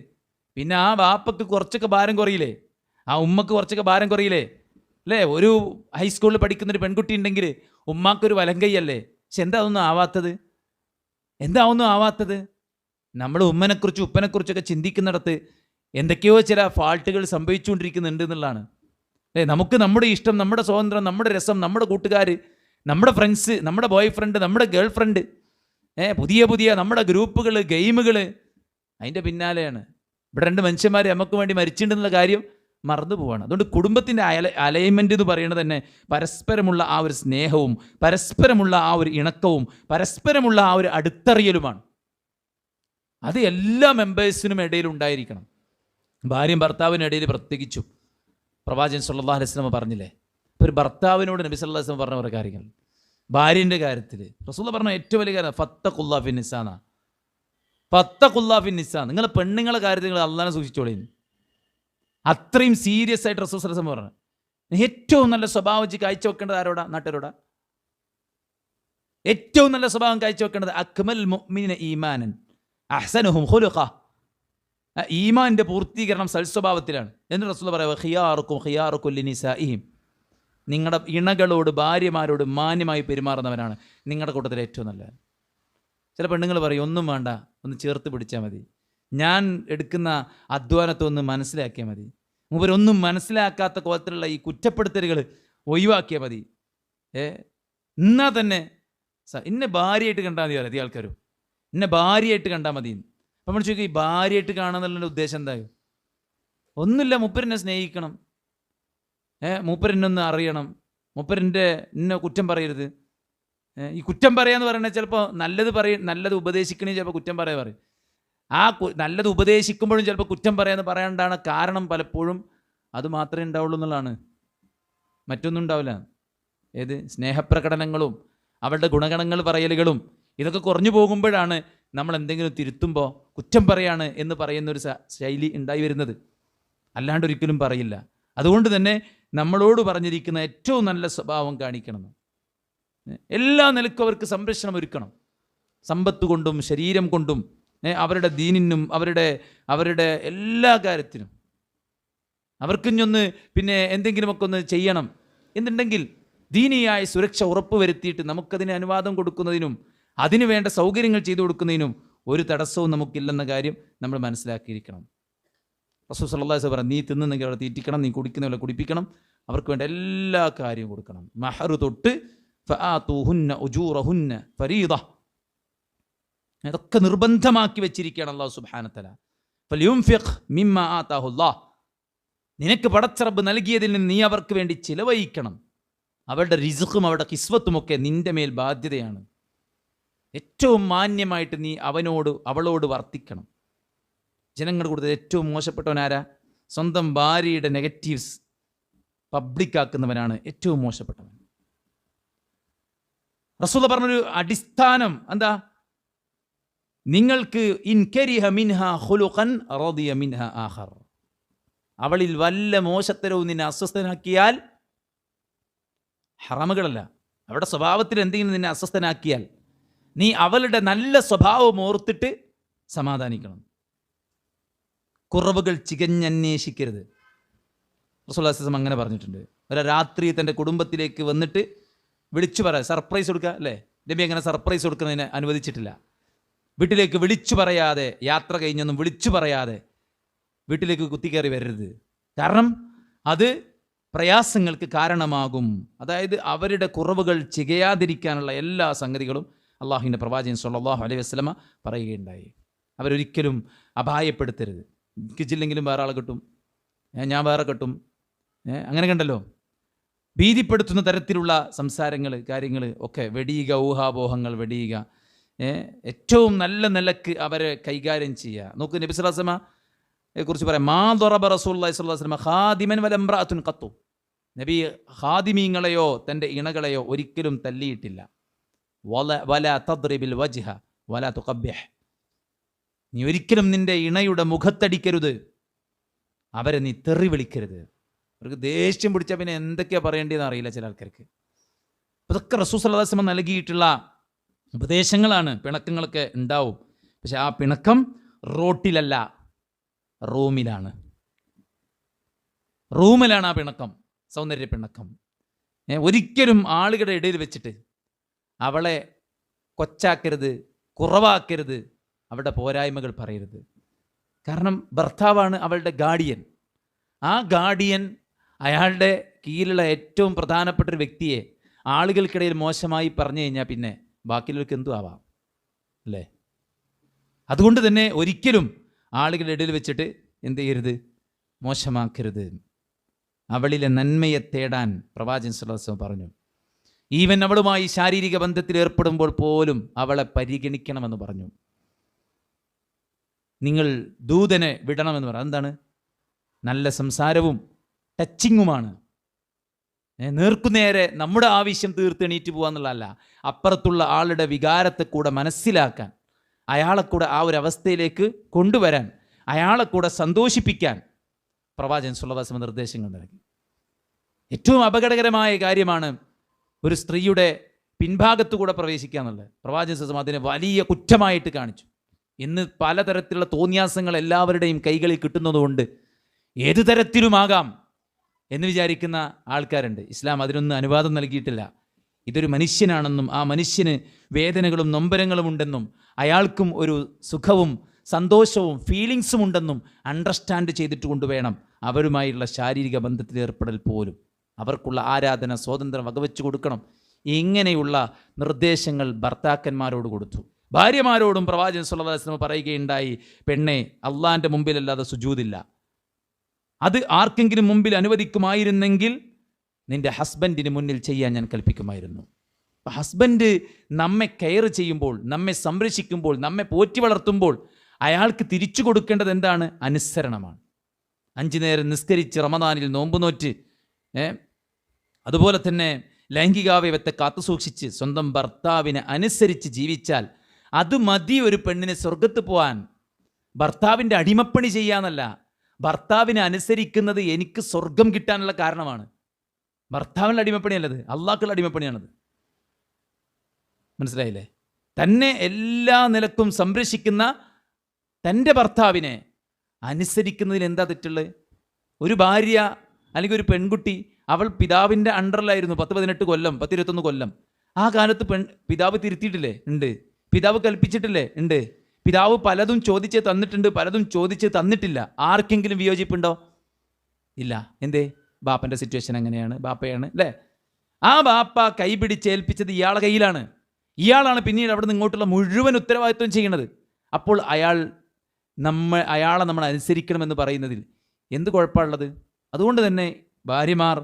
പിന്നെ ആ ബാപ്പക്ക് കുറച്ചൊക്കെ ഭാരം കുറയില്ലേ? ആ ഉമ്മക്ക് കുറച്ചൊക്കെ ഭാരം കുറയില്ലേ അല്ലേ? ഒരു ഹൈസ്കൂളിൽ പഠിക്കുന്നൊരു പെൺകുട്ടി ഉണ്ടെങ്കിൽ ഉമ്മാക്കൊരു വലങ്കയ്യല്ലേ? പക്ഷെ എന്താ ഒന്നും ആവാത്തത്? എന്താ ഒന്നും ആവാത്തത്? നമ്മൾ ഉമ്മനെക്കുറിച്ചും ഉപ്പനെക്കുറിച്ചൊക്കെ ചിന്തിക്കുന്നിടത്ത് എന്തൊക്കെയോ ചില ഫാൾട്ടുകൾ സംഭവിച്ചുകൊണ്ടിരിക്കുന്നുണ്ട് എന്നുള്ളതാണ് അല്ലേ? നമുക്ക് നമ്മുടെ ഇഷ്ടം, നമ്മുടെ സ്വാതന്ത്ര്യം, നമ്മുടെ രസം, നമ്മുടെ കൂട്ടുകാർ, നമ്മുടെ ഫ്രണ്ട്സ്, നമ്മുടെ ബോയ് ഫ്രണ്ട്, നമ്മുടെ ഗേൾ ഫ്രണ്ട്, പുതിയ പുതിയ നമ്മുടെ ഗ്രൂപ്പുകൾ, ഗെയിമുകൾ, അതിൻ്റെ പിന്നാലെയാണ്. ഇവിടെ 2 മനുഷ്യന്മാർ നമുക്ക് വേണ്ടി മരിച്ചിട്ടുണ്ടെന്നുള്ള കാര്യം മറന്നു പോവാണ്. അതുകൊണ്ട് കുടുംബത്തിൻ്റെ അലൈൻമെൻറ്റ് എന്ന് പറയുന്നത് തന്നെ പരസ്പരമുള്ള ആ ഒരു സ്നേഹവും പരസ്പരമുള്ള ആ ഒരു ഇണക്കവും പരസ്പരമുള്ള ആ ഒരു അടുത്തറിയലുമാണ്. അത് എല്ലാ മെമ്പേഴ്സിനും ഇടയിൽ ഉണ്ടായിരിക്കണം. ഭാര്യയും ഭർത്താവിനിടയിൽ പ്രത്യേകിച്ചും. പ്രവാചകൻ സല്ലല്ലാഹു അലൈഹി വസല്ലം പറഞ്ഞില്ലേ, ഇപ്പോൾ ഒരു ഭർത്താവിനോട് നബി സല്ലല്ലാഹു അലൈഹി വസല്ലം പറഞ്ഞ കുറേ കാര്യങ്ങൾ. ഭാര്യൻ്റെ കാര്യത്തിൽ റസൂൽ പറഞ്ഞ ഏറ്റവും വലിയ കാര്യം ഫത്തഖുല്ലാ ഫിൻ നിസാന, ഫത്തഖുല്ലാ ഫിൻ നിസാ. നിങ്ങളെ പെണ്ണുങ്ങളെ കാര്യത്തിൽ നിങ്ങൾ അള്ളാഹനെ സൂക്ഷിച്ചോളീ. അത്രയും സീരിയസ് ആയിട്ട് റസൂൽ സല്ലല്ലാഹു അലൈഹി വസല്ലം പറഞ്ഞു. ഏറ്റവും നല്ല സ്വഭാവം കാഴ്ചവെക്കേണ്ടത് ആരോടാ? നാട്ടുകാരോടാ. ഏറ്റവും നല്ല സ്വഭാവം കാഴ്ചവെക്കേണ്ടത് അക്മൽ മുഅ്മിനീന ഈമാനൻ അഹ്സനുഹും ഖുലുഖ. ഈമാൻ്റെ പൂർത്തീകരണം സൽസ്വഭാവത്തിലാണ് എന്ന് റസൂൽ പറയുക. ഖിയാറുക്കും ഖിയാറുക്കും ലിനിസാഇഹിം, നിങ്ങളുടെ ഇണകളോട്, ഭാര്യമാരോട് മാന്യമായി പെരുമാറുന്നവരാണ് നിങ്ങളുടെ കൂട്ടത്തിൽ ഏറ്റവും നല്ലത്. ചില പെണ്ണുങ്ങൾ പറയും ഒന്നും വേണ്ട, ഒന്ന് ചേർത്ത് പിടിച്ചാൽ മതി. ഞാൻ എടുക്കുന്ന അധ്വാനത്തെ ഒന്ന് മനസ്സിലാക്കിയാൽ മതി. മൂപ്പരൊന്നും മനസ്സിലാക്കാത്ത കോലത്തിലുള്ള ഈ കുറ്റപ്പെടുത്തലുകൾ ഒഴിവാക്കിയാൽ മതി. എന്നാൽ തന്നെ എന്നെ ഭാര്യയായിട്ട് കണ്ടാൽ മതി അധികം ആൾക്കാരും, എന്നെ ഭാര്യയായിട്ട് കണ്ടാൽ മതി. അപ്പം നമ്മൾ ചോദിക്കും, ഈ ഭാര്യയായിട്ട് കാണാന്നുള്ള ഉദ്ദേശം എന്തായാലും ഒന്നുമില്ല. മൂപ്പരെന്നെ സ്നേഹിക്കണം, മൂപ്പരെന്നൊന്ന് അറിയണം, മൂപ്പരെൻ്റെ എന്നെ കുറ്റം പറയരുത്. ഈ കുറ്റം പറയാന്ന് പറയുന്നത് ചിലപ്പോൾ നല്ലത് ഉപദേശിക്കണേ ചിലപ്പോൾ കുറ്റം പറയാൻ പറയും. ആ നല്ലത് ഉപദേശിക്കുമ്പോഴും ചിലപ്പോൾ കുറ്റം പറയാന്ന് പറയാണ്ടാണ് കാരണം. പലപ്പോഴും അത് മാത്രമേ ഉണ്ടാവുള്ളൂ എന്നുള്ളതാണ്, മറ്റൊന്നും ഉണ്ടാവില്ല. ഏത് സ്നേഹപ്രകടനങ്ങളും അവളുടെ ഗുണഗണങ്ങൾ പറയലുകളും ഇതൊക്കെ കുറഞ്ഞു പോകുമ്പോഴാണ് നമ്മൾ എന്തെങ്കിലും തിരുത്തുമ്പോൾ കുറ്റം പറയാണ് എന്ന് പറയുന്നൊരു ശൈലി ഉണ്ടായി വരുന്നത്. അല്ലാണ്ട് ഒരിക്കലും പറയില്ല. അതുകൊണ്ട് തന്നെ നമ്മളോട് പറഞ്ഞിരിക്കുന്ന ഏറ്റവും നല്ല സ്വഭാവം കാണിക്കണം. എല്ലാ നിലക്കും അവർക്ക് സംരക്ഷണം ഒരുക്കണം, സമ്പത്ത് കൊണ്ടും ശരീരം കൊണ്ടും, അവരുടെ ദീനിനും അവരുടെ എല്ലാ കാര്യത്തിനും. അവർക്കിഞ്ഞൊന്ന് പിന്നെ എന്തെങ്കിലുമൊക്കെ ഒന്ന് ചെയ്യണം എന്നുണ്ടെങ്കിൽ ദീനിയായ സുരക്ഷ ഉറപ്പുവരുത്തിയിട്ട് നമുക്കതിന് അനുവാദം കൊടുക്കുന്നതിനും അതിനു വേണ്ട സൗകര്യങ്ങൾ ചെയ്തു കൊടുക്കുന്നതിനും ഒരു തടസ്സവും നമുക്കില്ലെന്ന കാര്യം നമ്മൾ മനസ്സിലാക്കിയിരിക്കണം. റസൂൽ സല്ലല്ലാഹു അലൈഹി വസല്ലം പറഞ്ഞു, നീ തിന്നുന്നെങ്കിൽ അവിടെ തീറ്റിക്കണം, നീ കുടിക്കുന്നവരെ കുടിപ്പിക്കണം, അവർക്ക് വേണ്ട എല്ലാ കാര്യവും കൊടുക്കണം. മഹറു തൊട്ട് ഫആതൂഹുന്ന ഉജൂറഹുന്ന ഫരീദ, ഇതൊക്കെ നിർബന്ധമാക്കി വെച്ചിരിക്കുകയാണ് അല്ലാഹു സുബ്ഹാനഹു വ തആല. ഫൽയുൻഫിഖ് മിമ്മാ ആതാഹുല്ലാഹ്, നിനക്ക് പടച്ച റബ്ബ് നൽകിയതിൽ നിന്ന് നീ അവർക്ക് വേണ്ടി ചിലവഴിക്കണം. അവരുടെ റിസ്ഖും അവരുടെ കിസ്വത്തുമൊക്കെ നിന്റെ മേൽ ബാധ്യതയാണ്. ഏറ്റവും മാന്യമായിട്ട് നീ അവളോട് വർത്തിക്കണം. ജനങ്ങളുടെ കൂടുതൽ ഏറ്റവും മോശപ്പെട്ടവനാരാ? സ്വന്തം ഭാര്യയുടെ നെഗറ്റീവ്സ് പബ്ലിക്കാക്കുന്നവനാണ് ഏറ്റവും മോശപ്പെട്ടവൻ. റസൂൽ പറഞ്ഞൊരു അടിസ്ഥാനം എന്താ? നിങ്ങൾക്ക് ഇൻ കരിഹ മിൻഹ ഖുലുഖൻ റദിയ മിൻഹ ആഖർ, അവളിൽ വല്ല മോശത്തരവും നിന്നെ അസ്വസ്ഥനാക്കിയാൽ, ഹറാമുകളല്ല, അവരുടെ സ്വഭാവത്തിൽ എന്തെങ്കിലും നിന്നെ അസ്വസ്ഥനാക്കിയാൽ നീ അവളുടെ നല്ല സ്വഭാവം ഓർത്തിട്ട് സമാധാനിക്കണം. കുറവുകൾ ചികഞ്ഞന്വേഷിക്കരുത്. റസൂലുള്ളാഹി സ്വല്ലല്ലാഹു അലൈഹി വസല്ലം അങ്ങനെ പറഞ്ഞിട്ടുണ്ട്. രാത്രി തൻ്റെ കുടുംബത്തിലേക്ക് വന്നിട്ട് വിളിച്ചു പറയാം, സർപ്രൈസ് കൊടുക്കുക അല്ലേ? നബി അങ്ങനെ സർപ്രൈസ് കൊടുക്കുന്നതിന് അനുവദിച്ചിട്ടില്ല. വീട്ടിലേക്ക് വിളിച്ചു പറയാതെ, യാത്ര കഴിഞ്ഞൊന്നും വിളിച്ചു പറയാതെ വീട്ടിലേക്ക് കുത്തിക്കയറി വരരുത്. കാരണം അത് പ്രയാസങ്ങൾക്ക് കാരണമാകും. അതായത് അവരുടെ കുറവുകൾ ചികയാതിരിക്കാനുള്ള എല്ലാ സംഗതികളും അള്ളാഹുവിൻ്റെ പ്രവാചകൻ സ്വല്ലല്ലാഹു അലൈഹി വസല്ലമ പറയുകയുണ്ടായി. അവരൊരിക്കലും അപായപ്പെടുത്തരുത്. കിച്ചില്ലെങ്കിലും വേറെ ആളെ കിട്ടും, ഞാൻ വേറെ കിട്ടും, അങ്ങനെ കണ്ടല്ലോ. ഭീതിപ്പെടുത്തുന്ന തരത്തിലുള്ള സംസാരങ്ങൾ, കാര്യങ്ങൾ ഒക്കെ വെടിയുക, ഊഹാപോഹങ്ങൾ വെടിയുക. ഏറ്റവും നല്ല നിലക്ക് അവരെ കൈകാര്യം ചെയ്യുക. നോക്കൂ, നബി സ്വല്ലല്ലാഹു അലൈഹി വസല്ലമയെ കുറിച്ച് പറയാം, മാ ദറബ റസൂലുള്ളാഹി സ്വല്ലല്ലാഹു അലൈഹി വസല്ലം ഖാദിമൻ വല ഇംറഅത്തുൻ ഖത്തു. നബി ഖാദിമീങ്ങളെയോ തൻ്റെ ഇണകളെയോ ഒരിക്കലും തല്ലിയിട്ടില്ല. വല തദ്രിബിൽ വജ്ഹ വല തുഖബ്ബിഹ്, നീ ഒരിക്കലും നിന്റെ ഇണയുടെ മുഖത്തടിക്കരുത്, അവരെ നീ തെറി വിളിക്കരുത്. അവർക്ക് ദേഷ്യം പിടിച്ചാൽ പിന്നെ എന്തൊക്കെയാണ് പറയേണ്ടതെന്ന് അറിയില്ല ചില ആൾക്കാർക്ക്. അതൊക്കെ റസൂൽ സല്ലല്ലാഹു അലൈഹി വസല്ലം നൽകിയിട്ടുള്ള ഉപദേശങ്ങളാണ്. പിണക്കങ്ങളൊക്കെ ഉണ്ടാവും, പക്ഷെ ആ പിണക്കം റോട്ടിലല്ല, റൂമിലാണ് ആ പിണക്കം, സൗന്ദര്യ പിണക്കം. ഒരിക്കലും ആളുകളുടെ ഇടയിൽ വെച്ചിട്ട് അവളെ കൊച്ചാക്കരുത്, കുറവാക്കരുത്, അവളുടെ പോരായ്മകൾ പറയരുത്. കാരണം ഭർത്താവാണ് അവളുടെ ഗാർഡിയൻ. ആ ഗാർഡിയൻ അയാളുടെ കീഴിലുള്ള ഏറ്റവും പ്രധാനപ്പെട്ട ഒരു വ്യക്തിയെ ആളുകൾക്കിടയിൽ മോശമായി പറഞ്ഞു കഴിഞ്ഞാൽ പിന്നെ ബാക്കിയുള്ളവർക്ക് എന്തു ആവാം അല്ലേ? അതുകൊണ്ട് തന്നെ ഒരിക്കലും ആളുകളുടെ ഇടയിൽ വെച്ചിട്ട് എന്ത് ചെയ്യരുത്? മോശമാക്കരുത്. അവളിലെ നന്മയെ തേടാൻ പ്രവാചകൻ സ്വല്ലല്ലാഹു അലൈഹി വസല്ലം പറഞ്ഞു. ഈവൻ അവളുമായി ശാരീരിക ബന്ധത്തിൽ ഏർപ്പെടുമ്പോൾ പോലും അവളെ പരിഗണിക്കണമെന്ന് പറഞ്ഞു. നിങ്ങൾ ദൂതനെ വിടണമെന്ന് പറഞ്ഞു. എന്താണ്? നല്ല സംസാരവും ടച്ചിങ്ങുമാണ്. നേർക്കുനേരെ നമ്മുടെ ആവശ്യം തീർത്ത് എണീറ്റ് പോകാന്നുള്ളതല്ല, അപ്പുറത്തുള്ള ആളുടെ വികാരത്തെ കൂടെ മനസ്സിലാക്കാൻ, അയാളെ കൂടെ ആ ഒരു അവസ്ഥയിലേക്ക് കൊണ്ടുവരാൻ, അയാളെ കൂടെ സന്തോഷിപ്പിക്കാൻ പ്രവാചകൻ സ്വല്ലല്ലാഹു അലൈഹി വസല്ലം നിർദ്ദേശങ്ങൾ നൽകി. ഏറ്റവും അപകടകരമായ കാര്യമാണ് ഒരു സ്ത്രീയുടെ പിൻഭാഗത്തു കൂടെ പ്രവേശിക്കുക എന്നുള്ളത്. പ്രവാചകൻ സ്വല്ലല്ലാഹു അലൈഹി വസല്ലം അതിനെ വലിയ കുറ്റമായിട്ട് കാണിച്ചു. ഇന്ന് പലതരത്തിലുള്ള തോന്നിയാസങ്ങൾ എല്ലാവരുടെയും കൈകളിൽ കിട്ടുന്നതുകൊണ്ട് ഏതു തരത്തിലുമാകാം എന്ന് വിചാരിക്കുന്ന ആൾക്കാരുണ്ട്. ഇസ്ലാം അതിനൊന്നും അനുവാദം നൽകിയിട്ടില്ല. ഇതൊരു മനുഷ്യനാണെന്നും ആ മനുഷ്യന് വേദനകളും നൊമ്പരങ്ങളും ഉണ്ടെന്നും അയാൾക്കും ഒരു സുഖവും സന്തോഷവും ഫീലിങ്സും ഉണ്ടെന്നും അണ്ടർസ്റ്റാൻഡ് ചെയ്തിട്ട് കൊണ്ടുവേണം അവരുമായുള്ള ശാരീരിക ബന്ധത്തിൽ ഏർപ്പെടൽ പോലും. അവർക്കുള്ള ആരാധന സ്വാതന്ത്ര്യം വകവെച്ച് കൊടുക്കണം. ഇങ്ങനെയുള്ള നിർദ്ദേശങ്ങൾ ഭർത്താക്കന്മാരോട് കൊടുത്തു. ഭാര്യമാരോടും പ്രവാചകൻ സ്വല്ലല്ലാഹു അലൈഹി വസല്ലം പറയുകയുണ്ടായി, പെണ്ണെ, അള്ളാൻ്റെ മുമ്പിലല്ലാതെ സുജൂദില്ല. അത് ആർക്കെങ്കിലും മുമ്പിൽ അനുവദിക്കുമായിരുന്നെങ്കിൽ നിന്റെ ഹസ്ബൻഡിന് മുന്നിൽ ചെയ്യാൻ ഞാൻ കൽപ്പിക്കുമായിരുന്നു. ഹസ്ബൻഡ് നമ്മെ കെയർ ചെയ്യുമ്പോൾ, നമ്മെ സംരക്ഷിക്കുമ്പോൾ, നമ്മെ പോറ്റി വളർത്തുമ്പോൾ അയാൾക്ക് തിരിച്ചു കൊടുക്കേണ്ടത് എന്താണ്? അനുസരണമാണ്. 5 നേരം നിസ്കരിച്ച് റമദാനിൽ നോമ്പ് നോറ്റ്, അതുപോലെ തന്നെ ലൈംഗികാവയവത്തെ കാത്തുസൂക്ഷിച്ച് സ്വന്തം ഭർത്താവിനെ അനുസരിച്ച് ജീവിച്ചാൽ അത് മതി ഒരു പെണ്ണിന് സ്വർഗത്ത് പോകാൻ. ഭർത്താവിൻ്റെ അടിമപ്പണി ചെയ്യാന്നല്ല, ഭർത്താവിനെ അനുസരിക്കുന്നത് എനിക്ക് സ്വർഗം കിട്ടാനുള്ള കാരണമാണ്. ഭർത്താവിൻ്റെ അടിമപ്പണിയല്ലത്, അള്ളാഹുള്ള അടിമപ്പണിയാണത്. മനസ്സിലായില്ലേ? തന്നെ എല്ലാ നിലക്കും സംരക്ഷിക്കുന്ന തൻ്റെ ഭർത്താവിനെ അനുസരിക്കുന്നതിൽ എന്താ തെറ്റുള്ളത്? ഒരു ഭാര്യ അല്ലെങ്കിൽ ഒരു പെൺകുട്ടി, അവൾ പിതാവിൻ്റെ അണ്ടറിലായിരുന്നു 10-18 കൊല്ലം, 10-21 കൊല്ലം. ആ കാലത്ത് പിതാവ് തിരുത്തിയിട്ടില്ലേ? ഉണ്ട്. പിതാവ് കൽപ്പിച്ചിട്ടില്ലേ? ഉണ്ട്. പിതാവ് പലതും ചോദിച്ച് തന്നിട്ടുണ്ട്, പലതും ചോദിച്ച് തന്നിട്ടില്ല. ആർക്കെങ്കിലും വിയോജിപ്പുണ്ടോ? ഇല്ല. എന്തേ? ബാപ്പൻ്റെ സിറ്റുവേഷൻ അങ്ങനെയാണ്, ബാപ്പയാണ് അല്ലേ? ആ ബാപ്പ കൈപിടിച്ചേൽപ്പിച്ചത് ഇയാളുടെ കയ്യിലാണ്. ഇയാളാണ് പിന്നീട് അവിടെ നിന്ന് ഇങ്ങോട്ടുള്ള മുഴുവൻ ഉത്തരവാദിത്വം ചെയ്യണത്. അപ്പോൾ അയാളെ നമ്മൾ അനുസരിക്കണമെന്ന് പറയുന്നതിൽ എന്ത് കുഴപ്പമുള്ളത്? അതുകൊണ്ട് തന്നെ ഭാര്യമാർ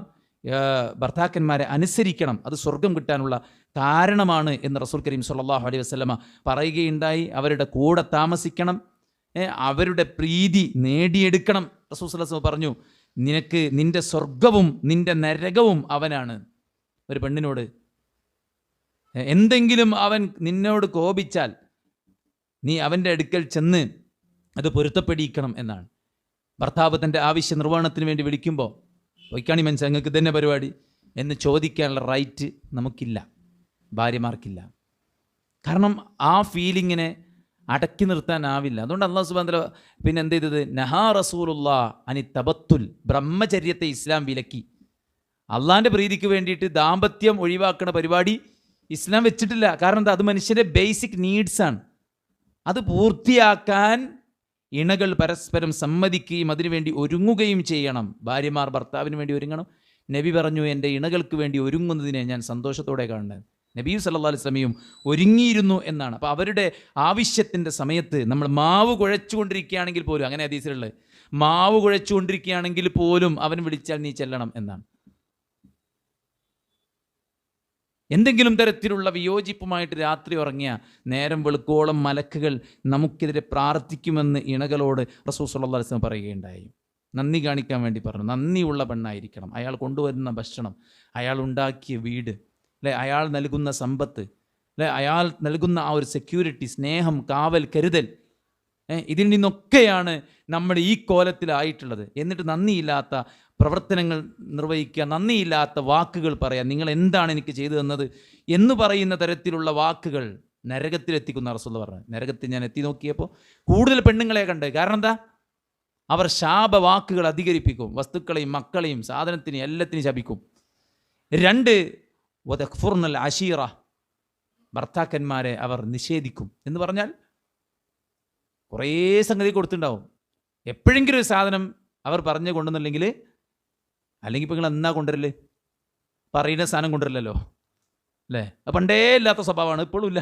ഭർത്താക്കന്മാരെ അനുസരിക്കണം. അത് സ്വർഗം കിട്ടാനുള്ള കാരണമാണ് എന്ന് റസൂൽ കരീം സ്വല്ലല്ലാഹു അലൈഹി വസല്ലമ പറയുകയുണ്ടായി. അവരുടെ കൂടെ താമസിക്കണം, അവരുടെ പ്രീതി നേടിയെടുക്കണം. റസൂൽ സ്വല്ലല്ലാഹു അലൈഹി വസല്ലം പറഞ്ഞു, നിന്റെ സ്വർഗവും നിന്റെ നരകവും അവനാണ്. ഒരു പെണ്ണിനോട് എന്തെങ്കിലും അവൻ നിന്നോട് കോപിച്ചാൽ നീ അവൻ്റെ അടുക്കൽ ചെന്ന് അത് പൊരുത്തപ്പെടിക്കണം എന്നാണ്. ഭർത്താവ് തൻ്റെ ആവശ്യ നിർവഹണത്തിന് വേണ്ടി വിളിക്കുമ്പോൾ വൈക്കാണി മനസ്സ് നിങ്ങൾക്ക് തന്നെ പരിപാടി എന്ന് ചോദിക്കാനുള്ള റൈറ്റ് നമുക്കില്ല, ഭാര്യമാർക്കില്ല. കാരണം ആ ഫീലിങ്ങിനെ അടക്കി നിർത്താനാവില്ല. അതുകൊണ്ട് അല്ലാഹു സുബ്ഹാനഹു വ തആല പിന്നെ എന്ത് ചെയ്തത്? നഹാ റസൂലുള്ളാഹ് അനി തബത്തുൽ, ബ്രഹ്മചര്യത്തെ ഇസ്ലാം വിലക്കി. അള്ളാൻ്റെ പ്രീതിക്ക് വേണ്ടിയിട്ട് ദാമ്പത്യം ഒഴിവാക്കുന്ന പരിപാടി ഇസ്ലാം വെച്ചിട്ടില്ല. കാരണം എന്താ? അത് മനുഷ്യൻ്റെ ബേസിക് നീഡ്സാണ്. അത് പൂർത്തിയാക്കാൻ ഇണകൾ പരസ്പരം സമ്മതിക്കുകയും അതിനുവേണ്ടി ഒരുങ്ങുകയും ചെയ്യണം. ഭാര്യമാർ ഭർത്താവിന് വേണ്ടി ഒരുങ്ങണം. നബി പറഞ്ഞു, എൻ്റെ ഇണകൾക്ക് വേണ്ടി ഒരുങ്ങുന്നതിനെ ഞാൻ സന്തോഷത്തോടെ കാണുന്നത്. നബി സല്ലല്ലാഹു അലൈഹി വസല്ലമയും ഒരുങ്ങിയിരുന്നു എന്നാണ്. അപ്പോൾ അവരുടെ ആവശ്യത്തിൻ്റെ സമയത്ത് നമ്മൾ മാവ് കുഴച്ചുകൊണ്ടിരിക്കുകയാണെങ്കിൽ പോലും, അങ്ങനെ ഹദീസിലുള്ളത്, മാവ് കുഴച്ചുകൊണ്ടിരിക്കുകയാണെങ്കിൽ പോലും അവൻ വിളിച്ചാൽ നീ ചെല്ലണം എന്നാണ്. എന്തെങ്കിലും തരത്തിലുള്ള വിയോജിപ്പുമായിട്ട് രാത്രി ഉറങ്ങിയ നേരം വെളുക്കോളം മലക്കുകൾ നമുക്കെതിരെ പ്രാർത്ഥിക്കുമെന്ന് ഇണകളോട് റസൂൽ സ്വല്ലല്ലാഹു അലൈഹി വസല്ലം പറയുകയുണ്ടായി. നന്ദി കാണിക്കാൻ വേണ്ടി പറഞ്ഞു. നന്ദിയുള്ള പെണ്ണായിരിക്കണം. അയാൾ കൊണ്ടുവരുന്ന ഭക്ഷണം, അയാൾ ഉണ്ടാക്കിയ വീട്, അല്ലെ, അയാൾ നൽകുന്ന സമ്പത്ത്, അല്ലെ, അയാൾ നൽകുന്ന ആ ഒരു സെക്യൂരിറ്റി, സ്നേഹം, കാവൽ, കരുതൽ, ഇതിൽ നിന്നൊക്കെയാണ് നമ്മൾ ഈ കോലത്തിലായിട്ടുള്ളത്. എന്നിട്ട് നന്ദിയില്ലാത്ത പ്രവർത്തനങ്ങൾ നിർവഹിക്കുക, നന്ദിയില്ലാത്ത വാക്കുകൾ പറയാം. നിങ്ങൾ എന്താണ് എനിക്ക് ചെയ്തു തന്നത് എന്ന് പറയുന്ന തരത്തിലുള്ള വാക്കുകൾ നരകത്തിലെത്തിക്കുന്ന റസൂൽ പറഞ്ഞു. നരകത്തിൽ ഞാൻ എത്തി നോക്കിയപ്പോൾ കൂടുതൽ പെണ്ണുങ്ങളെ കണ്ട്. കാരണം എന്താ? അവർ ശാപവാക്കുകൾ അധികരിപ്പിക്കും. വസ്തുക്കളെയും മക്കളെയും സാധനത്തിനെയും എല്ലാത്തിനെയും ശപിക്കും. 2, വതക്ഫുർനൽ അശീറ, ഭർത്താക്കന്മാരെ അവർ നിഷേധിക്കും. എന്ന് പറഞ്ഞാൽ കുറേ സംഗതി കൊടുത്തിട്ടുണ്ടാവും. എപ്പോഴെങ്കിലും ഒരു സാധനം അവർ പറഞ്ഞു കൊണ്ടുവന്നില്ലെങ്കിൽ, അല്ലെങ്കിൽ ഇപ്പോൾ നിങ്ങൾ എന്നാ കൊണ്ടുവരല്? പറയുന്ന സാധനം കൊണ്ടുവരില്ലല്ലോ, അല്ലേ? അത് പണ്ടേ ഇല്ലാത്ത സ്വഭാവമാണ്, ഇപ്പോഴും ഇല്ല,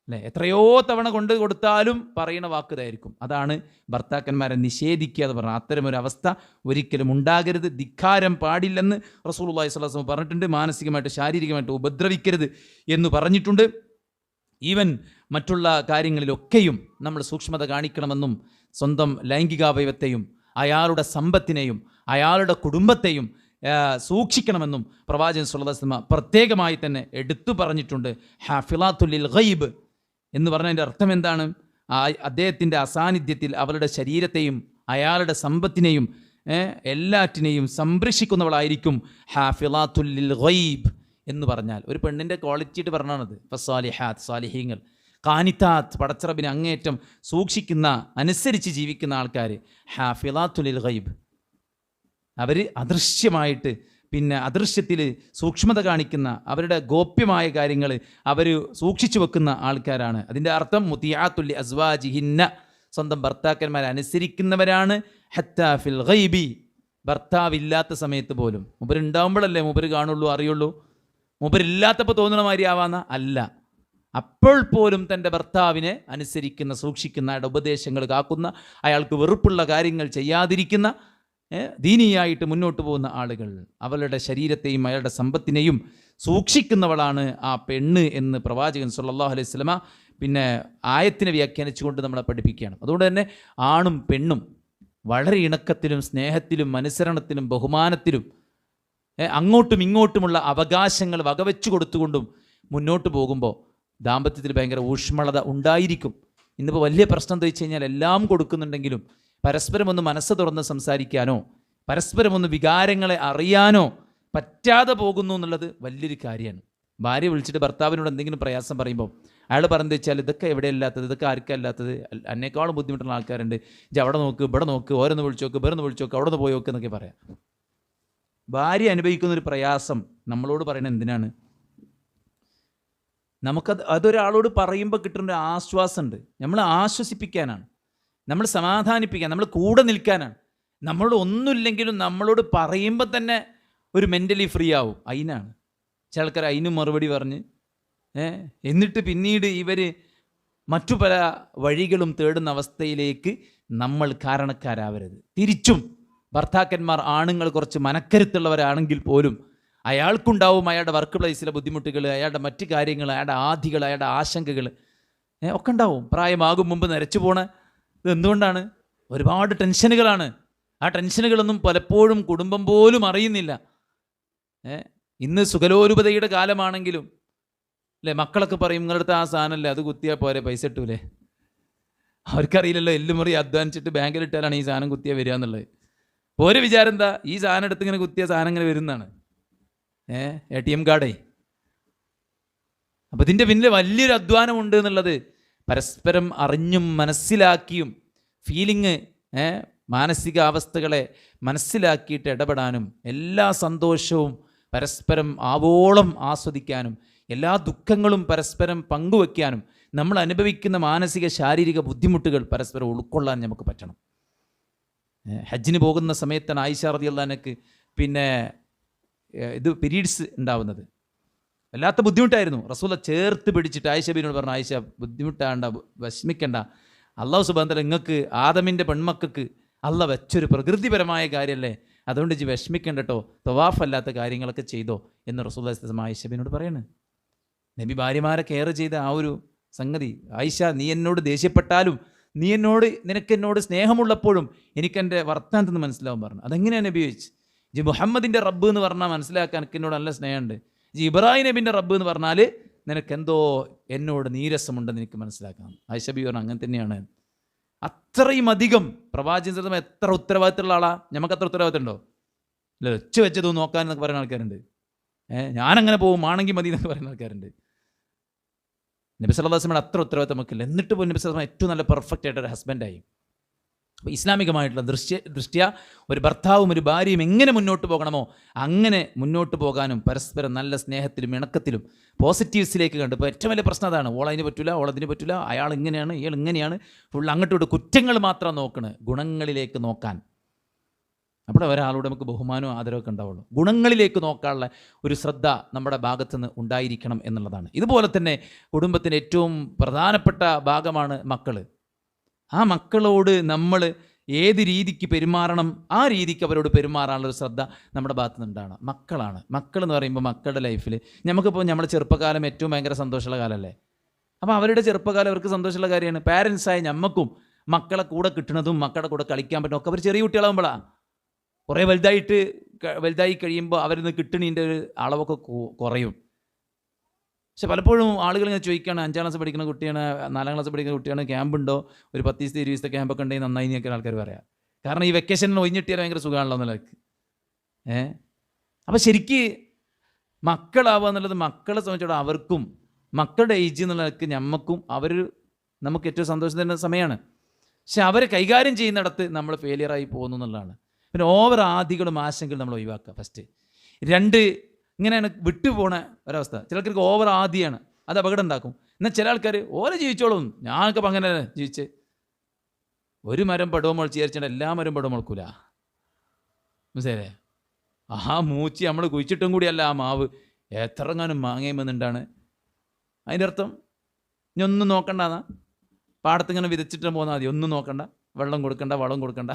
അല്ലേ? എത്രയോ തവണ കൊണ്ട് കൊടുത്താലും പറയുന്ന വാക്ക് ഇതായിരിക്കും. അതാണ് ഭർത്താക്കന്മാരെ നിഷേധിക്കുക എന്ന് പറഞ്ഞാൽ. അത്തരമൊരു അവസ്ഥ ഒരിക്കലും ഉണ്ടാകരുത്. ധിക്കാരം പാടില്ലെന്ന് റസൂലുള്ളാഹി സ്വല്ലല്ലാഹു അലൈഹി വസല്ലം പറഞ്ഞിട്ടുണ്ട്. മാനസികമായിട്ട് ശാരീരികമായിട്ട് ഉപദ്രവിക്കരുത് എന്ന് പറഞ്ഞിട്ടുണ്ട്. ഈവൻ മറ്റുള്ള കാര്യങ്ങളിലൊക്കെയും നമ്മൾ സൂക്ഷ്മത കാണിക്കണമെന്നും സ്വന്തം ലൈംഗികാവയവത്തെയും അയാളുടെ സമ്പത്തിനെയും അയാളുടെ കുടുംബത്തെയും സൂക്ഷിക്കണമെന്നും പ്രവാചകൻ സ്വല്ലല്ലാഹു അലൈഹി വസല്ലം പ്രത്യേകമായി തന്നെ എടുത്തു പറഞ്ഞിട്ടുണ്ട്. ഹാഫിളാത്തുൽ ലിൽ ഗൈബ് എന്ന് പറഞ്ഞതിൻ്റെ അർത്ഥം എന്താണ്? അദ്ദേഹത്തിൻ്റെ അസാന്നിധ്യത്തിൽ അവളുടെ ശരീരത്തെയും അയാളുടെ സമ്പത്തിനെയും എല്ലാറ്റിനെയും സംരക്ഷിക്കുന്നവളായിരിക്കും ഹാഫിളാത്തുൽ ലിൽ ഗൈബ് എന്ന് പറഞ്ഞാൽ. ഒരു പെണ്ണിൻ്റെ ക്വാളിറ്റിയിട്ട് പറഞ്ഞാണത്. ഫസ്സാലിഹാത്ത്, സാലിഹീങ്ങൾ, ഖാനിത്താത്ത്, പടച്ചറബിനെ അങ്ങേറ്റം സൂക്ഷിക്കുന്ന, അനുസരിച്ച് ജീവിക്കുന്ന ആൾക്കാർ ഹാഫിളാത്തുൽ ലിൽ ഗൈബ്. അവർ അദൃശ്യമായിട്ട് പിന്നെ അദൃശ്യത്തിൽ സൂക്ഷ്മത കാണിക്കുന്ന, അവരുടെ ഗോപ്യമായ കാര്യങ്ങൾ അവർ സൂക്ഷിച്ചു വെക്കുന്ന ആൾക്കാരാണ്. അതിൻ്റെ അർത്ഥം മുതിയാത്തുല്ലി അസ്വാജിഹിന്ന, സ്വന്തം ഭർത്താക്കന്മാരെ അനുസരിക്കുന്നവരാണ്. ഹത്താ ഫിൽ ഗൈബി, ഭർത്താവില്ലാത്ത സമയത്ത് പോലും. മൂപ്പരുണ്ടാവുമ്പോഴല്ലേ മൂപ്പര് കാണുള്ളൂ, അറിയുള്ളൂ. മൂപ്പരില്ലാത്തപ്പോൾ തോന്നുന്ന മാതിരി ആവാന്ന അല്ല, അപ്പോൾ പോലും തൻ്റെ ഭർത്താവിനെ അനുസരിക്കുന്ന, സൂക്ഷിക്കുന്ന, അയാളുടെ ഉപദേശങ്ങൾ കാക്കുന്ന, അയാൾക്ക് വെറുപ്പുള്ള കാര്യങ്ങൾ ചെയ്യാതിരിക്കുന്ന, ദീനിയായിട്ട് മുന്നോട്ട് പോകുന്ന ആളുകൾ, അവളുടെ ശരീരത്തെയും അയാളുടെ സമ്പത്തിനെയും സൂക്ഷിക്കുന്നവളാണ് ആ പെണ്ണ് എന്ന് പ്രവാചകൻ സല്ലല്ലാഹു അലൈഹി വസല്ലമ പിന്നെ ആയത്തിനെ വ്യാഖ്യാനിച്ചുകൊണ്ട് നമ്മളെ പഠിപ്പിക്കുകയാണ്. അതുകൊണ്ട് തന്നെ ആണും പെണ്ണും വളരെ ഇണക്കത്തിലും സ്നേഹത്തിലും അനുസരണത്തിലും ബഹുമാനത്തിലും അങ്ങോട്ടും ഇങ്ങോട്ടുമുള്ള അവകാശങ്ങൾ വകവെച്ചു കൊടുത്തുകൊണ്ടും മുന്നോട്ട് പോകുമ്പോൾ ദാമ്പത്യത്തിൽ ഭയങ്കര ഊഷ്മളത ഉണ്ടായിരിക്കും. ഇന്നിപ്പോൾ വലിയ പ്രശ്നം എന്താ വെച്ച് കഴിഞ്ഞാൽ, എല്ലാം കൊടുക്കുന്നുണ്ടെങ്കിലും പരസ്പരം ഒന്ന് മനസ്സ് തുറന്ന് സംസാരിക്കാനോ പരസ്പരം ഒന്ന് വികാരങ്ങളെ അറിയാനോ പറ്റാതെ പോകുന്നു എന്നുള്ളത് വലിയൊരു കാര്യമാണ്. ഭാര്യ വിളിച്ചിട്ട് ഭർത്താവിനോട് എന്തെങ്കിലും പ്രയാസം പറയുമ്പോൾ അയാൾ പറഞ്ഞത് വെച്ചാൽ ഇതൊക്കെ എവിടെയല്ലാത്തത്, ഇതൊക്കെ ആർക്കല്ലാത്തത്, എന്നെക്കാളും ബുദ്ധിമുട്ടുള്ള ആൾക്കാരുണ്ട്, ഇജ്ജ് അവിടെ നോക്ക്, ഇവിടെ നോക്ക്, ഓരോന്ന് വിളിച്ചു നോക്ക്, വേറൊന്ന് വിളിച്ചു നോക്ക്, അവിടെ നിന്ന് പോയി നോക്ക് എന്നൊക്കെ പറയാം. ഭാര്യ അനുഭവിക്കുന്നൊരു പ്രയാസം നമ്മളോട് പറയണത് എന്തിനാണ്? അതൊരാളോട് പറയുമ്പോൾ കിട്ടുന്നൊരു ആശ്വാസമുണ്ട്. നമ്മൾ ആശ്വസിപ്പിക്കാനാണ്, നമ്മൾ സമാധാനിപ്പിക്കാൻ, നമ്മൾ കൂടെ നിൽക്കാനാണ്. നമ്മളോട് ഒന്നുമില്ലെങ്കിലും നമ്മളോട് പറയുമ്പോൾ തന്നെ ഒരു മെൻ്റലി ഫ്രീ ആവും. അതിനാണ് ചില ആൾക്കാർ അതിനും മറുപടി പറഞ്ഞ് എന്നിട്ട് പിന്നീട് ഇവർ മറ്റു പല വഴികളും തേടുന്ന അവസ്ഥയിലേക്ക് നമ്മൾ കാരണക്കാരാവരുത്. തിരിച്ചും ഭർത്താക്കന്മാർ, ആണുങ്ങൾ കുറച്ച് മനക്കരുത്തുള്ളവരാണെങ്കിൽ പോലും അയാൾക്കുണ്ടാവും അയാളുടെ വർക്ക് പ്ലേസിലെ ബുദ്ധിമുട്ടുകൾ, അയാളുടെ മറ്റു കാര്യങ്ങൾ, അയാളുടെ ആധികൾ, അയാളുടെ ആശങ്കകൾ ഒക്കെ ഉണ്ടാവും. പ്രായമാകും മുമ്പ് നരച്ചു പോണ ഇത് എന്തുകൊണ്ടാണ്? ഒരുപാട് ടെൻഷനുകളാണ്. ആ ടെൻഷനുകളൊന്നും പലപ്പോഴും കുടുംബം പോലും അറിയുന്നില്ല. ഇന്ന് സുഖലോലുപതയുടെ കാലമാണെങ്കിലും അല്ലേ, മക്കളൊക്കെ പറയും നിങ്ങളടുത്ത് ആ സാധനമല്ലേ, അത് കുത്തിയാൽ പോരെ, പൈസ ഇട്ടൂലേ. അവർക്കറിയില്ലല്ലോ എല്ലുമുറി അധ്വാനിച്ചിട്ട് ബാങ്കിലിട്ടാലാണ് ഈ സാധനം കുത്തിയാൽ വരിക എന്നുള്ളത്. ഒരു വിചാരം എന്താ, ഈ സാധനം എടുത്ത് ഇങ്ങനെ കുത്തിയ സാധനം ഇങ്ങനെ വരുന്നതാണ്, ATM കാർഡേ. അപ്പം ഇതിൻ്റെ പിന്നിൽ വലിയൊരു അധ്വാനമുണ്ട് എന്നുള്ളത് പരസ്പരം അറിഞ്ഞും മനസ്സിലാക്കിയും ഫീലിങ്, മാനസികാവസ്ഥകളെ മനസ്സിലാക്കിയിട്ട് ഇടപെടാനും എല്ലാ സന്തോഷവും പരസ്പരം ആവോളം ആസ്വദിക്കാനും എല്ലാ ദുഃഖങ്ങളും പരസ്പരം പങ്കുവെക്കാനും നമ്മൾ അനുഭവിക്കുന്ന മാനസിക ശാരീരിക ബുദ്ധിമുട്ടുകൾ പരസ്പരം ഉൾക്കൊള്ളാൻ നമുക്ക് പറ്റണം. ഹജ്ജിന് പോകുന്ന സമയത്താണ് ആയിഷ റളിയല്ലാഹു അൻഹയ്ക്ക് പിന്നെ ഇത് പീരീഡ്സ് ഉണ്ടാവുന്നത്. വല്ലാത്ത ബുദ്ധിമുട്ടായിരുന്നു. റസൂല ചേർത്ത് പിടിച്ചിട്ട് ആയിഷ ബീവിനോട് പറഞ്ഞു, ആയിഷ ബുദ്ധിമുട്ടാണ്ട, വിഷമിക്കണ്ട, അള്ളാഹു സുബ്ഹാനഹു വ തആല നിങ്ങൾക്ക് ആദമിൻ്റെ പെൺമക്കൾക്ക് അള്ള വെച്ചൊരു പ്രകൃതിപരമായ കാര്യമല്ലേ, അതുകൊണ്ട് ഇജ്ജ് വിഷമിക്കണ്ട കേട്ടോ, തവാഫ് അല്ലാത്ത കാര്യങ്ങളൊക്കെ ചെയ്തോ എന്ന് റസൂലുള്ളാഹി സ്വല്ലല്ലാഹു അലൈഹി വസല്ലം ആയിഷ ബീവിനോട് പറയാണ്. നബി ഭാര്യമാരെ കെയർ ചെയ്ത ആ ഒരു സംഗതി, ആയിഷ നീ എന്നോട് ദേഷ്യപ്പെട്ടാലും നിനക്കെന്നോട് സ്നേഹമുള്ളപ്പോഴും എനിക്കെൻ്റെ വർത്താനത്തിൽ നിന്ന് മനസ്സിലാവും പറഞ്ഞു. അതെങ്ങനെയാണ് നബി ചോദിച്ചു? ജി മുഹമ്മദിൻ്റെ റബ്ബ് എന്ന് പറഞ്ഞാൽ മനസ്സിലാക്കാൻ എനിക്ക് എന്നോട് നല്ല സ്നേഹമുണ്ട്. ജി ഇബ്രാഹിം നബിൻ്റെ റബ്ബ് എന്ന് പറഞ്ഞാൽ നിനക്കെന്തോ എന്നോട് നീരസമുണ്ടെന്ന് എനിക്ക് മനസ്സിലാക്കാം. ആയിഷ ബീവി പറഞ്ഞു അങ്ങനെ തന്നെയാണ്. അത്രയും അധികം പ്രവാചകൻ എത്ര ഉത്തരവാദിത്തമുള്ള ആളാ. നമുക്ക് അത്ര ഉത്തരവാദിത്തം ഉണ്ടോ? ഇല്ല, ഒച്ച വെച്ചത് നോക്കാൻ എന്നൊക്കെ പറയുന്ന ആൾക്കാരുണ്ട്. ഞാനങ്ങനെ പോകും, ആണെങ്കിൽ മതി എന്നൊക്കെ പറയുന്ന ആൾക്കാരുണ്ട്. നബി സല്ലല്ലാഹു അലൈഹി വസല്ലം അത്ര ഉത്തരവാദിത്തം നമുക്കില്ല. എന്നിട്ട് പോലും നബി സല്ലല്ലാഹു അലൈഹി വസല്ലം ഏറ്റവും നല്ല പെർഫെക്റ്റ് ആയിട്ടൊരു ഹസ്ബൻഡായി. അപ്പോൾ ഇസ്ലാമികമായിട്ടുള്ള ദൃഷ്ട്യ ഒരു ഭർത്താവും ഒരു ഭാര്യയും എങ്ങനെ മുന്നോട്ട് പോകണമോ അങ്ങനെ മുന്നോട്ട് പോകാനും പരസ്പരം നല്ല സ്നേഹത്തിലും ഇണക്കത്തിലും പോസിറ്റീവ്സിലേക്ക് കണ്ടു. ഇപ്പോൾ ഏറ്റവും വലിയ പ്രശ്നം അതാണ്. ഓളതിന് പറ്റില്ല, ഓളതിന് പറ്റില്ല, അയാൾ ഇങ്ങനെയാണ്, ഇയാൾ ഇങ്ങനെയാണ്, ഫുൾ അങ്ങോട്ടും ഇങ്ങോട്ട് കുറ്റങ്ങൾ മാത്രം നോക്കണ്, ഗുണങ്ങളിലേക്ക് നോക്കാൻ. അവിടെ ഒരാളോട് നമുക്ക് ബഹുമാനവും ആദരവൊക്കെ ഉണ്ടാവുള്ളൂ. ഗുണങ്ങളിലേക്ക് നോക്കാനുള്ള ഒരു ശ്രദ്ധ നമ്മുടെ ഭാഗത്തുനിന്ന് ഉണ്ടായിരിക്കണം എന്നുള്ളതാണ്. ഇതുപോലെ തന്നെ കുടുംബത്തിൻ്റെ ഏറ്റവും പ്രധാനപ്പെട്ട ഭാഗമാണ് മക്കൾ. ആ മക്കളോട് നമ്മൾ ഏത് രീതിക്ക് പെരുമാറണം ആ രീതിക്ക് അവരോട് പെരുമാറാനുള്ളൊരു ശ്രദ്ധ നമ്മുടെ ഭാഗത്തു നിന്നുണ്ടാവണം. മക്കൾ എന്ന് പറയുമ്പോൾ മക്കളുടെ ലൈഫിൽ നമുക്കിപ്പോൾ നമ്മുടെ ചെറുപ്പകാലം ഏറ്റവും ഭയങ്കര സന്തോഷമുള്ള കാലമല്ലേ. അപ്പോൾ അവരുടെ ചെറുപ്പകാലം അവർക്ക് സന്തോഷമുള്ള കാര്യമാണ്. പാരൻസായ നമുക്കും മക്കളെ കൂടെ കിട്ടുന്നതും മക്കളുടെ കൂടെ കളിക്കാൻ പറ്റും ഒക്കെ അവർ ചെറിയ കുട്ടികളാകുമ്പോഴാണ്. കുറേ വലുതായി കഴിയുമ്പോൾ അവരിന്ന് കിട്ടണതിൻ്റെ ഒരു അളവൊക്കെ കുറയും. പക്ഷെ പലപ്പോഴും ആളുകൾ ഇങ്ങനെ ചോദിക്കുകയാണ്, 5ാം ക്ലാസ് പഠിക്കുന്ന കുട്ടിയാണ്, 4ാം ക്ലാസ് പഠിക്കുന്ന കുട്ടിയാണ്, ക്യാമ്പുണ്ടോ, ഒരു 10 ദിവസത്തെ 20 ദിവസത്തെ ക്യാമ്പൊക്കെ ഉണ്ടെങ്കിൽ നന്നായി എന്നൊക്കെ ആൾക്കാർ പറയാം. കാരണം ഈ വെക്കേഷനിൽ ഒഴിഞ്ഞിട്ടിയാൽ ഭയങ്കര സുഖമാണല്ലോ എന്നുള്ളത്. അപ്പോൾ ശരിക്ക് മക്കളാവുക എന്നുള്ളത് മക്കളെ സംബന്ധിച്ചിടത്തോളം അവർക്കും മക്കളുടെ ഏജ് എന്നുള്ളതൊക്കെ നമുക്കും നമുക്ക് ഏറ്റവും സന്തോഷം തരുന്ന സമയമാണ്. പക്ഷെ അവരെ കൈകാര്യം ചെയ്യുന്നിടത്ത് നമ്മൾ ഫെയിലിയറായി പോകുന്നു എന്നുള്ളതാണ്. പിന്നെ ഓവർ ആദികളും ആശങ്കകളും നമ്മൾ ഒഴിവാക്കുക. ഫസ്റ്റ് രണ്ട് ഇങ്ങനെയാണ് വിട്ടുപോണ ഒരവസ്ഥ. ചിലർക്ക് ഓവർ ആദിയാണ്, അത് അപകടം ഉണ്ടാക്കും. എന്നാൽ ചില ആൾക്കാർ ഓരോ ജീവിച്ചോളും, ഞാനൊക്കെ അപ്പം അങ്ങനെ ജീവിച്ച്. ഒരു മരം പടവും മുളച്ച് വിചാരിച്ചാൽ എല്ലാ മരം പടവും മുളക്കൂല, മനസ്സിലേ? ആ മൂച്ചി നമ്മൾ കുഴിച്ചിട്ടും കൂടിയല്ല ആ മാവ് എത്രങ്ങാനും മാങ്ങയും വന്നിട്ടാണ്. അതിൻ്റെ അർത്ഥം ഇനി ഒന്നും നോക്കണ്ടെന്നാ. പാടത്തിങ്ങനെ വിതച്ചിട്ട് പോന്നാൽ മതി, ഒന്നും നോക്കണ്ട, വെള്ളം കൊടുക്കണ്ട, വളം കൊടുക്കണ്ട.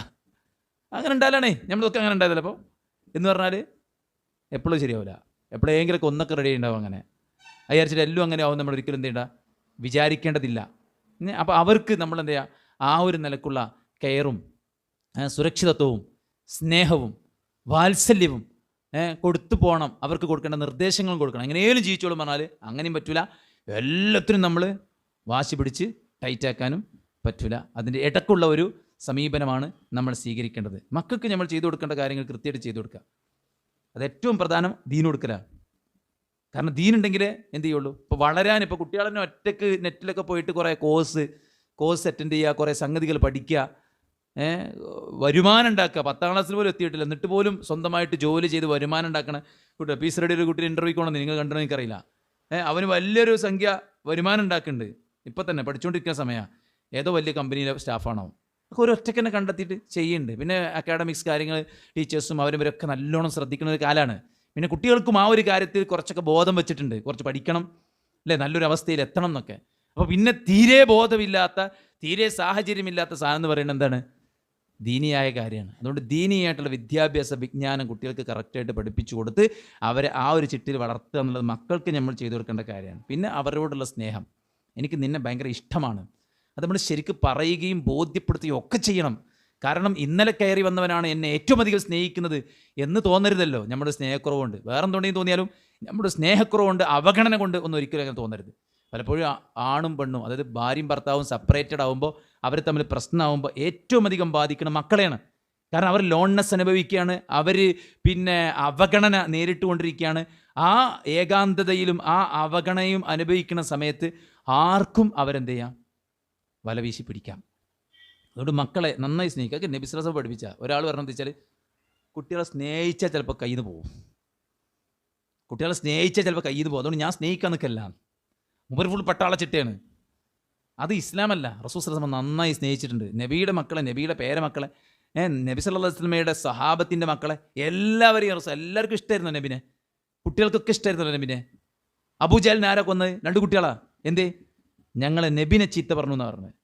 അങ്ങനെ ഉണ്ടായാലാണേ നമ്മളൊക്കെ അങ്ങനെ ഉണ്ടായതല്ലോ. അപ്പോൾ എന്ന് പറഞ്ഞാൽ എപ്പോഴും ശരിയാവില്ല, എപ്പോഴെങ്കിലൊക്കെ ഒന്നൊക്കെ റെഡി ഉണ്ടാവും. അങ്ങനെ വിചാരിച്ചിട്ട് എല്ലാം അങ്ങനെ ആവും നമ്മൾ ഒരിക്കലും എന്ത് ചെയ്യണ്ട, വിചാരിക്കേണ്ടതില്ല. അപ്പോൾ അവർക്ക് നമ്മൾ എന്ത് ചെയ്യുക, ആ ഒരു നിലക്കുള്ള കെയറും സുരക്ഷിതത്വവും സ്നേഹവും വാത്സല്യവും കൊടുത്തു പോകണം. അവർക്ക് കൊടുക്കേണ്ട നിർദ്ദേശങ്ങളും കൊടുക്കണം. എങ്ങനെയും ജീവിച്ചോളും പറഞ്ഞാൽ അങ്ങനെയും പറ്റൂല. എല്ലാത്തിനും നമ്മൾ വാശി പിടിച്ച് ടൈറ്റാക്കാനും പറ്റൂല. അതിൻ്റെ ഇടക്കുള്ള ഒരു സമീപനമാണ് നമ്മൾ സ്വീകരിക്കേണ്ടത്. മക്കൾക്ക് നമ്മൾ ചെയ്തു കൊടുക്കേണ്ട കാര്യങ്ങൾ കൃത്യമായിട്ട് ചെയ്തു കൊടുക്കുക. അത് ഏറ്റവും പ്രധാനം ദീൻ കൊടുക്കലാണ്. കാരണം ദീനുണ്ടെങ്കിൽ എന്ത് ചെയ്യുള്ളൂ. ഇപ്പോൾ വളരാൻ, ഇപ്പോൾ കുട്ടികളെ ഒറ്റയ്ക്ക് നെറ്റിലൊക്കെ പോയിട്ട് കുറേ കോഴ്സ് അറ്റൻഡ് ചെയ്യുക, കുറേ സംഗതികൾ പഠിക്കുക, വരുമാനം ഉണ്ടാക്കുക. 10ാം ക്ലാസ്സിൽ പോലും എത്തിയിട്ടില്ല, എന്നിട്ട് പോലും സ്വന്തമായിട്ട് ജോലി ചെയ്ത് വരുമാനം ഉണ്ടാക്കണ കുട്ടി. പീസ് റെഡി ഒരു കുട്ടി ഇൻ്റർവ്യൂക്ക് പോകണമെന്ന് നിങ്ങൾ കണ്ടോ എനിക്കറിയില്ല. അവന് വലിയൊരു സംഖ്യ വരുമാനം ഉണ്ടാക്കുന്നുണ്ട്. ഇപ്പം തന്നെ പഠിച്ചുകൊണ്ടിരിക്കുന്ന സമയമാണ്. ഏതോ വലിയ കമ്പനിയിലെ സ്റ്റാഫാണോ, ഒക്കെ ഒരു ഒറ്റയ്ക്ക് തന്നെ കണ്ടെത്തിയിട്ട് ചെയ്യുന്നുണ്ട്. പിന്നെ അക്കാഡമിക്സ് കാര്യങ്ങൾ ടീച്ചേഴ്സും അവരൊക്കെ നല്ലോണം ശ്രദ്ധിക്കുന്ന ഒരു കാലമാണ്. പിന്നെ കുട്ടികൾക്കും ആ ഒരു കാര്യത്തിൽ കുറച്ചൊക്കെ ബോധം വെച്ചിട്ടുണ്ട്, കുറച്ച് പഠിക്കണം അല്ലേ, നല്ലൊരു അവസ്ഥയിൽ എത്തണം എന്നൊക്കെ. അപ്പോൾ പിന്നെ തീരെ ബോധമില്ലാത്ത, തീരെ സാഹചര്യമില്ലാത്ത സാധനം എന്ന് പറയുന്നത് എന്താണ്, ദീനിയായ കാര്യമാണ്. അതുകൊണ്ട് ദീനിയായിട്ടുള്ള വിദ്യാഭ്യാസ വിജ്ഞാനം കുട്ടികൾക്ക് കറക്റ്റായിട്ട് പഠിപ്പിച്ചു കൊടുത്ത് അവരെ ആ ഒരു ചിട്ടിയിൽ വളർത്തുക എന്നുള്ളത് മക്കൾക്ക് നമ്മൾ ചെയ്തു കൊടുക്കേണ്ട കാര്യമാണ്. പിന്നെ അവരോടുള്ള സ്നേഹം, എനിക്ക് നിന്നെ ഭയങ്കര ഇഷ്ടമാണ്, അത് നമ്മൾ ശരിക്കും പറയുകയും ബോധ്യപ്പെടുത്തുകയും ഒക്കെ ചെയ്യണം. കാരണം ഇന്നലെ കയറി വന്നവനാണ് എന്നെ ഏറ്റവും അധികം സ്നേഹിക്കുന്നത് എന്ന് തോന്നരുതല്ലോ. നമ്മുടെ സ്നേഹക്കുറവുണ്ട്, വേറെ എന്തുകൊണ്ടെങ്കിൽ തോന്നിയാലും നമ്മുടെ സ്നേഹക്കുറവുണ്ട്, അവഗണന കൊണ്ട് ഒന്നും ഒരിക്കലും അങ്ങനെ തോന്നരുത്. പലപ്പോഴും ആണും പെണ്ണും, അതായത് ഭാര്യയും ഭർത്താവും സെപ്പറേറ്റഡ് ആകുമ്പോൾ, അവർ തമ്മിൽ പ്രശ്നമാകുമ്പോൾ ഏറ്റവും അധികം ബാധിക്കണം മക്കളെയാണ്. കാരണം അവർ ലോൺനെസ് അനുഭവിക്കുകയാണ്, അവർ പിന്നെ അവഗണന നേരിട്ടുകൊണ്ടിരിക്കുകയാണ്. ആ ഏകാന്തതയിലും ആ അവഗണനയും അനുഭവിക്കുന്ന സമയത്ത് ആർക്കും അവരെന്ത് ചെയ്യാം, വലവീശി പിടിക്കാം. അതുകൊണ്ട് മക്കളെ നന്നായി സ്നേഹിക്കുക. നബി സ്വല്ലല്ലാഹു അലൈഹി വസല്ലം പഠിപ്പിച്ച ഒരാൾ പറഞ്ഞത് വെച്ചാൽ, കുട്ടികളെ സ്നേഹിച്ചാൽ ചിലപ്പോൾ കയ്യിൽ നിന്ന് പോകും. കുട്ടികളെ സ്നേഹിച്ചാൽ ചിലപ്പോൾ കയ്യിൽ നിന്ന് പോകും. അതുകൊണ്ട് ഞാൻ സ്നേഹിക്കാൻ നിൽക്കല്ല, മുമ്പ് ഫുൾ പട്ടാള ചിട്ടയാണ്. അത് ഇസ്ലാമല്ല. റസൂൽ സ്വല്ലല്ലാഹു അലൈഹി വസല്ലം നന്നായി സ്നേഹിച്ചിട്ടുണ്ട് നബിയുടെ മക്കളെ, നബിയുടെ പേരമക്കളെ, നബി സല്ലല്ലാഹു അലൈഹി വസല്ലമയുടെ സഹാബത്തിൻ്റെ മക്കളെ എല്ലാവരെയും എല്ലാവർക്കും ഇഷ്ടമായിരുന്നു നബിനെ. കുട്ടികൾക്കൊക്കെ ഇഷ്ടമായിരുന്നു നബിനെ. അബൂജഹലിനെ ആരാ കൊന്നത്? 2 കുട്ടികളാ. എന്തേ? ഞങ്ങളെ നബിനെ ചീത്ത പറഞ്ഞു എന്നാണ് പറഞ്ഞത്.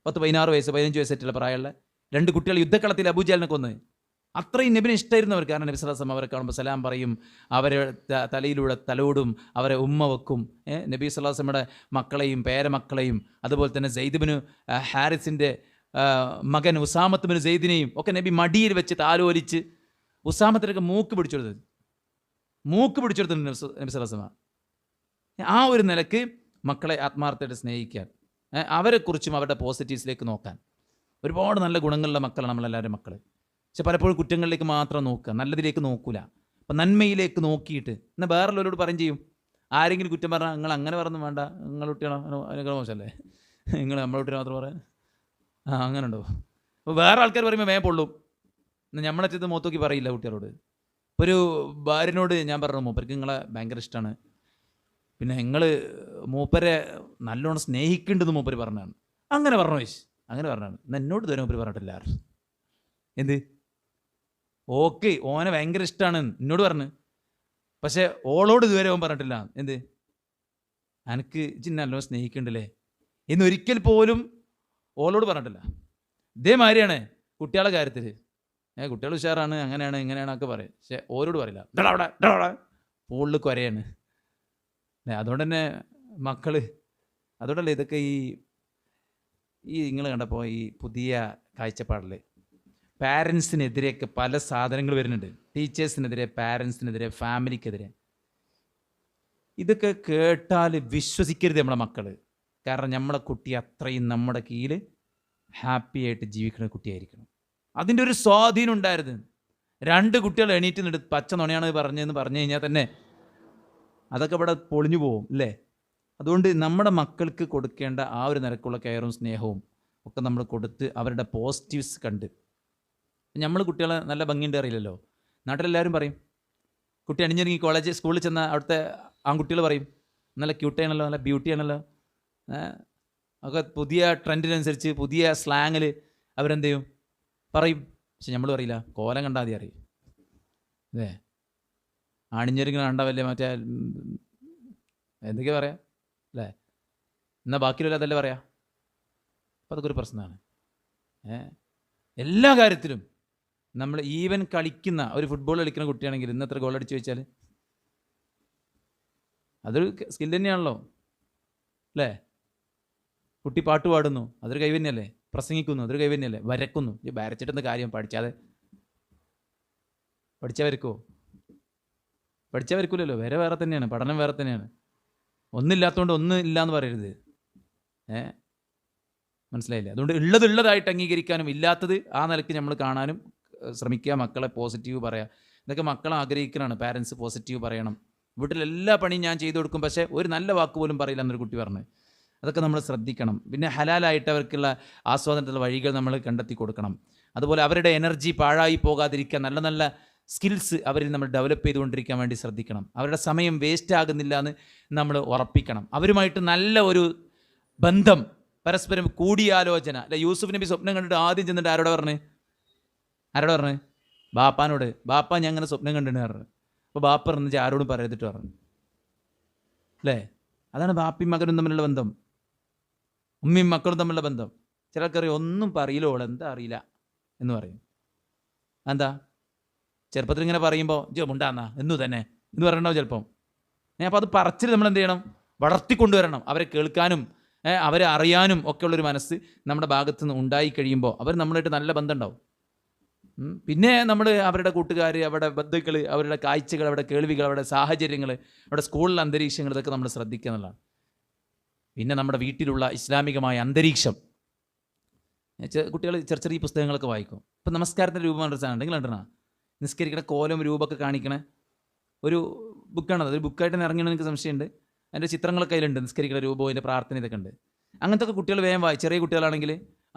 16 വയസ്സ് 15 വയസ്സായിട്ടുള്ള പ്രായമുള്ള 2 കുട്ടികൾ യുദ്ധക്കളത്തിൽ അബൂജഹലിനെ കൊന്നത്. അത്രയും നബിനെ ഇഷ്ടമായിരുന്നവർ. കാരണം നബി സ്വല്ലല്ലാഹു അലൈഹി വസല്ലം അവരെ കാണുമ്പോൾ സലാം പറയും, അവരെ തലയിലൂടെ തലോടും, അവരെ ഉമ്മ വെക്കും. നബി സ്വല്ലല്ലാഹു അലൈഹി വസല്ലമയുടെ മക്കളെയും പേരമക്കളെയും, അതുപോലെ തന്നെ സെയ്ദ് ബിൻ ഹാരിസിൻ്റെ മകൻ ഉസാമത്ത് ബിൻ സെയ്ദിനെയും ഒക്കെ നബി മടിയിൽ വെച്ച് താലോലിച്ച് ഉസാമത്തിനൊക്കെ മൂക്ക് പിടിച്ചെടുത്തത് നബി സ്വല്ലല്ലാഹു അലൈഹി വസല്ലം. ആ ഒരു നിലക്ക് മക്കളെ ആത്മാർത്ഥമായിട്ട് സ്നേഹിക്കാൻ, അവരെക്കുറിച്ചും അവരുടെ പോസിറ്റീവ്സിലേക്ക് നോക്കാൻ. ഒരുപാട് നല്ല ഗുണങ്ങളുള്ള മക്കളാണ് നമ്മളെല്ലാവരും മക്കൾ. പക്ഷെ പലപ്പോഴും കുറ്റങ്ങളിലേക്ക് മാത്രം നോക്കുക, നല്ലതിലേക്ക് നോക്കൂല. അപ്പം നന്മയിലേക്ക് നോക്കിയിട്ട് എന്നാൽ വേറെല്ലാവരോട് പറയും ചെയ്യും. ആരെങ്കിലും കുറ്റം പറഞ്ഞാൽ നിങ്ങൾ അങ്ങനെ പറഞ്ഞു വേണ്ട, നിങ്ങൾ കുട്ടിയാണോ അതിനൊക്കെ മോശമല്ലേ, നിങ്ങൾ നമ്മളെ കുട്ടിയെ മാത്രം പറയാൻ അങ്ങനെ ഉണ്ടോ? അപ്പോൾ വേറെ ആൾക്കാർ പറയുമ്പോൾ വേ പൊള്ളും. എന്നാൽ നമ്മളെ ചെയ്ത് മുഖത്തോക്കി പറയില്ല കുട്ടികളോട്. ഇപ്പോൾ ഒരു ഭാര്യനോട് ഞാൻ പറഞ്ഞു, മൂപ്പർക്ക് നിങ്ങളെ ഭയങ്കര ഇഷ്ടമാണ്, പിന്നെ നിങ്ങൾ മൂപ്പരെ നല്ലോണം സ്നേഹിക്കേണ്ടത് മൂപ്പര് പറഞ്ഞാണ്. അങ്ങനെ പറഞ്ഞു വയസ്സ്, അങ്ങനെ പറഞ്ഞാണ്. എന്നാൽ എന്നോട് ഇതുവരെ മൂപ്പര് പറഞ്ഞിട്ടില്ല. എന്ത്? ഓക്കെ, ഓനെ ഭയങ്കര ഇഷ്ടമാണ് എന്നോട് പറഞ്ഞു, പക്ഷെ ഓളോട് ഇതുവരെ ഓൻ പറഞ്ഞിട്ടില്ല. എന്ത്? എനിക്ക് ഇജ്ജ് നല്ലോണം സ്നേഹിക്കണ്ടല്ലേ എന്നൊരിക്കൽ പോലും ഓളോട് പറഞ്ഞിട്ടില്ല. ഇതേമാതിരിയാണ് കുട്ടികളുടെ കാര്യത്തിൽ. കുട്ടികൾ ഉഷാറാണ്, അങ്ങനെയാണ് ഇങ്ങനെയാണ് ഒക്കെ പറയും, പക്ഷെ ഓരോട് പറയില്ല. അവിടെ ഫോണിൽ കുരയാണ്. അതുകൊണ്ട് തന്നെ മക്കൾ, അതുകൊണ്ടല്ലേ ഇതൊക്കെ ഈ നിങ്ങൾ കണ്ടപ്പോൾ ഈ പുതിയ കാഴ്ചപ്പാടിൽ പാരൻസിനെതിരെയൊക്കെ പല സാധനങ്ങൾ വരുന്നുണ്ട്. ടീച്ചേഴ്സിനെതിരെ, പാരൻസിനെതിരെ, ഫാമിലിക്കെതിരെ. ഇതൊക്കെ കേട്ടാൽ വിശ്വസിക്കരുത് നമ്മളെ മക്കൾ. കാരണം നമ്മളെ കുട്ടി അത്രയും നമ്മുടെ കീഴിൽ ഹാപ്പി ആയിട്ട് ജീവിക്കുന്ന കുട്ടിയായിരിക്കണം. അതിൻ്റെ ഒരു സ്വാധീനം ഉണ്ടായിരുന്നു. 2 കുട്ടികൾ എണീറ്റ് നിന്നിട്ട് പച്ച നുണയാണ് പറഞ്ഞതെന്ന് പറഞ്ഞു കഴിഞ്ഞാൽ തന്നെ അതൊക്കെ ഇവിടെ പൊളിഞ്ഞു പോകും അല്ലേ? അതുകൊണ്ട് നമ്മുടെ മക്കൾക്ക് കൊടുക്കേണ്ട ആ ഒരു നിരക്കുള്ള കെയറും സ്നേഹവും ഒക്കെ നമ്മൾ കൊടുത്ത് അവരുടെ പോസിറ്റീവ്സ് കണ്ട്. നമ്മൾ കുട്ടികളെ നല്ല ഭംഗിയുണ്ട് അറിയില്ലല്ലോ. നാട്ടിലെല്ലാവരും പറയും കുട്ടി അണിഞ്ഞൊരുങ്ങി സ്കൂളിൽ ചെന്ന അവിടുത്തെ ആൺകുട്ടികൾ പറയും നല്ല ക്യൂട്ടാണല്ലോ, നല്ല ബ്യൂട്ടിയാണല്ലോ. ഒക്കെ പുതിയ ട്രെൻഡിനനുസരിച്ച് പുതിയ സ്ലാങ്ങിൽ അവരെന്ത് ചെയ്യും, പറയും. പക്ഷെ നമ്മൾ പറയില്ല, കോലം കണ്ടാൽ മതി അറിയും. അല്ലേ, അണിഞ്ഞൊരുങ്ങി കണ്ട വല്ലേ മറ്റേ എന്തൊക്കെയാ പറയാം അല്ലേ, എന്നാൽ ബാക്കിയുള്ള അതല്ലേ പറയാം. അപ്പം അതൊക്കെ ഒരു പ്രശ്നമാണ്. എല്ലാ കാര്യത്തിലും നമ്മൾ ഈവൻ കളിക്കുന്ന ഒരു ഫുട്ബോൾ കളിക്കുന്ന കുട്ടിയാണെങ്കിൽ ഇന്ന് എത്ര ഗോൾ അടിച്ചു വെച്ചാൽ അതൊരു സ്കിൽ തന്നെയാണല്ലോ അല്ലേ. കുട്ടി പാട്ട് പാടുന്നു, അതൊരു കൈവന്യല്ലേ. പ്രസംഗിക്കുന്നു, അതൊരു കൈവന്യല്ലേ. വരക്കുന്നു, വരച്ചിട്ടെന്ത് കാര്യം, പഠിച്ചാൽ വരക്കുമോ? പഠിച്ചാൽ വരക്കൂലല്ലോ. വേറെ തന്നെയാണ്, പഠനം വേറെ തന്നെയാണ്. ഒന്നില്ലാത്തതുകൊണ്ട് ഒന്നും ഇല്ല എന്ന് പറയരുത്. മനസ്സിലായില്ലേ? അതുകൊണ്ട് ഉള്ളതായിട്ട് അംഗീകരിക്കാനും ഇല്ലാത്തത് ആ നിലയ്ക്ക് നമ്മൾ കാണാനും ശ്രമിക്കുക. മക്കളെ പോസിറ്റീവ് പറയുക. ഇതൊക്കെ മക്കളെ ആഗ്രഹിക്കണമാണ്. പാരൻസ് പോസിറ്റീവ് പറയണം. വീട്ടിലെല്ലാ പണിയും ഞാൻ ചെയ്തു കൊടുക്കും, പക്ഷേ ഒരു നല്ല വാക്ക് പോലും പറയില്ല എന്നൊരു കുട്ടി പറഞ്ഞു. അതൊക്കെ നമ്മൾ ശ്രദ്ധിക്കണം. പിന്നെ ഹലാലായിട്ട് അവർക്കുള്ള ആസ്വാദനത്തിലുള്ള വഴികൾ നമ്മൾ കണ്ടെത്തി കൊടുക്കണം. അതുപോലെ അവരുടെ എനർജി പാഴായി പോകാതിരിക്കാൻ നല്ല നല്ല സ്കിൽസ് അവരിൽ നമ്മൾ ഡെവലപ്പ് ചെയ്തുകൊണ്ടിരിക്കാൻ വേണ്ടി ശ്രദ്ധിക്കണം. അവരുടെ സമയം വേസ്റ്റ് ആകുന്നില്ല എന്ന് നമ്മൾ ഉറപ്പിക്കണം. അവരുമായിട്ട് നല്ല ഒരു ബന്ധം, പരസ്പരം കൂടിയാലോചന. അല്ല, യൂസുഫ് നബി സ്വപ്നം കണ്ടിട്ട് ആദ്യം ചെന്നിട്ട് ആരോട് പറഞ്ഞു? ബാപ്പാനോട്. ബാപ്പ ഞാൻ അങ്ങനെ സ്വപ്നം കണ്ടിട്ട് പറഞ്ഞു. അപ്പോൾ ബാപ്പ പറഞ്ഞ ആരോടും പറയത്തിട്ട് പറഞ്ഞു. അല്ലേ, അതാണ് ബാപ്പയും മകനും തമ്മിലുള്ള ബന്ധം, ഉമ്മയും മക്കളും തമ്മിലുള്ള ബന്ധം. ചിലർക്കറിയാം ഒന്നും പറയില്ല, ഓൾ എന്താ അറിയില്ല എന്ന് പറയും. എന്താ ചെറുപ്പത്തിൽ ഇങ്ങനെ പറയുമ്പോൾ മുണ്ടാന്നാ എന്നു തന്നെ എന്ന് പറയണ്ടാവും ചിലപ്പം. അപ്പോൾ അത് പറച്ചിൽ നമ്മൾ എന്ത് ചെയ്യണം? വളർത്തിക്കൊണ്ടുവരണം. അവരെ കേൾക്കാനും അവരെ അറിയാനും ഒക്കെ ഉള്ളൊരു മനസ്സ് നമ്മുടെ ഭാഗത്തു നിന്ന് ഉണ്ടായി കഴിയുമ്പോൾ അവർ നമ്മളായിട്ട് നല്ല ബന്ധം ഉണ്ടാവും. പിന്നെ നമ്മൾ അവരുടെ കൂട്ടുകാർ, അവരുടെ ബന്ധുക്കൾ, അവരുടെ കാഴ്ചകൾ, അവരുടെ കേൾവികൾ, അവരുടെ സാഹചര്യങ്ങൾ, അവരുടെ സ്കൂളിലെ അന്തരീക്ഷങ്ങൾ, ഇതൊക്കെ നമ്മൾ ശ്രദ്ധിക്കുക എന്നുള്ളതാണ്. പിന്നെ നമ്മുടെ വീട്ടിലുള്ള ഇസ്ലാമികമായ അന്തരീക്ഷം. കുട്ടികൾ ചെറിയ പുസ്തകങ്ങളൊക്കെ വായിക്കും. ഇപ്പം നമസ്കാരത്തിൻ്റെ രൂപം ഉണ്ടെങ്കിൽ കണ്ടണ നിസ്കരിക്കണ കോലം രൂപമൊക്കെ കാണിക്കണ ഒരു ബുക്കാണത്. ഒരു ബുക്കായിട്ട് തന്നെ ഇറങ്ങണമെന്ന് എനിക്ക് സംശയമുണ്ട്. അതിൻ്റെ ചിത്രങ്ങളൊക്കെ അതിലുണ്ട്, നിസ്കരിക്കുന്ന രൂപവും അതിൻ്റെ പ്രാർത്ഥന ഇതൊക്കെ ഉണ്ട്. അങ്ങനത്തെ ഒക്കെ കുട്ടികൾ വേഗം ചെറിയ കുട്ടികളാണെങ്കിൽ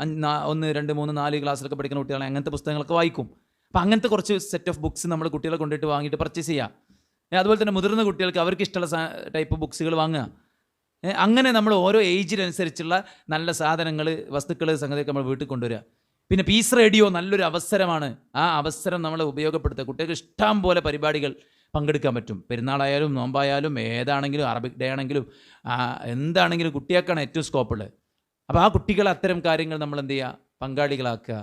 1, 2, 3, 4 ക്ലാസ്സിലൊക്കെ പഠിക്കുന്ന കുട്ടികളാണെങ്കിൽ അങ്ങനത്തെ പുസ്തകങ്ങളൊക്കെ വായിക്കും. അപ്പോൾ അങ്ങനത്തെ കുറച്ച് സെറ്റ് ഓഫ് ബുക്സ് നമ്മൾ കുട്ടികളെ കൊണ്ടിട്ട് വാങ്ങിയിട്ട് പർച്ചേസ് ചെയ്യുക. അതുപോലെ തന്നെ മുതിർന്ന കുട്ടികൾക്ക് അവർക്ക് ഇഷ്ടമുള്ള ടൈപ്പ് ബുക്സുകൾ വാങ്ങുക. അങ്ങനെ നമ്മൾ ഓരോ ഏജിനനുസരിച്ചുള്ള നല്ല സാധനങ്ങൾ, വസ്തുക്കൾ, സംഗതിയൊക്കെ നമ്മൾ വീട്ടിൽ കൊണ്ടുവരിക. പിന്നെ പീസ് റേഡിയോ നല്ലൊരു അവസരമാണ്. ആ അവസരം നമ്മൾ ഉപയോഗപ്പെടുത്തുക. കുട്ടികൾക്ക് ഇഷ്ടം പോലെ പരിപാടികൾ പങ്കെടുക്കാൻ പറ്റും. പെരുന്നാളായാലും നോമ്പായാലും ഏതാണെങ്കിലും അറബിക് ഡേ ആണെങ്കിലും എന്താണെങ്കിലും കുട്ടികൾക്കാണ് ഏറ്റവും സ്കോപ്പുള്ളത്. അപ്പോൾ ആ കുട്ടികൾ അത്തരം കാര്യങ്ങൾ നമ്മൾ എന്ത് ചെയ്യുക? പങ്കാളികളാക്കുക.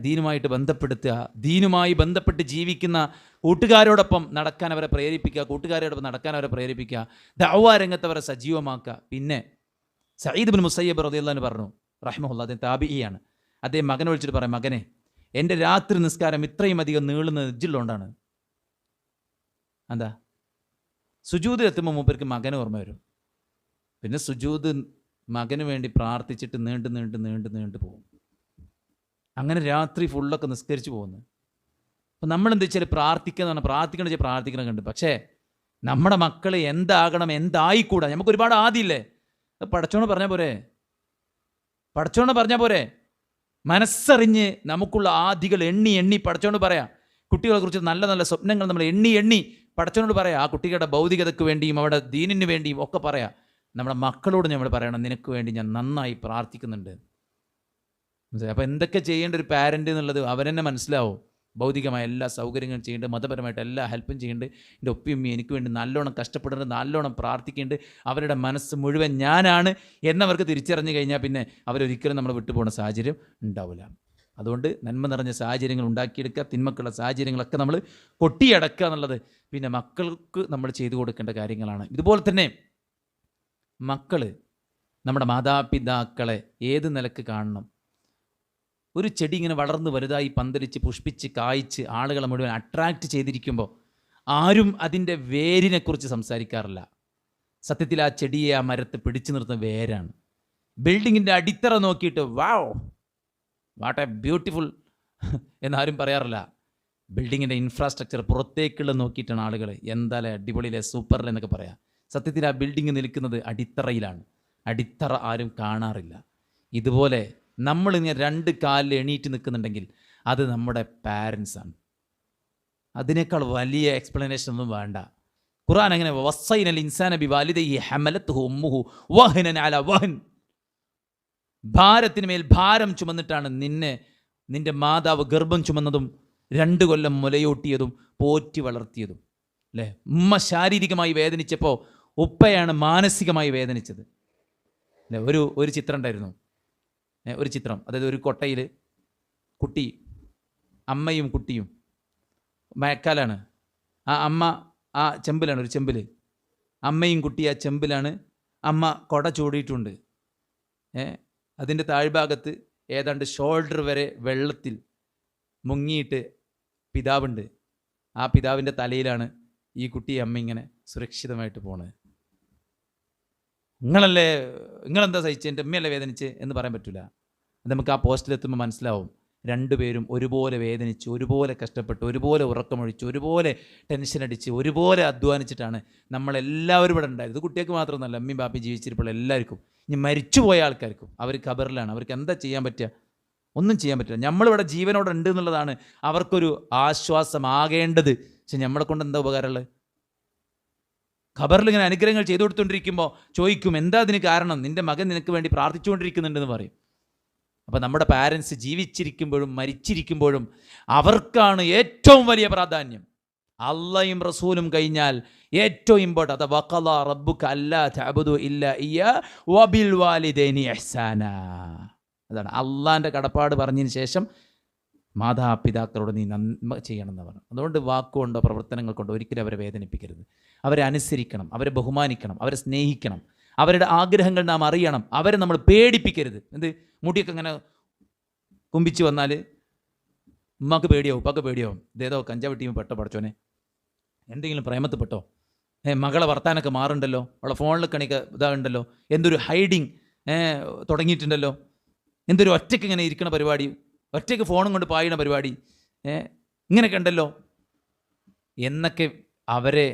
ദീനുമായിട്ട് ബന്ധപ്പെടുത്തുക. ദീനുമായി ബന്ധപ്പെട്ട് ജീവിക്കുന്ന കൂട്ടുകാരോടൊപ്പം നടക്കാൻ അവരെ പ്രേരിപ്പിക്കുക. കൂട്ടുകാരോടൊപ്പം നടക്കാൻ അവരെ പ്രേരിപ്പിക്കുക. ദഅ്വാ രംഗത്ത് അവരെ സജീവമാക്കുക. പിന്നെ സഈദ് ബിൻ മുസയ്യബ് റളിയല്ലാഹു അൻഹു പറഞ്ഞു, റഹിമഹുല്ലാഹ്, അദ്ദേഹം താബിഈയാണ്. അദ്ദേഹം മകനെ വിളിച്ചിട്ട് പറയാം, മകനെ, എൻ്റെ രാത്രി നിസ്കാരം ഇത്രയും അധികം നീളുന്നത് ഇജ്ജുള്ളതുകൊണ്ടാണ്. എന്താ? സുജൂദിൽ എത്തുമ്പോൾ മൂപ്പർക്ക് മകന് ഓർമ്മ വരും. പിന്നെ സുജൂദ് മകന് വേണ്ടി പ്രാർത്ഥിച്ചിട്ട് നീണ്ടു പോകും. അങ്ങനെ രാത്രി ഫുള്ളൊക്കെ നിസ്കരിച്ച് പോകുന്നു. അപ്പം നമ്മളെന്താ വെച്ചാൽ പ്രാർത്ഥിക്കണം കണ്ട്. പക്ഷേ നമ്മുടെ മക്കൾ എന്താകണം, എന്തായിക്കൂടാ, നമുക്ക് ഒരുപാട് ആദിയില്ലേ? പടച്ചോണ് പറഞ്ഞാൽ പോരെ? മനസ്സറിഞ്ഞ് നമുക്കുള്ള ആദികൾ എണ്ണി പടച്ചോണ്ട് പറയാം. കുട്ടികളെ കുറിച്ച് നല്ല നല്ല സ്വപ്നങ്ങൾ നമ്മൾ എണ്ണി പടച്ചോനോട് പറയാം. ആ കുട്ടികളുടെ ഭൗതികതയ്ക്ക് വേണ്ടിയും അവരുടെ ദീനിന് വേണ്ടിയും ഒക്കെ പറയാം. നമ്മുടെ മക്കളോട് നമ്മൾ പറയണം, നിനക്ക് വേണ്ടി ഞാൻ നന്നായി പ്രാർത്ഥിക്കുന്നുണ്ട്. അപ്പോൾ എന്തൊക്കെ ചെയ്യേണ്ട ഒരു പാരൻ്റ് എന്നുള്ളത് അവരെന്നെ മനസ്സിലാവും. ഭൗതികമായ എല്ലാ സൗകര്യങ്ങളും ചെയ്യുന്നുണ്ട്, മതപരമായിട്ട് എല്ലാ ഹെൽപ്പും ചെയ്യുന്നുണ്ട്, എൻ്റെ ഒപ്പിയും എനിക്ക് വേണ്ടി നല്ലോണം കഷ്ടപ്പെടുന്നുണ്ട്, നല്ലോണം പ്രാർത്ഥിക്കുന്നുണ്ട്. അവരുടെ മനസ്സ് മുഴുവൻ ഞാനാണ് എന്നവർക്ക് തിരിച്ചറിഞ്ഞു കഴിഞ്ഞാൽ പിന്നെ അവരൊരിക്കലും നമ്മൾ വിട്ടുപോകുന്ന സാഹചര്യം ഉണ്ടാവില്ല. അതുകൊണ്ട് നന്മ നിറഞ്ഞ സാഹചര്യങ്ങൾ ഉണ്ടാക്കിയെടുക്കുക, തിന്മക്കുള്ള സാഹചര്യങ്ങളൊക്കെ നമ്മൾ കൊട്ടിയടക്കുക എന്നുള്ളത് പിന്നെ മക്കൾക്ക് നമ്മൾ ചെയ്തു കൊടുക്കേണ്ട കാര്യങ്ങളാണ്. ഇതുപോലെ തന്നെ മക്കൾ നമ്മുടെ മാതാപിതാക്കളെ ഏത് നിലക്ക് കാണണം? ഒരു ചെടി ഇങ്ങനെ വളർന്ന് വലുതായി പന്തലിച്ച് പുഷ്പിച്ച് കായ്ച്ച് ആളുകളെ മുഴുവൻ അട്രാക്റ്റ് ചെയ്തിരിക്കുമ്പോൾ ആരും അതിൻ്റെ വേരിനെക്കുറിച്ച് സംസാരിക്കാറില്ല. സത്യത്തിൽ ആ ചെടിയെ, ആ മരത്തെ പിടിച്ചു നിർത്തുന്ന വേരാണ്. ബിൽഡിങ്ങിൻ്റെ അടിത്തറ നോക്കിയിട്ട് വാട്ട് എ ബ്യൂട്ടിഫുൾ എന്നാരും പറയാറില്ല. ബിൽഡിങ്ങിൻ്റെ ഇൻഫ്രാസ്ട്രക്ചർ പുറത്തേക്കുള്ള നോക്കിയിട്ടാണ് ആളുകൾ എന്തായാലും അടിപൊളിയിലെ സൂപ്പറിലെ എന്നൊക്കെ പറയാം. സത്യത്തിൽ ആ ബിൽഡിങ് നിൽക്കുന്നത് അടിത്തറയിലാണ്. അടിത്തറ ആരും കാണാറില്ല. ഇതുപോലെ നമ്മൾ 2 കാലിൽ എണീറ്റ് നിൽക്കുന്നുണ്ടെങ്കിൽ അത് നമ്മുടെ പാരൻസാണ്. അതിനേക്കാൾ വലിയ എക്സ്പ്ലനേഷൻ ഒന്നും വേണ്ട. ഖുർആൻ അങ്ങനെ വസ്സൈനൽ ഇൻസാന ബിവാലിദൈഹി ഹമലത്തുഹു ഉമ്മുഹു വഹ്നൻ അലാ വഹ്ൻ. ഭാരത്തിന് മേൽ ഭാരം ചുമന്നിട്ടാണ് നിന്റെ മാതാവ് ഗർഭം ചുമന്നതും 2 കൊല്ലം മുലയൂട്ടിയതും പോറ്റി വളർത്തിയതും. അല്ലേ? ഉമ്മ ശാരീരികമായി വേദനിച്ചപ്പോൾ ഉപ്പയാണ് മാനസികമായി വേദനിച്ചത്. അല്ലേ? ഒരു ചിത്രം ഉണ്ടായിരുന്നു, ഒരു ചിത്രം. അതായത് ഒരു കൊട്ടയിൽ കുട്ടി, അമ്മയും കുട്ടിയും, മഴക്കാലാണ്. ആ അമ്മ ആ ചെമ്പിലാണ്, ഒരു ചെമ്പിൽ അമ്മയും കുട്ടി ആ ചെമ്പിലാണ്. അമ്മ കൊട ചൂടിയിട്ടുണ്ട്. അതിൻ്റെ താഴ്ഭാഗത്ത് ഏതാണ്ട് ഷോൾഡർ വരെ വെള്ളത്തിൽ മുങ്ങിയിട്ട് പിതാവുണ്ട്. ആ പിതാവിൻ്റെ തലയിലാണ് ഈ കുട്ടി അമ്മ ഇങ്ങനെ സുരക്ഷിതമായിട്ട് പോണത്. നിങ്ങളെന്താ സഹിച്ച്, എൻ്റെ അമ്മയല്ലേ വേദനിച്ച് എന്ന് പറയാൻ പറ്റില്ല. അത് നമുക്ക് ആ പോസ്റ്റിലെത്തുമ്പോൾ മനസ്സിലാവും. 2 പേരും ഒരുപോലെ വേദനിച്ച്, ഒരുപോലെ കഷ്ടപ്പെട്ട്, ഒരുപോലെ ഉറക്കമൊഴിച്ച്, ഒരുപോലെ ടെൻഷൻ അടിച്ച്, ഒരുപോലെ അധ്വാനിച്ചിട്ടാണ് നമ്മളെല്ലാവരും ഇവിടെ ഉണ്ടായത്. ഇത് കുട്ടികൾക്ക് മാത്രമൊന്നുമല്ല, അമ്മയും ബാപ്പി ജീവിച്ചിരിപ്പോൾ എല്ലാവർക്കും. ഇനി മരിച്ചുപോയ ആൾക്കാർക്കും അവർ ഖബറിലാണ്. അവർക്ക് എന്താ ചെയ്യാൻ പറ്റുക? ഒന്നും ചെയ്യാൻ പറ്റില്ല. നമ്മളിവിടെ ജീവനോടെ ഉണ്ട് എന്നുള്ളതാണ് അവർക്കൊരു ആശ്വാസമാകേണ്ടത്. പക്ഷെ നമ്മളെ കൊണ്ട് എന്താ ഉപകാരമുള്ളത്? ഖബറിൽ ഇങ്ങനെ അനുഗ്രഹങ്ങൾ ചെയ്തു കൊടുത്തുകൊണ്ടിരിക്കുമ്പോൾ ചോദിക്കും, എന്താ അതിന് കാരണം? നിൻ്റെ മകൻ നിനക്ക് വേണ്ടി പ്രാർത്ഥിച്ചുകൊണ്ടിരിക്കുന്നുണ്ടെന്ന് പറയും. അപ്പം നമ്മുടെ പാരൻസ് ജീവിച്ചിരിക്കുമ്പോഴും മരിച്ചിരിക്കുമ്പോഴും അവർക്കാണ് ഏറ്റവും വലിയ പ്രാധാന്യം. അള്ളയും റസൂലും കഴിഞ്ഞാൽ ഏറ്റവും ഇമ്പോർട്ടൻ്റ് അത് വഖളാ റബ്ബുക അല്ലാ തഅബുദു ഇല്ലാ ഇയ്യാ വബിൽ വാലിദൈനി ഇഹ്സാനാ. അതാണ് അള്ളാൻ്റെ കടപ്പാട് പറഞ്ഞതിന് ശേഷം മാതാപിതാക്കളോട് നീ നന്മ ചെയ്യണമെന്ന് പറഞ്ഞു. അതുകൊണ്ട് വാക്കുകൊണ്ടോ പ്രവർത്തനങ്ങൾ കൊണ്ടോ ഒരിക്കലും അവരെ വേദനിപ്പിക്കരുത്. അവരെ അനുസരിക്കണം, അവരെ ബഹുമാനിക്കണം, അവരെ സ്നേഹിക്കണം, അവരുടെ ആഗ്രഹങ്ങൾ നാം അറിയണം. അവരെ നമ്മൾ പേടിപ്പിക്കരുത്. മുടിയൊക്കെ ഇങ്ങനെ കുമ്പിച്ച് വന്നാൽ ഉമ്മക്ക് പേടിയാവും, ഉപ്പാക്ക് പേടിയാവും. ഇതേതോ കഞ്ചാവ് ടീം പെട്ടോ പഠിച്ചോനെ, എന്തെങ്കിലും പ്രേമത്തിൽപ്പെട്ടോ, മകളെ വർത്താനൊക്കെ മാറുണ്ടല്ലോ, അവളെ ഫോണിൽ കണിക്ക് ഇതാകുണ്ടല്ലോ, എന്തൊരു ഹൈഡിങ് തുടങ്ങിയിട്ടുണ്ടല്ലോ, എന്തൊരു ഒറ്റയ്ക്ക് ഇങ്ങനെ ഇരിക്കണ പരിപാടി, ഒറ്റയ്ക്ക് ഫോണും കൊണ്ട് പായണ പരിപാടി, ഇങ്ങനെയൊക്കെ ഉണ്ടല്ലോ എന്നൊക്കെ അവരെ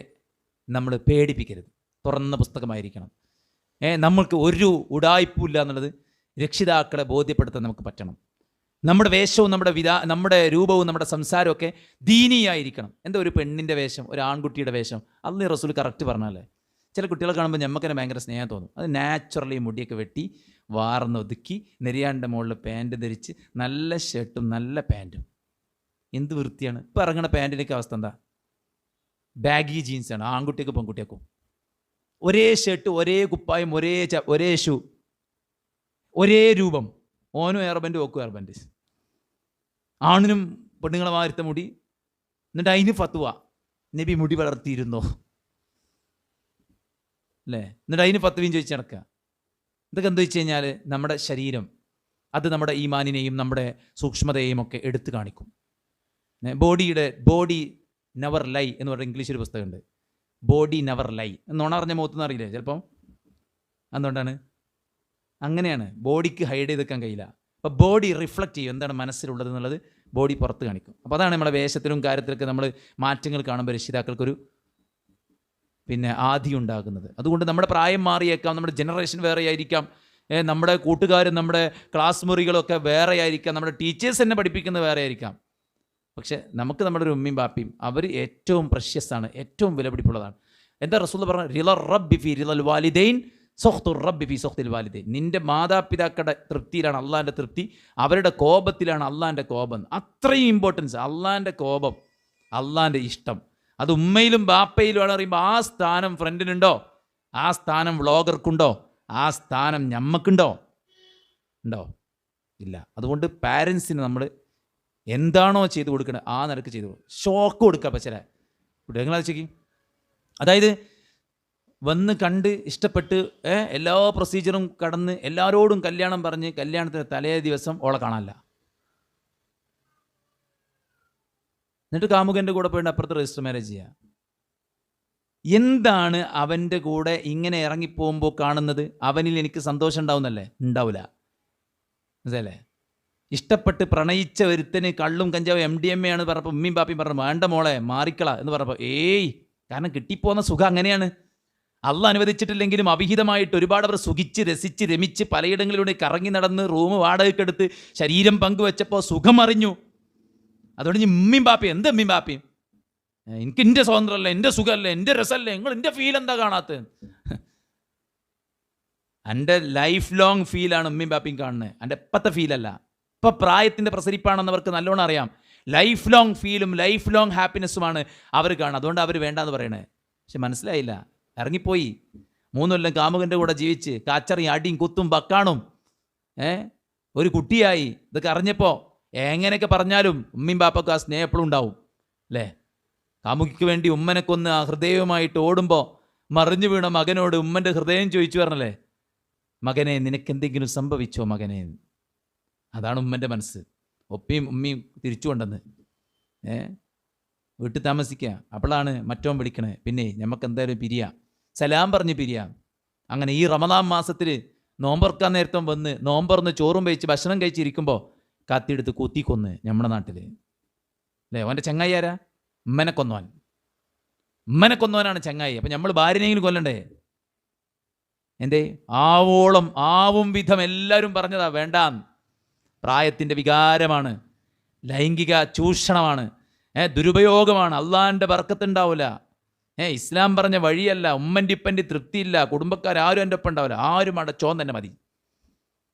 നമ്മൾ പേടിപ്പിക്കരുത്. തുറന്ന പുസ്തകമായിരിക്കണം. നമ്മൾക്ക് ഒരു ഉടായ്പില്ല എന്നുള്ളത് രക്ഷിതാക്കളെ ബോധ്യപ്പെടുത്താൻ നമുക്ക് പറ്റണം. നമ്മുടെ വേഷവും നമ്മുടെ രൂപവും നമ്മുടെ സംസാരമൊക്കെ ദീനീയായിരിക്കണം. എന്താ ഒരു പെണ്ണിൻ്റെ വേഷം, ഒരു ആൺകുട്ടിയുടെ വേഷം? അള്ളാഹു റസൂൽ കറക്റ്റ് പറഞ്ഞാലേ. ചില കുട്ടികളെ കാണുമ്പോൾ ഞമ്മക്കന്നെ ഭയങ്കര സ്നേഹം തോന്നും. അത് നാച്ചുറലി മുടിയൊക്കെ വെട്ടി വാർന്നൊതുക്കി നെരിയാൻ്റെ മുകളിൽ പാൻറ്റ് ധരിച്ച് നല്ല ഷർട്ടും നല്ല പാൻറ്റും. എന്ത് വൃത്തിയാണ്! ഇപ്പോൾ ഇറങ്ങണ പാൻറ്റിൻ്റെയൊക്കെ അവസ്ഥ എന്താ? ബാഗി ജീൻസാണ് ആൺകുട്ടിയൊക്കെ പെൺകുട്ടിയൊക്കെ. ഒരേ ഷർട്ട്, ഒരേ കുപ്പായം, ഒരേ ഷൂ, ഒരേ രൂപം. ഓനും എയർബൻഡ്, ഓക്കും എയർബൻഡ്. ആണിനും പെണ്ണുങ്ങളെ മാറിത്ത മുടി. എന്നിട്ട് അതിന് ഫത്വ, നബി മുടി വളർത്തിയിരുന്നോ അല്ലേ? എന്നിട്ട് അതിന് ഫത്വയും ചോദിച്ച് നടക്കുക. ഇതൊക്കെ എന്താ വെച്ച് കഴിഞ്ഞാൽ നമ്മുടെ ശരീരം അത് നമ്മുടെ ഈമാനിനെയും നമ്മുടെ സൂക്ഷ്മതയെയും ഒക്കെ എടുത്തു കാണിക്കും. ബോഡി നെവർ ലൈ എന്ന് പറഞ്ഞ ഇംഗ്ലീഷ് ഒരു പുസ്തകമുണ്ട്. Body never lie. നുണറിഞ്ഞ മുഖത്തൊന്നും അറിയില്ലേ ചിലപ്പം. എന്തുകൊണ്ടാണ് അങ്ങനെയാണ്? ബോഡിക്ക് ഹൈഡ് ചെയ്ത് വെക്കാൻ കഴിയില്ല. അപ്പോൾ ബോഡി റിഫ്ലക്റ്റ് ചെയ്യും എന്താണ് മനസ്സിലുള്ളത് എന്നുള്ളത് ബോഡി പുറത്ത് കാണിക്കും. അപ്പോൾ അതാണ് നമ്മളെ വേഷത്തിലും കാര്യത്തിലൊക്കെ നമ്മൾ മാറ്റങ്ങൾ കാണുമ്പോൾ രക്ഷിതാക്കൾക്കൊരു ആദി ഉണ്ടാകുന്നത്. അതുകൊണ്ട് നമ്മുടെ പ്രായം മാറിയേക്കാം, നമ്മുടെ ജനറേഷൻ വേറെ ആയിരിക്കാം, നമ്മുടെ കൂട്ടുകാരും നമ്മുടെ ക്ലാസ് മുറികളൊക്കെ വേറെ ആയിരിക്കാം, നമ്മുടെ ടീച്ചേഴ്സ് എന്നെ പഠിപ്പിക്കുന്നത് വേറെ ആയിരിക്കാം. പക്ഷെ നമുക്ക് നമ്മുടെ ഒരു ഉമ്മയും ബാപ്പിയും അവർ ഏറ്റവും പ്രഷ്യസാണ്, ഏറ്റവും വിലപിടിപ്പുള്ളതാണ്. എന്താ റസൂൽ പറഞ്ഞത്? റിളർ റബ്ബി ഫി റിളൽ വാലിദൈൻ സഖ്തുർ റബ്ബി ഫി സഖ്തിൽ വാലിദൈൻ. നിൻ്റെ മാതാപിതാക്കളുടെ തൃപ്തിയിലാണ് അള്ളാൻ്റെ തൃപ്തി, അവരുടെ കോപത്തിലാണ് അള്ളാൻ്റെ കോപം. അത്രയും ഇമ്പോർട്ടൻസ്. അള്ളാൻ്റെ കോപം, അള്ളാൻ്റെ ഇഷ്ടം, അത് ഉമ്മയിലും ബാപ്പയിലുമാണ് പറയുമ്പോൾ ആ സ്ഥാനം ഫ്രണ്ടിനുണ്ടോ? ആ സ്ഥാനം വ്ളോഗർക്കുണ്ടോ? ആ സ്ഥാനം ഞമ്മക്കുണ്ടോ? ഉണ്ടോ? ഇല്ല. അതുകൊണ്ട് പാരൻസിന് നമ്മൾ എന്താണോ ചെയ്തു കൊടുക്കുന്നത് ആ നിലക്ക് ചെയ്തു കൊടുക്കും. ഷോക്ക് കൊടുക്കുക. പക്ഷേ കുട്ടികളെ വെച്ചേക്കും, അതായത് വന്ന് കണ്ട് ഇഷ്ടപ്പെട്ട് എല്ലാ പ്രൊസീജിയറും കടന്ന് എല്ലാവരോടും കല്യാണം പറഞ്ഞ് കല്യാണത്തിന് തലേ ദിവസം ഓളെ കാണാനില്ല. എന്നിട്ട് കാമുകൻ്റെ കൂടെ പോയിട്ട് അപ്പുറത്ത് രജിസ്റ്റർ മാരേജ് ചെയ്യുക. എന്താണ് അവൻ്റെ കൂടെ ഇങ്ങനെ ഇറങ്ങിപ്പോകുമ്പോൾ കാണുന്നത്? അവനിൽ എനിക്ക് സന്തോഷം ഉണ്ടാവുന്നല്ലേ? ഉണ്ടാവില്ല. മനസ്സിലല്ലേ? ഇഷ്ടപ്പെട്ട് പ്രണയിച്ച ഒരുത്തന് കള്ളും കഞ്ചാവും MDMA ആണ് പറഞ്ഞപ്പോൾ ഉമ്മയും ബാപ്പിയും പറഞ്ഞു വേണ്ട മോളെ മാറിക്കള എന്ന് പറഞ്ഞപ്പോൾ കാരണം കിട്ടിപ്പോകുന്ന സുഖം അങ്ങനെയാണ്. അള്ളാഹ് അനുവദിച്ചിട്ടില്ലെങ്കിലും അവിഹിതമായിട്ട് ഒരുപാട് അവർ സുഖിച്ച് രസിച്ച് രമിച്ച് പലയിടങ്ങളിലൂടെ കറങ്ങി നടന്ന് റൂം വാടകയ്ക്കെടുത്ത് ശരീരം പങ്കുവെച്ചപ്പോൾ സുഖം അറിഞ്ഞു. അതുകൊണ്ട് ഉമ്മയും ബാപ്പയും എന്ത് ഉമ്മയും ബാപ്പയും എനിക്ക് എൻ്റെ സ്വാതന്ത്ര്യമല്ല, എൻ്റെ സുഖമല്ലേ, എൻ്റെ രസമല്ലേ, നിങ്ങൾ എൻ്റെ ഫീൽ എന്താ കാണാത്തത്? എൻ്റെ ലൈഫ് ലോങ് ഫീലാണ് ഉമ്മയും ബാപ്പയും കാണുന്നത്, എൻ്റെ എപ്പത്തെ ഫീലല്ല. ഇപ്പം പ്രായത്തിൻ്റെ പ്രസരിപ്പാണെന്ന് അവർക്ക് നല്ലോണം അറിയാം. ലൈഫ് ലോങ് ഫീലും ലൈഫ് ലോങ് ഹാപ്പിനെസ്സുമാണ് അവർ കാണുന്നത്. അതുകൊണ്ട് അവർ വേണ്ടാന്ന് പറയണേ. പക്ഷെ മനസ്സിലായില്ല, ഇറങ്ങിപ്പോയി. 3 കൊല്ലം കാമുകൻ്റെ കൂടെ ജീവിച്ച് കാച്ചറി അടിയും കുത്തും ബക്കാണും ഒരു കുട്ടിയായി. ഇതൊക്കെ അറിഞ്ഞപ്പോൾ എങ്ങനെയൊക്കെ പറഞ്ഞാലും ഉമ്മയും ബാപ്പക്കും ആ സ്നേഹം എപ്പോഴും ഉണ്ടാവും അല്ലേ? കാമുകിക്ക് വേണ്ടി ഉമ്മനെ കൊന്ന് ആ ഹൃദയവുമായിട്ട് ഓടുമ്പോൾ മറിഞ്ഞു വീണ മകനോട് ഉമ്മൻ്റെ ഹൃദയം ചോദിച്ചു പറഞ്ഞല്ലേ, മകനെ നിനക്കെന്തെങ്കിലും സംഭവിച്ചോ മകനെ? അതാണ് ഉമ്മൻ്റെ മനസ്സ്. ഒപ്പയും ഉമ്മയും തിരിച്ചു കൊണ്ടെന്ന് വീട്ടിൽ താമസിക്കുക. അപ്പോഴാണ് മറ്റോൻ വിളിക്കണേ, പിന്നെ നമുക്ക് എന്തായാലും പിരിയാം, സലാം പറഞ്ഞ് പിരിയാം. അങ്ങനെ ഈ റമദാൻ മാസത്തിൽ നോമ്പറക്കാൻ നേരത്തും വന്ന് നോമ്പറന്ന് ചോറും കഴിച്ച് ഭക്ഷണം കഴിച്ചിരിക്കുമ്പോൾ കത്തിയെടുത്ത് കുത്തിക്കൊന്ന് നമ്മുടെ നാട്ടിൽ അല്ലേ. അവൻ്റെ ചങ്ങായി ആരാ? ഉമ്മനെ കൊന്നവൻ. ഉമ്മനെ കൊന്നവനാണ് ചങ്ങായി. അപ്പം നമ്മൾ ഭാര്യനെങ്കിലും കൊല്ലണ്ടേ? എന്തേ? ആവോളം ആവും വിധം എല്ലാവരും പറഞ്ഞതാ വേണ്ടാൻ. പ്രായത്തിൻ്റെ വികാരമാണ്, ലൈംഗിക ചൂഷണമാണ്, ദുരുപയോഗമാണ്. അള്ളാൻ്റെ ബർക്കത്തുണ്ടാവില്ല. ഇസ്ലാം പറഞ്ഞ വഴിയല്ല. ഉമ്മൻ്റെ ഇപ്പൻ്റെ തൃപ്തിയില്ല. കുടുംബക്കാരും എൻ്റെ ഒപ്പം ഉണ്ടാവില്ല. ആരും അടച്ചോൻ തന്നെ മതി.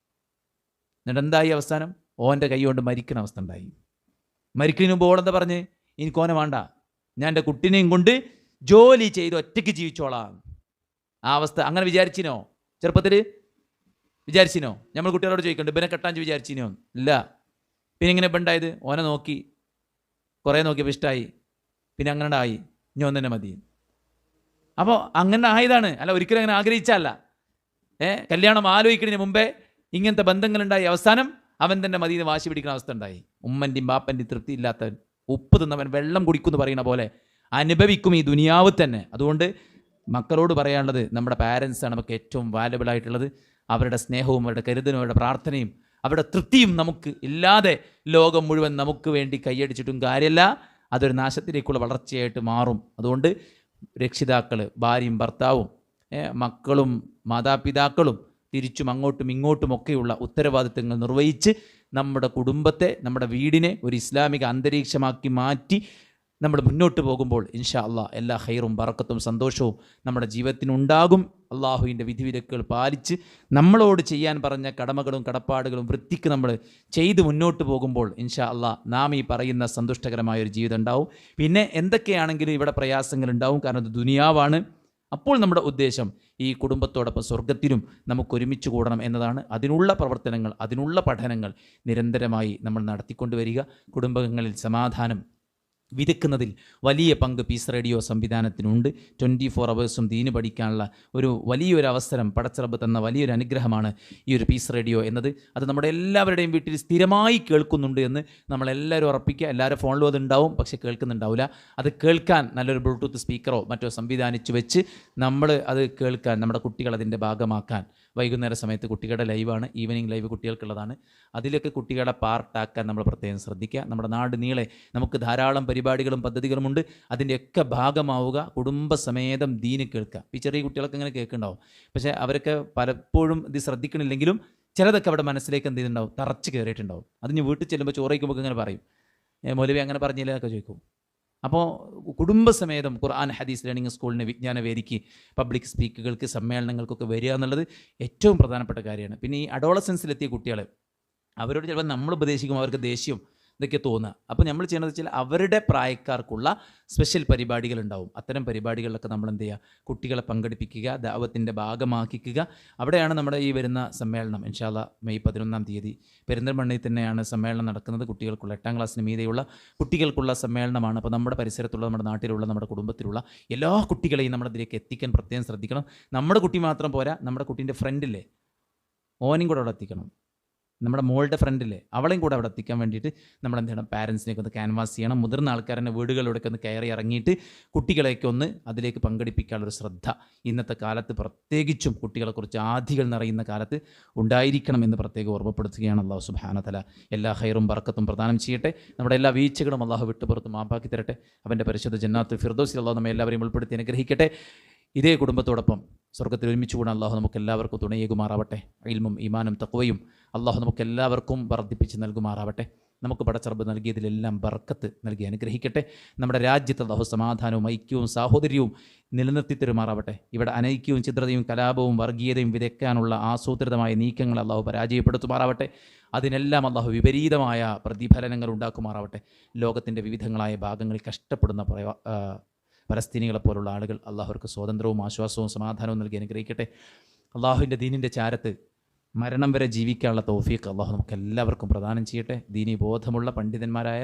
എന്നിട്ട് എന്തായി അവസാനം? ഓൻ്റെ കൈ കൊണ്ട് മരിക്കുന്ന അവസ്ഥ ഉണ്ടായി. മരിക്കുന്നതിന് മുമ്പ് ഓളെന്താ പറഞ്ഞ്, എനിക്ക് ഓനെ വേണ്ട, ഞാൻ എൻ്റെ കുട്ടീനെയും കൊണ്ട് ജോലി ചെയ്ത് ഒറ്റയ്ക്ക് ജീവിച്ചോളാം. ആ അവസ്ഥ അങ്ങനെ വിചാരിച്ചിനോ? ചെറുപ്പത്തിൽ വിചാരിച്ചിനോ? നമ്മൾ കുട്ടികളോട് ചോദിക്കണ്ട്, ഇവനെ കെട്ടാൻ വിചാരിച്ചിനോ? ഇല്ല. പിന്നെ ഇങ്ങനെ ഇപ്പം ഉണ്ടായത്, ഓനെ നോക്കി കുറേ നോക്കിയപ്പോൾ ഇഷ്ടമായി, പിന്നെ അങ്ങനെ ആയി, ഇനി ഒന്ന് തന്നെ മതി. അപ്പോൾ അങ്ങനെ ആയതാണ്, അല്ല ഒരിക്കലും അങ്ങനെ ആഗ്രഹിച്ചല്ല. കല്യാണം ആലോചിക്കുന്നതിന് മുമ്പേ ഇങ്ങനത്തെ ബന്ധങ്ങളുണ്ടായി. അവസാനം അവൻ തന്നെ മതിയെന്ന് വാശി പിടിക്കുന്ന അവസ്ഥ ഉണ്ടായി. ഉമ്മൻ്റെയും ബാപ്പൻ്റെയും തൃപ്തി ഇല്ലാത്തവൻ, ഉപ്പ് തിന്നവൻ വെള്ളം കുടിക്കുമെന്ന് പറയുന്ന പോലെ അനുഭവിക്കും ഈ ദുനിയാവ് തന്നെ. അതുകൊണ്ട് മക്കളോട് പറയാനുള്ളത്, നമ്മുടെ പാരൻസാണ് നമുക്ക് ഏറ്റവും വാല്യബിൾ ആയിട്ടുള്ളത്. അവരുടെ സ്നേഹവും അവരുടെ കരുതലും അവരുടെ പ്രാർത്ഥനയും അവരുടെ തൃപ്തിയും നമുക്ക് ഇല്ലാതെ ലോകം മുഴുവൻ നമുക്ക് വേണ്ടി കൈയടിച്ചിട്ടും കാര്യമല്ല. അതൊരു നാശത്തിലേക്കുള്ള വളർച്ചയായിട്ട് മാറും. അതുകൊണ്ട് രക്ഷിതാക്കൾ, ഭാര്യയും ഭർത്താവും മക്കളും മാതാപിതാക്കളും തിരിച്ചും അങ്ങോട്ടും ഇങ്ങോട്ടുമൊക്കെയുള്ള ഉത്തരവാദിത്തങ്ങൾ നിർവഹിച്ച് നമ്മുടെ കുടുംബത്തെ, നമ്മുടെ വീടിനെ ഒരു ഇസ്ലാമിക അന്തരീക്ഷമാക്കി മാറ്റി നമ്മൾ മുന്നോട്ട് പോകുമ്പോൾ ഇൻഷാ അള്ളാഹ് എല്ലാ ഖൈറും ബറക്കത്തും സന്തോഷവും നമ്മുടെ ജീവിതത്തിനുണ്ടാകും. അള്ളാഹുവിൻ്റെ വിധിവിലക്കുകൾ പാലിച്ച് നമ്മളോട് ചെയ്യാൻ പറഞ്ഞ കടമകളും കടപ്പാടുകളും വൃത്തിക്ക് നമ്മൾ ചെയ്ത് മുന്നോട്ട് പോകുമ്പോൾ ഇൻഷാ അള്ളാഹ് നാം ഈ പറയുന്ന സന്തുഷ്ടകരമായൊരു ജീവിതം ഉണ്ടാവും. പിന്നെ എന്തൊക്കെയാണെങ്കിലും ഇവിടെ പ്രയാസങ്ങൾ ഉണ്ടാവും, കാരണം ഇത് ദുനിയാവാണ്. അപ്പോൾ നമ്മുടെ ഉദ്ദേശം ഈ കുടുംബത്തോടൊപ്പം സ്വർഗത്തിലും നമുക്ക് ഒരുമിച്ച് കൂടണം എന്നതാണ്. അതിനുള്ള പ്രവർത്തനങ്ങൾ, അതിനുള്ള പഠനങ്ങൾ നിരന്തരമായി നമ്മൾ നടത്തിക്കൊണ്ടുവരിക. കുടുംബങ്ങളിൽ സമാധാനം വിതയ്ക്കുന്നതിൽ വലിയ പങ്ക് പീസ് റേഡിയോ സംവിധാനത്തിനുണ്ട്. 24 അവേഴ്സും ദീന് പഠിക്കാനുള്ള ഒരു വലിയൊരു അവസരം പടച്ചിറപ്പ് തന്ന വലിയൊരു അനുഗ്രഹമാണ് ഈ ഒരു പീസ് റേഡിയോ എന്നത്. അത് നമ്മുടെ എല്ലാവരുടെയും വീട്ടിൽ സ്ഥിരമായി കേൾക്കുന്നുണ്ട് എന്ന് നമ്മളെല്ലാവരും ഉറപ്പിക്കുക. എല്ലാവരും ഫോണിലും അതുണ്ടാവും, പക്ഷേ കേൾക്കുന്നുണ്ടാവില്ല. അത് കേൾക്കാൻ നല്ലൊരു ബ്ലൂടൂത്ത് സ്പീക്കറോ മറ്റോ സംവിധാനിച്ച് വെച്ച് നമ്മൾ അത് കേൾക്കാൻ, നമ്മുടെ കുട്ടികൾ അതിൻ്റെ ഭാഗമാക്കാൻ, വൈകുന്നേര സമയത്ത് കുട്ടികളുടെ ലൈവാണ്, ഈവനിങ് ലൈവ് കുട്ടികൾക്കുള്ളതാണ്. അതിലൊക്കെ കുട്ടികളെ പാർട്ടാക്കാൻ നമ്മൾ പ്രത്യേകം ശ്രദ്ധിക്കുക. നമ്മുടെ നാട് നീളെ നമുക്ക് ധാരാളം പരിപാടികളും പദ്ധതികളുമുണ്ട്. അതിൻ്റെയൊക്കെ ഭാഗമാവുക. കുടുംബസമേതം ദീന് കേൾക്കുക. ഈ ചെറിയ കുട്ടികളൊക്കെ ഇങ്ങനെ കേൾക്കുന്നുണ്ടാവും, പക്ഷേ അവരൊക്കെ പലപ്പോഴും ഇത് ശ്രദ്ധിക്കണില്ലെങ്കിലും ചിലതൊക്കെ അവിടെ മനസ്സിലേക്ക് എന്ത് ചെയ്തിട്ടുണ്ടാവും, തറച്ച് കയറിയിട്ടുണ്ടാവും. അതിന് വീട്ടിൽ ചെല്ലുമ്പോൾ ചോറ് കഴിക്കുമ്പോൾ ഇങ്ങനെ പറയും, മൗലവി അങ്ങനെ പറഞ്ഞില്ല എന്നൊക്കെ ചോദിക്കും. അപ്പോൾ കുടുംബസമേതം ഖുർആൻ ഹദീസ് ലേണിംഗ് സ്കൂളിന് വിജ്ഞാന വേദിക്ക്, പബ്ലിക് സ്പീക്കുകൾക്ക്, സമ്മേളനങ്ങൾക്കൊക്കെ വരിക എന്നുള്ളത് ഏറ്റവും പ്രധാനപ്പെട്ട കാര്യമാണ്. പിന്നെ ഈ അഡോളസൻസിലെത്തിയ കുട്ടികൾ, അവരോട് ചിലപ്പോൾ നമ്മൾ ഉപദേശിക്കുമ്പോൾ അവർക്ക് ദേഷ്യം ഇതൊക്കെ തോന്നുക. അപ്പോൾ നമ്മൾ ചെയ്യണമെന്ന് വെച്ചാൽ അവരുടെ പ്രായക്കാർക്കുള്ള സ്പെഷ്യൽ പരിപാടികളുണ്ടാവും. അത്തരം പരിപാടികളിലൊക്കെ നമ്മൾ എന്ത് ചെയ്യുക, കുട്ടികളെ പങ്കെടുപ്പിക്കുക, ദഅവത്തിൻ്റെ ഭാഗമാക്കിക്കുക. അവിടെയാണ് നമ്മുടെ ഈ വരുന്ന സമ്മേളനം. ഇൻഷാ അല്ലാഹ് മെയ് 11-ാം തീയതി പെരിന്തൽമണ്ണയിൽ തന്നെയാണ് സമ്മേളനം നടക്കുന്നത്. കുട്ടികൾക്കുള്ള 8ാം ക്ലാസ്സിന് മീതെയുള്ള കുട്ടികൾക്കുള്ള സമ്മേളനമാണ്. അപ്പോൾ നമ്മുടെ പരിസരത്തുള്ള, നമ്മുടെ നാട്ടിലുള്ള, നമ്മുടെ കുടുംബത്തിലുള്ള എല്ലാ കുട്ടികളെയും നമ്മുടെ ഇതിലേക്ക് എത്തിക്കാൻ പ്രത്യേകം ശ്രദ്ധിക്കണം. നമ്മുടെ കുട്ടി മാത്രം പോരാ, നമ്മുടെ കുട്ടീൻ്റെ ഫ്രണ്ടില്ലേ, ഓനും കൂടെ അവിടെ എത്തിക്കണം. നമ്മുടെ മോളുടെ ഫ്രണ്ടില്ലേ, അവളെയും കൂടെ അവിടെ എത്തിക്കാൻ വേണ്ടിയിട്ട് നമ്മൾ എന്ത് ചെയ്യണം, പാരൻസിനെയൊക്കെ ഒന്ന് ക്യാൻവാസ് ചെയ്യണം. മുതിർന്ന ആൾക്കാരെ വീടുകളിലൂടെയൊക്കെ ഒന്ന് കയറി ഇറങ്ങിയിട്ട് കുട്ടികളെയൊക്കെ ഒന്ന് അതിലേക്ക് പങ്കെടുപ്പിക്കാനുള്ളൊരു ശ്രദ്ധ ഇന്നത്തെ കാലത്ത്, പ്രത്യേകിച്ചും കുട്ടികളെക്കുറിച്ച് ആധികൾ നിറയുന്ന കാലത്ത് ഉണ്ടായിരിക്കണം എന്ന് പ്രത്യേകം ഓർമ്മപ്പെടുത്തുകയാണ്. അല്ലാഹു സുബ്ഹാനഹു വ തആല എല്ലാ ഖൈറും ബർക്കത്തും പ്രദാനം ചെയ്യട്ടെ. നമ്മുടെ എല്ലാ വീഴ്ചകളും അല്ലാഹു വിട്ടുപുറത്ത് മാപ്പാക്കി തരട്ടെ. അവൻ്റെ പരിശുദ്ധ ജന്നാത്തുൽ ഫിർദൗസിൽ അല്ലാഹു നമ്മെ എല്ലാവരെയും ഉൾപ്പെടുത്തി അനുഗ്രഹിക്കട്ടെ. ഇതേ കുടുംബത്തോടൊപ്പം സ്വർഗ്ഗത്തിൽ ഒരുമിച്ച് കൂടാൻ അല്ലാഹു നമുക്ക് എല്ലാവർക്കും തുണയേകുമാറാവട്ടെ. ഇൽമും ഈമാനും തഖ്വയും അല്ലാഹു നമുക്ക് എല്ലാവർക്കും വർദ്ധിപ്പിച്ച് നൽകുമാറാവട്ടെ. നമുക്ക് പടച്ചറബ് നൽകിയതിലെല്ലാം ബർക്കത്ത് നൽകി അനുഗ്രഹിക്കട്ടെ. നമ്മുടെ രാജ്യത്ത് അല്ലാഹു സമാധാനവും ഐക്യവും സാഹോദര്യവും നിലനിർത്തി തരുമാറാവട്ടെ. ഇവിടെ അനൈക്യവും ചിത്രതയും കലാപവും വർഗീയതയും വിതയ്ക്കാനുള്ള ആസൂത്രിതമായ നീക്കങ്ങൾ അല്ലാഹു പരാജയപ്പെടുത്തുമാറാവട്ടെ. അതിനെല്ലാം അല്ലാഹു വിപരീതമായ പ്രതിഫലനങ്ങൾ ഉണ്ടാക്കുമാറാവട്ടെ. ലോകത്തിൻ്റെ വിവിധങ്ങളായ ഭാഗങ്ങളിൽ കഷ്ടപ്പെടുന്ന പലസ്തീനികളെപ്പോലുള്ള ആളുകൾ അല്ലാഹുവർക്ക് സ്വാതന്ത്ര്യവും ആശ്വാസവും സമാധാനവും നൽകി അനുഗ്രഹിക്കട്ടെ. അള്ളാഹുവിൻ്റെ ദീനിൻ്റെ ചാരത്ത് മരണം വരെ ജീവിക്കാനുള്ള തൗഫീഖ് അല്ലാഹു നമുക്ക് എല്ലാവർക്കും പ്രദാനം ചെയ്യട്ടെ. ദീനി ബോധമുള്ള പണ്ഡിതന്മാരായ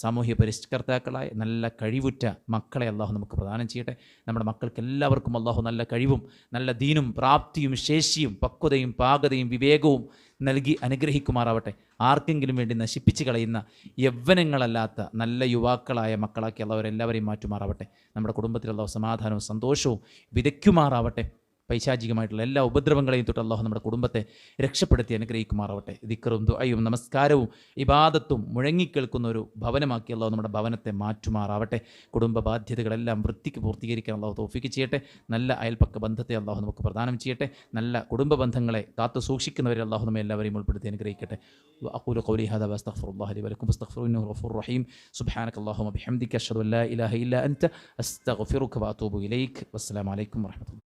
സാമൂഹ്യ പരിഷ്കർത്താക്കളായ നല്ല കഴിവുറ്റ മക്കളെ അല്ലാഹു നമുക്ക് പ്രദാനം ചെയ്യട്ടെ. നമ്മുടെ മക്കൾക്ക് എല്ലാവർക്കും അല്ലാഹു നല്ല കഴിവും നല്ല ദീനും പ്രാപ്തിയും ശേഷിയും പക്വതയും പാകതയും വിവേകവും നൽകി അനുഗ്രഹിക്കുമാറാവട്ടെ. ആർക്കെങ്കിലും വേണ്ടി നശിപ്പിച്ച് കളയുന്ന യൗവനങ്ങളല്ലാത്ത നല്ല യുവാക്കളായ മക്കളാക്കി അല്ലാഹുവരെല്ലാവരെയും മാറ്റുമാറാവട്ടെ. നമ്മുടെ കുടുംബത്തിൽ അല്ലാഹു സമാധാനവും സന്തോഷവും വിതയ്ക്കുമാറാവട്ടെ. പൈശാചികമായിട്ടുള്ള എല്ലാ ഉപദ്രവങ്ങളെയും തൊട്ട് അല്ലാഹു നമ്മുടെ കുടുംബത്തെ രക്ഷപ്പെടുത്തി അനുഗ്രഹിക്കുമാറാവട്ടെ. ദിക്റും ദുആയും നമസ്കാരവും ഇബാദത്തും മുഴങ്ങിക്കേൾക്കുന്ന ഒരു ഭവനമാക്കി അല്ലാഹു നമ്മുടെ ഭവനത്തെ മാറ്റുമാറാവട്ടെ. കുടുംബ ബാധ്യതകളെല്ലാം വൃത്തിക്ക് പൂർത്തീകരിക്കാൻ അല്ലാഹു തൗഫീഖ് ചെയ്യട്ടെ. നല്ല അയൽപക്ക ബന്ധത്തെ അല്ലാഹു നമുക്ക് പ്രദാനം ചെയ്യട്ടെ. നല്ല കുടുംബ ബന്ധങ്ങളെ കാത്തു സൂക്ഷിക്കുന്നവരെ അല്ലാഹു നമ്മെ എല്ലാവരെയും ഉൾപ്പെടുത്തി അനുഗ്രഹിക്കട്ടെ. വഅഖൂലു ഖൗലി ഹാദാ വഅസ്തഗ്ഫിറുല്ലാഹ ലി വലക്കും ഫസ്തഗ്ഫിറൂഹു ഇന്നഹു ഗഫൂറുർ റഹീം. സുബ്ഹാനകല്ലാഹുമ്മ ബിഹംദിക അശ്ഹദു അൻ ലാ ഇലാഹ ഇല്ലാ അൻത അസ്തഗ്ഫിറുക വഅതൂബു ഇലൈക്. വസ്സലാമു അലൈക്കും വറഹ്മത്തുള്ളാഹി.